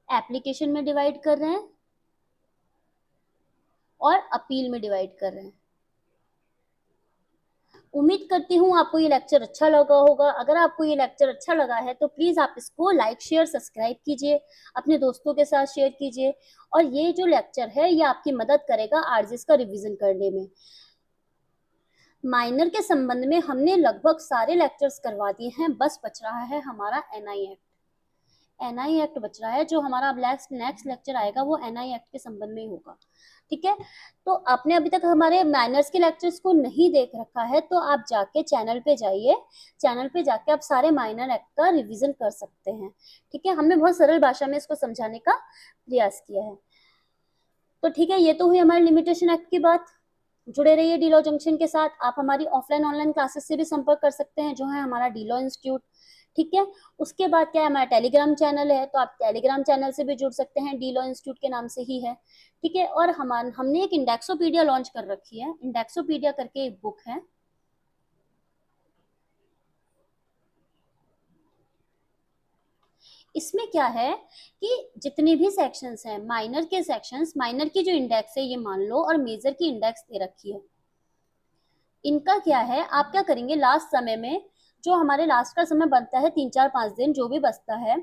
एप्लीकेशन में डिवाइड कर रहे हैं, और अपील में डिवाइड कर रहे हैं। उम्मीद करती हूँ आपको ये लेक्चर अच्छा लगा होगा। अगर आपको ये लेक्चर अच्छा लगा है तो प्लीज आप इसको लाइक शेयर सब्सक्राइब कीजिए, अपने दोस्तों के साथ शेयर कीजिए, और ये जो लेक्चर है ये आपकी मदद करेगा आरजीएस का रिवीजन करने में। माइनर के संबंध में हमने लगभग सारे लेक्चर्स करवा दिए हैं, बस बच रहा है हमारा एनआई एक्ट। एनआई एक्ट बच रहा है, जो हमारा अब नेक्स्ट लेक्चर आएगा वो एनआई एक्ट के संबंध में ही होगा, ठीक है। तो आपने अभी तक हमारे माइनर्स के लेक्चर्स को नहीं देख रखा है तो आप जाके चैनल पे जाइए, चैनल पे जाके आप सारे माइनर एक्ट का रिवीजन कर सकते हैं, ठीक है। हमने बहुत सरल भाषा में इसको समझाने का प्रयास किया है। तो ठीक है, ये तो हुई हमारी लिमिटेशन एक्ट की बात। जुड़े रहिए डी लॉ जंक्शन के साथ। आप हमारी ऑफलाइन ऑनलाइन क्लासेस से भी संपर्क कर सकते हैं, जो है हमारा डी लॉ इंस्टीट्यूट, ठीक है। उसके बाद क्या है, हमारा टेलीग्राम चैनल है, तो आप टेलीग्राम चैनल से भी जुड़ सकते हैं, डी लॉ इंस्टीट्यूट के नाम से ही है, ठीक है। और हमने एक इंडेक्सोपीडिया लॉन्च कर रखी है, इंडेक्सोपीडिया करके एक बुक है। इसमें क्या है कि जितने भी सेक्शंस हैं, माइनर के सेक्शंस, माइनर की जो इंडेक्स है ये मान लो, और मेजर की इंडेक्स दे रखी है। इनका क्या है, आप क्या करेंगे लास्ट समय में, जो हमारे लास्ट का समय बनता है 3 4 5 दिन जो भी बचता है,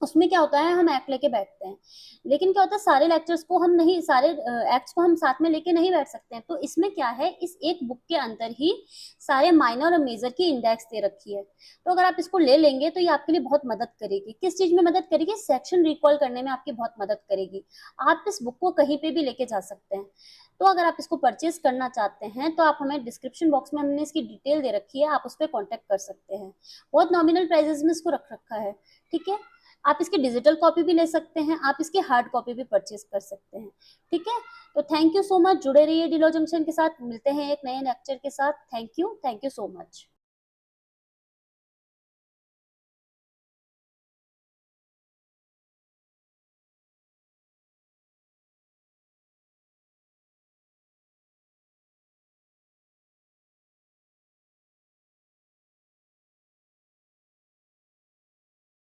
उसमें क्या होता है, हम एक्ट लेके बैठते हैं, लेकिन क्या होता है सारे लेक्चर्स को हम नहीं, सारे एक्ट्स को हम साथ में लेके नहीं बैठ सकते हैं। तो इसमें क्या है, इस एक बुक के अंदर ही सारे माइनर और मेजर की इंडेक्स दे रखी है। तो अगर आप इसको ले लेंगे तो ये आपके लिए बहुत मदद करेगी। किस चीज में मदद करेगी, सेक्शन रिकॉल करने में आपकी बहुत मदद करेगी। आप इस बुक को कहीं पे भी लेके जा सकते हैं। तो अगर आप इसको परचेज करना चाहते हैं तो आप हमें डिस्क्रिप्शन बॉक्स में हमने इसकी डिटेल दे रखी है, आप उस पर कॉन्टेक्ट कर सकते हैं। बहुत नॉमिनल प्राइजेस में इसको रख रखा है, ठीक है। आप इसकी डिजिटल कॉपी भी ले सकते हैं, आप इसकी हार्ड कॉपी भी परचेज कर सकते हैं, ठीक है। तो थैंक यू सो मच, जुड़े रहिए डिलो जंक्शन के साथ, मिलते हैं एक नए लेक्चर के साथ। Thank you so much.